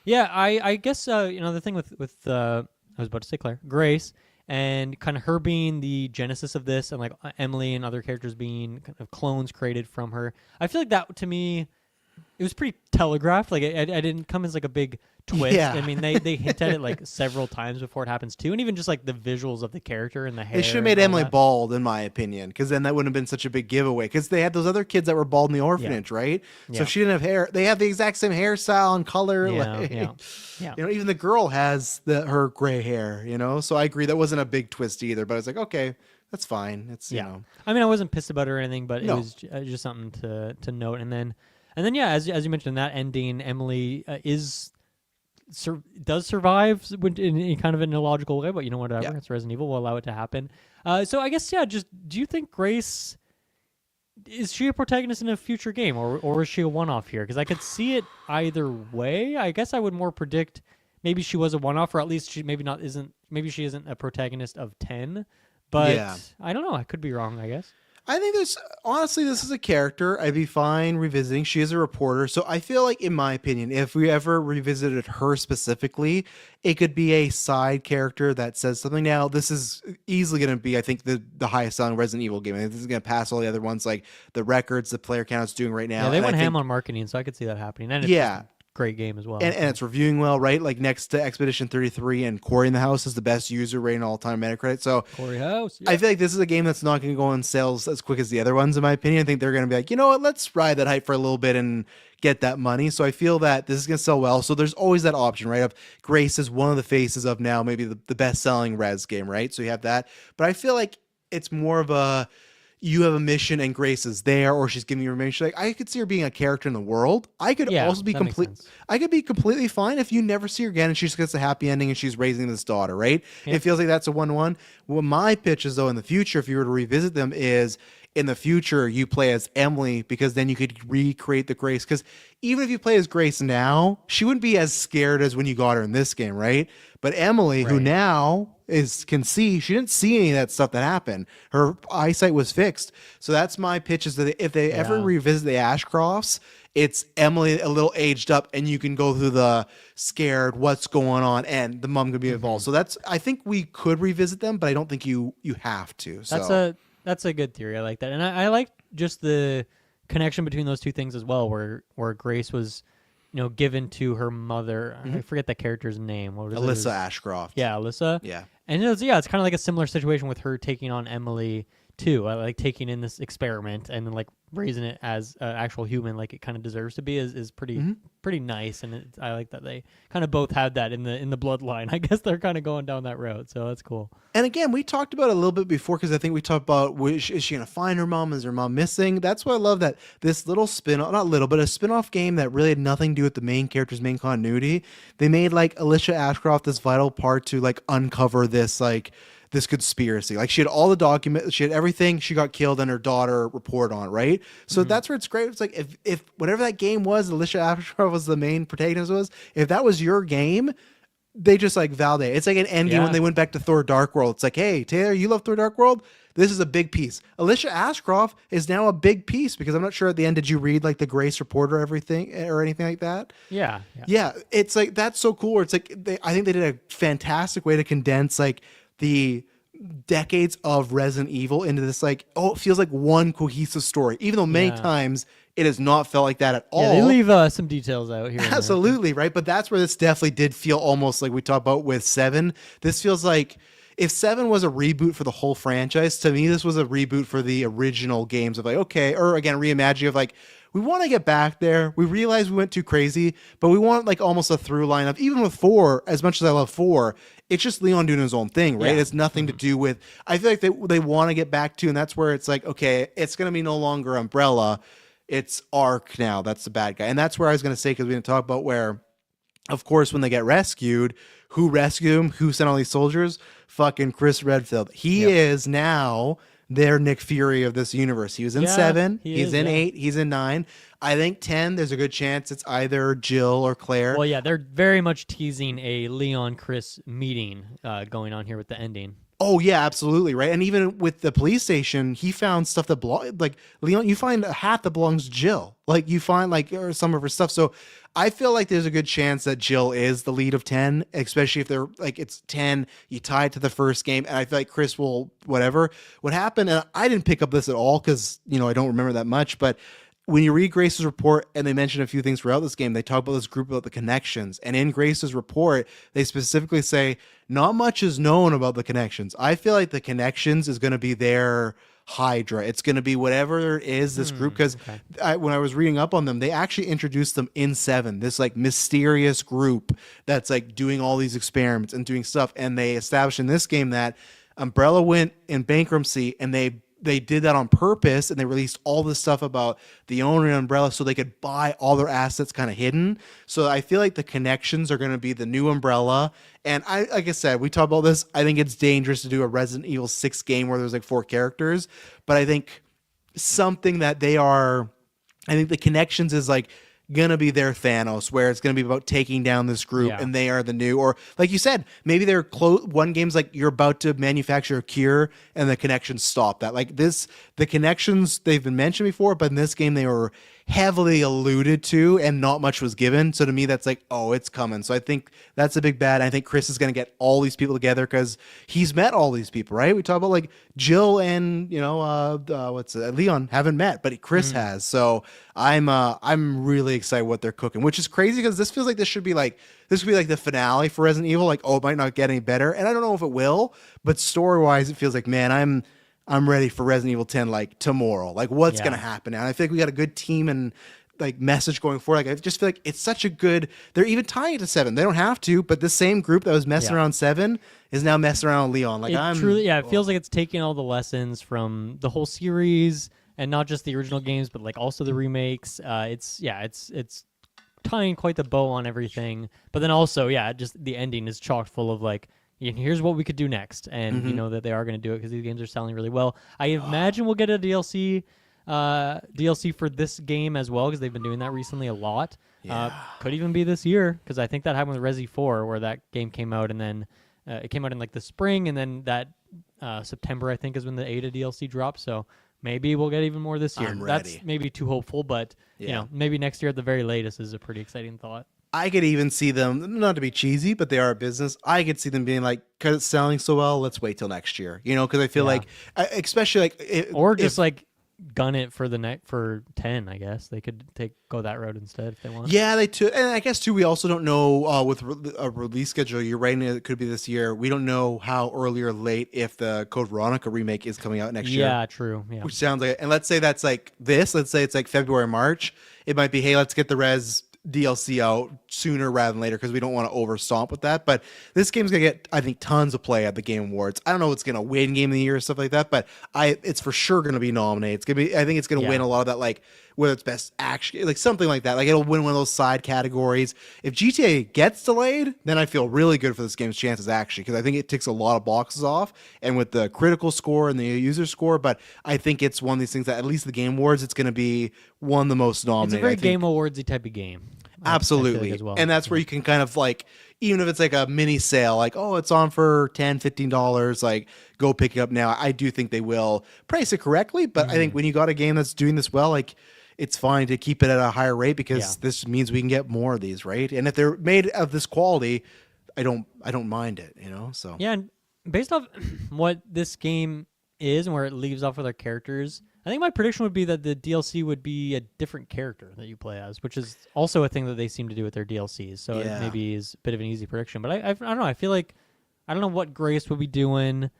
I guess the thing with I was about to say Grace, and kind of her being the genesis of this, and like Emily and other characters being kind of clones created from her. I feel like that to me, it was pretty telegraphed. Like I didn't come as like a big twist. Yeah. I mean, they hint at it like several times before it happens too, and even just like the visuals of the character and the hair. They should have made Emily bald, in my opinion, because then that wouldn't have been such a big giveaway. Because they had those other kids that were bald in the orphanage, right? So if she didn't have hair, they have the exact same hairstyle and color. Yeah. Even the girl has her gray hair. So I agree that wasn't a big twist either. But I was like, okay, that's fine. It's you know. I mean, I wasn't pissed about it or anything, but it was just something to note. And then as you mentioned, that ending, Emily does survive in kind of an illogical way, but whatever. Yeah. It's Resident Evil. We'll allow it to happen. So I guess just do you think Grace, is she a protagonist in a future game, or is she a one-off here? Because I could see it either way. I guess I would more predict maybe she was a one-off, or at least she maybe she isn't a protagonist of 10. But I don't know. I could be wrong, I guess. I think honestly, this is a character I'd be fine revisiting. She is a reporter. So I feel like, in my opinion, if we ever revisited her specifically, it could be a side character that says something. Now, this is easily going to be, I think, the highest selling Resident Evil game. I think this is going to pass all the other ones, like the records the player count is doing right now. Yeah, they went ham on marketing, so I could see that happening. And it's great game as well. And it's reviewing well, right? Like next to Expedition 33, and Corey in the House is the best user rating all time Metacritic. So Corey House. I feel like this is a game that's not going to go on sales as quick as the other ones, in my opinion. I think they're going to be like, you know what, let's ride that hype for a little bit and get that money. So I feel that this is going to sell well. So there's always that option, right? Of Grace is one of the faces of now maybe the best selling Res game, right? So you have that. But I feel like it's more of a, you have a mission and Grace is there, or she's giving you information. Like, I could see her being a character in the world. I could also be I could be completely fine if you never see her again and she just gets a happy ending and she's raising this daughter, right? Yeah. It feels like that's a 1-1. Well, my pitch is, though, in the future, if you were to revisit them, is in the future you play as Emily, because then you could recreate the Grace. Because even if you play as Grace now, she wouldn't be as scared as when you got her in this game, right? But Emily, who now can see, she didn't see any of that stuff that happened. Her eyesight was fixed. So that's my pitch, is that if they ever revisit the Ashcrofts, it's Emily a little aged up, and you can go through the scared, what's going on, and the mom could be involved. So I think we could revisit them, but I don't think you have to. So that's a good theory. I like that. And I like just the connection between those two things as well, where Grace was given to her mother. I forget that character's name. What was Alyssa Ashcroft. Yeah, Alyssa. Yeah. And it's kind of like a similar situation with her taking on Emily too. Like taking in this experiment and then like raising it as an actual human, like it kind of deserves to be, is pretty nice. And I like that they kind of both had that in the bloodline. I guess they're kind of going down that road, so that's cool. And again, we talked about it a little bit before, because I think we talked about, is she going to find her mom? Is her mom missing? That's why I love that this little not little, but a spin-off game that really had nothing to do with the main character's main continuity. They made like Alicia Ashcroft this vital part to like uncover this conspiracy. Like she had all the documents, she had everything, she got killed, and her daughter reported on it, right? So that's where it's great. It's like if whatever that game was, Alicia Ashcroft was the main protagonist, if that was your game, they just like validate. It's like an end game when they went back to Thor Dark World. It's like, hey, Taylor, you love Thor Dark World? This is a big piece. Alicia Ashcroft is now a big piece, because I'm not sure at the end, did you read like the Grace report or everything or anything like that? Yeah. It's like, that's so cool. It's like, I think they did a fantastic way to condense like the decades of Resident Evil into this like, it feels like one cohesive story, even though many times it has not felt like that at all. Yeah, they leave some details out here. Absolutely, right? But that's where this definitely did feel almost like we talked about with 7. This feels like if 7 was a reboot for the whole franchise, to me this was a reboot for the original games of like, okay, or again reimagining of like, we want to get back there. We realize we went too crazy, but we want like almost a through line of, even with 4, as much as I love 4, it's just Leon doing his own thing, right? It's nothing to do with, I feel like they want to get back to, and that's where it's like, okay, it's going to be no longer Umbrella. It's Ark now. That's the bad guy. And that's where I was going to say, because we didn't talk about where, of course, when they get rescued, who rescued them? Who sent all these soldiers? Fucking Chris Redfield. He is now their Nick Fury of this universe. He was in 7. He's in 8. He's in 9. I think 10, there's a good chance it's either Jill or Claire. Well, yeah, they're very much teasing a Leon-Chris meeting going on here with the ending. Oh, yeah, absolutely, right? And even with the police station, he found stuff that like, Leon, you find a hat that belongs to Jill. Like, you find, like, or some of her stuff. So I feel like there's a good chance that Jill is the lead of 10, especially if they're, like, it's 10, you tie it to the first game, and I feel like Chris will, whatever. What happened, and I didn't pick up this at all because, you know, I don't remember that much, but when you read Grace's report and they mention a few things throughout this game, they talk about this group about the connections. And in Grace's report, they specifically say, not much is known about the connections. I feel like the connections is going to be their Hydra. It's going to be whatever it is, this group. Because when I was reading up on them, they actually introduced them in 7, this like mysterious group that's like doing all these experiments and doing stuff. And they established in this game that Umbrella went in bankruptcy, and they did that on purpose, and they released all this stuff about the owner and Umbrella so they could buy all their assets kind of hidden. So I feel like the connections are going to be the new Umbrella. And like I said, we talked about this. I think it's dangerous to do a Resident Evil 6 game where there's like 4 characters, but I think something that I think the connections is like gonna be their Thanos, where it's gonna be about taking down this group, and they are the new, or like you said, maybe they're one game's like you're about to manufacture a cure and the connections stop that. Like this, the connections, they've been mentioned before, but in this game they were heavily alluded to and not much was given. So to me, that's like, oh, it's coming. So I think that's a big bad. I think Chris is going to get all these people together because he's met all these people, right? We talk about like Jill and, you know, Leon haven't met, but Chris has. So I'm really excited what they're cooking, which is crazy because this feels like this would be like the finale for Resident Evil. Like, oh, it might not get any better. And I don't know if it will, but story wise, it feels like, man, I'm ready for Resident Evil 10 like tomorrow. Like what's going to happen now? And I think we got a good team and like message going forward. Like I just feel like it's such a good, they're even tying it to 7. They don't have to, but the same group that was messing around 7 is now messing around with Leon. Like it feels like it's taking all the lessons from the whole series and not just the original games, but like also the remakes. It's tying quite the bow on everything. But then also, just the ending is chock full of like, here's what we could do next, and you know that they are going to do it because these games are selling really well. I imagine we'll get a DLC for this game as well because they've been doing that recently a lot. Could even be this year because I think that happened with Resi 4 where that game came out and then it came out in like the spring and then that September I think is when the Ada DLC dropped. So maybe we'll get even more this year. That's maybe too hopeful, but you know, maybe next year at the very latest is a pretty exciting thought. I could even see them, not to be cheesy, but they are a business. I could see them being like, because it's selling so well, let's wait till next year. You know, because I feel like, especially like, or just like gun it for for 10. I guess they could go that road instead if they want. Yeah, they too, and I guess too. We also don't know with a release schedule. You're right, it could be this year. We don't know how early or late if the Code Veronica remake is coming out next year. Yeah, true. Yeah, which sounds like, and let's say that's like this. Let's say it's like February, March. It might be, hey, let's get the Res DLC out sooner rather than later because we don't want to overstomp with that. But this game's gonna get, I think, tons of play at the Game Awards. I don't know if it's gonna win Game of the Year or stuff like that, but it's for sure gonna be nominated. It's gonna be, I think it's gonna win a lot of that, like whether it's best action, like something like that. Like it'll win one of those side categories. If GTA gets delayed, then I feel really good for this game's chances actually because I think it ticks a lot of boxes off and with the critical score and the user score. But I think it's one of these things that at least the Game Awards, it's gonna be one of the most nominated. It's a very Game Awardsy type of game. Absolutely. As well. And that's where you can kind of like, even if it's like a mini sale, like, oh, it's on for $10, $15, like go pick it up now. I do think they will price it correctly. But I think when you got a game that's doing this well, like it's fine to keep it at a higher rate because this means we can get more of these, right? And if they're made of this quality, I don't mind it, you know? So yeah, and based off what this game is and where it leaves off with our characters, I think my prediction would be that the DLC would be a different character that you play as, which is also a thing that they seem to do with their DLCs. So it maybe is a bit of an easy prediction. But I don't know. I feel like I don't know what Grace would be doing.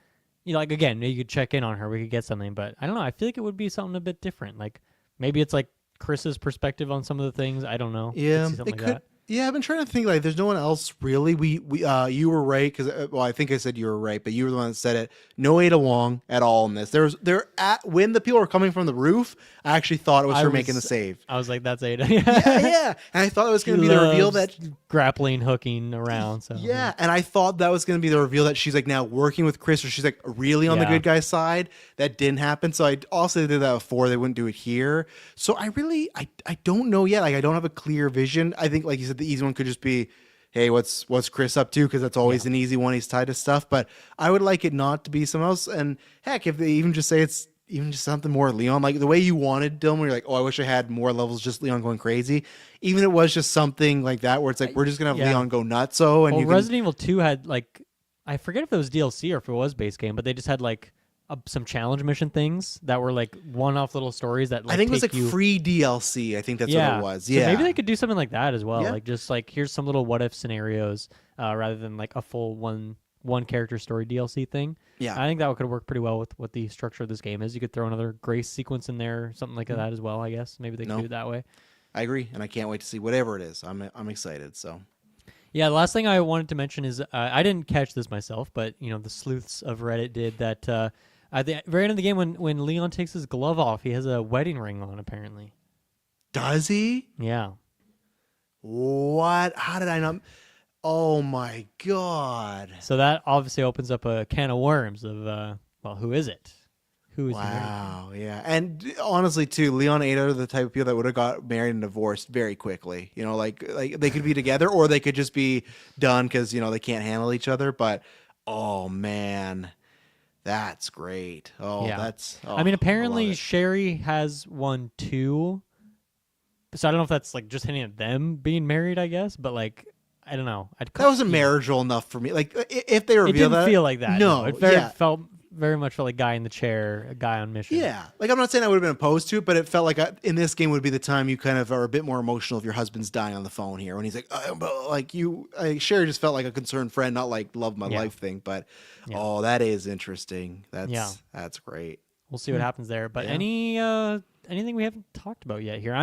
You know, like again, you could check in on her. We could get something, but I don't know. I feel like it would be something a bit different. Like maybe it's like Chris's perspective on some of the things. I don't know. Yeah, Could see something it like could. that. Yeah, I've been trying to think. Like, there's no one else really. You were right because well, I think I said you were right, but you were the one that said it. No Ada Wong at all in this. When the people were coming from the roof, I actually thought it was her making the save. I was like, that's Ada. Yeah, and I thought it was going to be the reveal that grappling, hooking around. So yeah, and I thought that was going to be the reveal that she's like now working with Chris, or she's like really on the good guy's side. That didn't happen. So I also did that before. They wouldn't do it here. So I don't know yet. Like I don't have a clear vision. I think, like you said, the easy one could just be, hey, what's Chris up to? Because that's always an easy one. He's tied to stuff. But I would like it not to be someone else. And heck, if they even just say it's even just something more Leon, like the way you wanted Dylan, where you're like, oh, I wish I had more levels, just Leon going crazy. Even if it was just something like that, where it's like we're just gonna have Leon go nutso. And Resident Evil 2 had like, I forget if it was DLC or if it was base game, but they just had like some challenge mission things that were like one-off little stories that like, I think it was like free DLC. I think that's what it was. Yeah, so maybe they could do something like that as well. Yeah. Like just like here's some little what if scenarios rather than like a full one character story DLC thing. Yeah, I think that could work pretty well with what the structure of this game is. You could throw another Grace sequence in there, something like that as well. I guess maybe they could do it that way. I agree, and I can't wait to see whatever it is. I'm excited. So. Yeah, the last thing I wanted to mention is I didn't catch this myself, but you know the sleuths of Reddit did that. At the very end of the game, when Leon takes his glove off, he has a wedding ring on. Apparently, does he? Yeah. What? How did I not? Oh my god! So that obviously opens up a can of worms of well, who is it? Who is he married to? Wow, yeah, and honestly, too, Leon and Ada are the type of people that would have got married and divorced very quickly. You know, like they could be together or they could just be done because you know they can't handle each other. But oh man. That's great. Oh, yeah. that's. Oh, I mean, apparently Sherry has one too. So I don't know if that's like just hinting at them being married, I guess. But like, I don't know. That wasn't marriageable enough for me. Like, if they reveal it didn't feel like that. No, it felt very much felt like guy in the chair, a guy on mission. Yeah, like I'm not saying I would have been opposed to it, but it felt like in this game would be the time you kind of are a bit more emotional if your husband's dying on the phone here when he's like, Sherry just felt like a concerned friend, not like love my life thing. But oh, that is interesting. That's great. We'll see what happens there. But anything we haven't talked about yet here?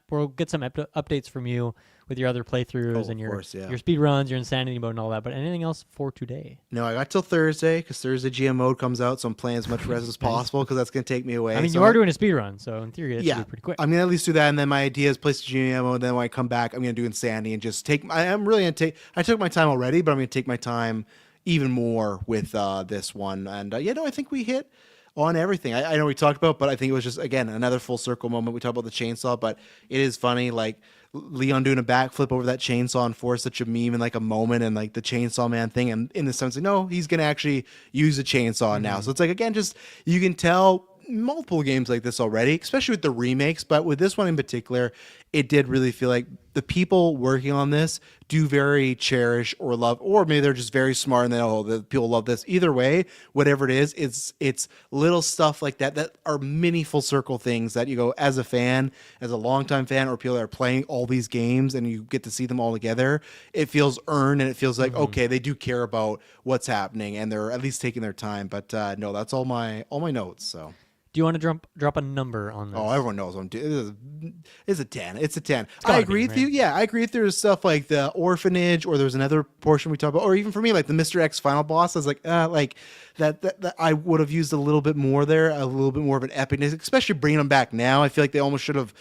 We'll get some updates from you with your other playthroughs and your speed runs, your insanity mode, and all that. But anything else for today? No, I got till Thursday because Thursday GM mode comes out, so I'm playing as much res as possible because that's going to take me away. I mean, you are doing a speed run, so in theory, it should be pretty quick. I'm going to at least do that, and then my idea is place the GM mode. And then when I come back, I'm going to do insanity and just take. I'm really going to take. I took my time already, but I'm going to take my time even more with this one. And I think we hit on everything. I know we talked about, but I think it was just again another full circle moment. We talked about the chainsaw, but it is funny, like Leon doing a backflip over that chainsaw and for such a meme in like a moment, and like the chainsaw man thing, and in the sense, like, no, he's gonna actually use a chainsaw now. So it's like again, just you can tell multiple games like this already, especially with the remakes, but with this one in particular, it did really feel like the people working on this do very cherish or love, or maybe they're just very smart and the people love this. Either way, whatever it is, it's little stuff like that are mini full circle things that you go as a fan, as a longtime fan, or people that are playing all these games and you get to see them all together. It feels earned and it feels like okay, they do care about what's happening and they're at least taking their time. But no, that's all my notes. So. Do you want to drop a number on this? Oh, everyone knows what I'm doing. It's a 10. It's a 10. I agree with you. Yeah, I agree if there's stuff like the orphanage or there's another portion we talked about, or even for me, like the Mr. X final boss. I was like that I would have used a little bit more there, a little bit more of an epicness, especially bringing them back now. I feel like they almost should have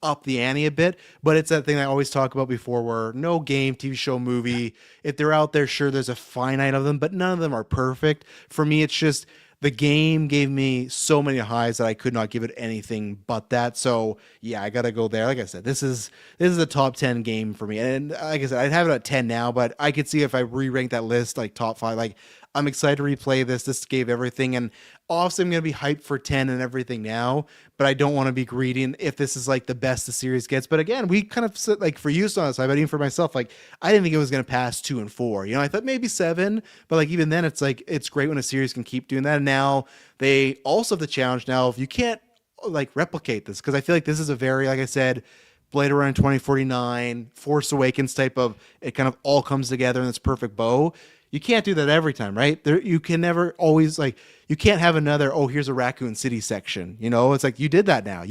upped the ante a bit, but it's that thing I always talk about before where no game, TV show, movie, if they're out there, sure, there's a finite of them, but none of them are perfect. For me, it's just the game gave me so many highs that I could not give it anything but that. So yeah, I gotta go there. Like I said, this is a top 10 game for me. And like I said, I'd have it at 10 now, but I could see if I re-rank that list like top 5. Like I'm excited to replay this. This gave everything, and obviously I'm gonna be hyped for 10 and everything now. But I don't want to be greedy and if this is like the best the series gets. But again, we kind of sit like for you on the side, but even for myself, like I didn't think it was gonna pass 2 and 4. You know, I thought maybe 7, but like even then, it's like it's great when a series can keep doing that. And now they also have the challenge now if you can't like replicate this, because I feel like this is a very, like I said, Blade Runner 2049, Force Awakens type of, it kind of all comes together in this perfect bow. you can't do that every time, right? You can never always like, you can't have another, oh, here's a Raccoon City section. It's like you did that now.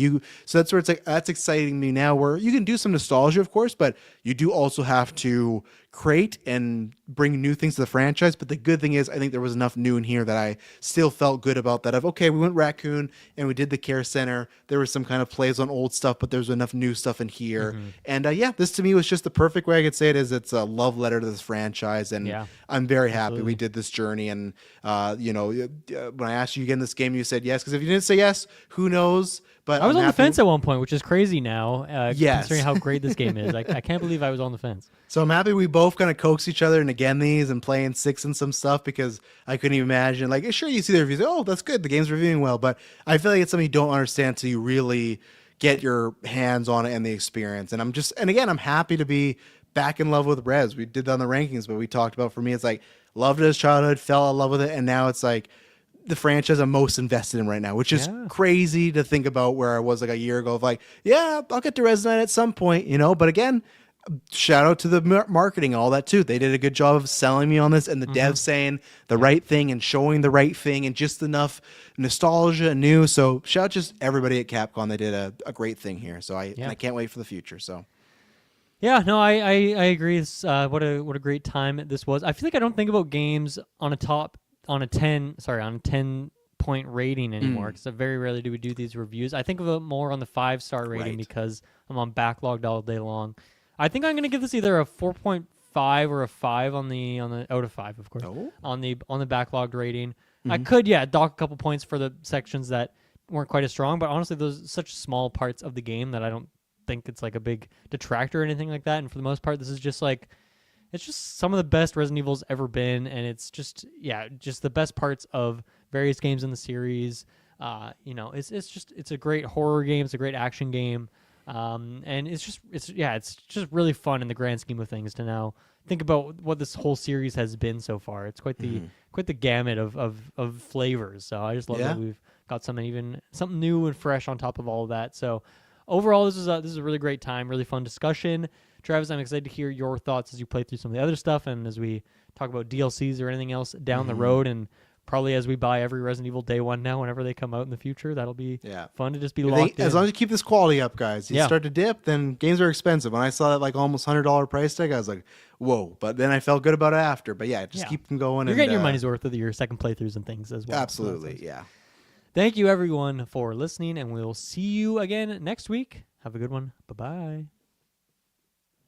So that's where it's like, that's exciting me now, where you can do some nostalgia, of course, but you do also have to create and bring new things to the franchise. But the good thing is, I think there was enough new in here that I still felt good about that. Okay, we went Raccoon and we did the care center. There was some kind of plays on old stuff, but there's enough new stuff in here. And this to me was just the perfect way I could say it. Is it's a love letter to this franchise, and I'm very happy we did this journey. And when I asked you again this game, you said yes, because if you didn't say yes, who knows? But I was on the fence at one point, which is crazy now, considering how great this game is. I can't believe I was on the fence. So I'm happy we both kind of coaxed each other into getting these and playing 6 and some stuff, because I couldn't even imagine. Like, sure, you see the reviews, oh, that's good, the game's reviewing well, but I feel like it's something you don't understand until you really get your hands on it and the experience. And I'm happy to be back in love with Res. We did that on the rankings, but we talked about, for me, it's like, loved it as childhood, fell in love with it, and now it's like the franchise I'm most invested in right now, which is crazy to think about, where I was like a year ago of like, yeah, I'll get to Resident at some point, but again, shout out to the marketing and all that too. They did a good job of selling me on this, and the devs saying the right thing and showing the right thing, and just enough nostalgia and new. So shout out just everybody at Capcom. They did a great thing here. So I can't wait for the future. So yeah, no, I agree. It's, what a great time this was. I feel like I don't think about games on a 10-point rating anymore, because very rarely do we do these reviews. I think of it more on the 5-star rating, because I'm on Backloggd all day long. I think I'm going to give this either a 4.5 or a 5 on the out of 5, of course, on the Backloggd rating. I could dock a couple points for the sections that weren't quite as strong, but honestly, those are such small parts of the game that I don't think it's like a big detractor or anything like that. And for the most part, this is just like, it's just some of the best Resident Evil's ever been, and it's just the best parts of various games in the series. It's a great horror game, it's a great action game, and it's just really fun in the grand scheme of things to now think about what this whole series has been so far. It's quite the gamut of flavors. So I just love that we've got something new and fresh on top of all of that. So overall, this is a really great time, really fun discussion. Travis, I'm excited to hear your thoughts as you play through some of the other stuff, and as we talk about DLCs or anything else down the road, and probably as we buy every Resident Evil day one now, whenever they come out in the future. That'll be fun to just be locked in. As long as you keep this quality up, guys. You start to dip, then games are expensive. When I saw that like almost $100 price tag, I was like, whoa. But then I felt good about it after. But keep them going. You're getting your money's worth of your second playthroughs and things as well. Absolutely, yeah. Thank you, everyone, for listening, and we'll see you again next week. Have a good one. Bye-bye.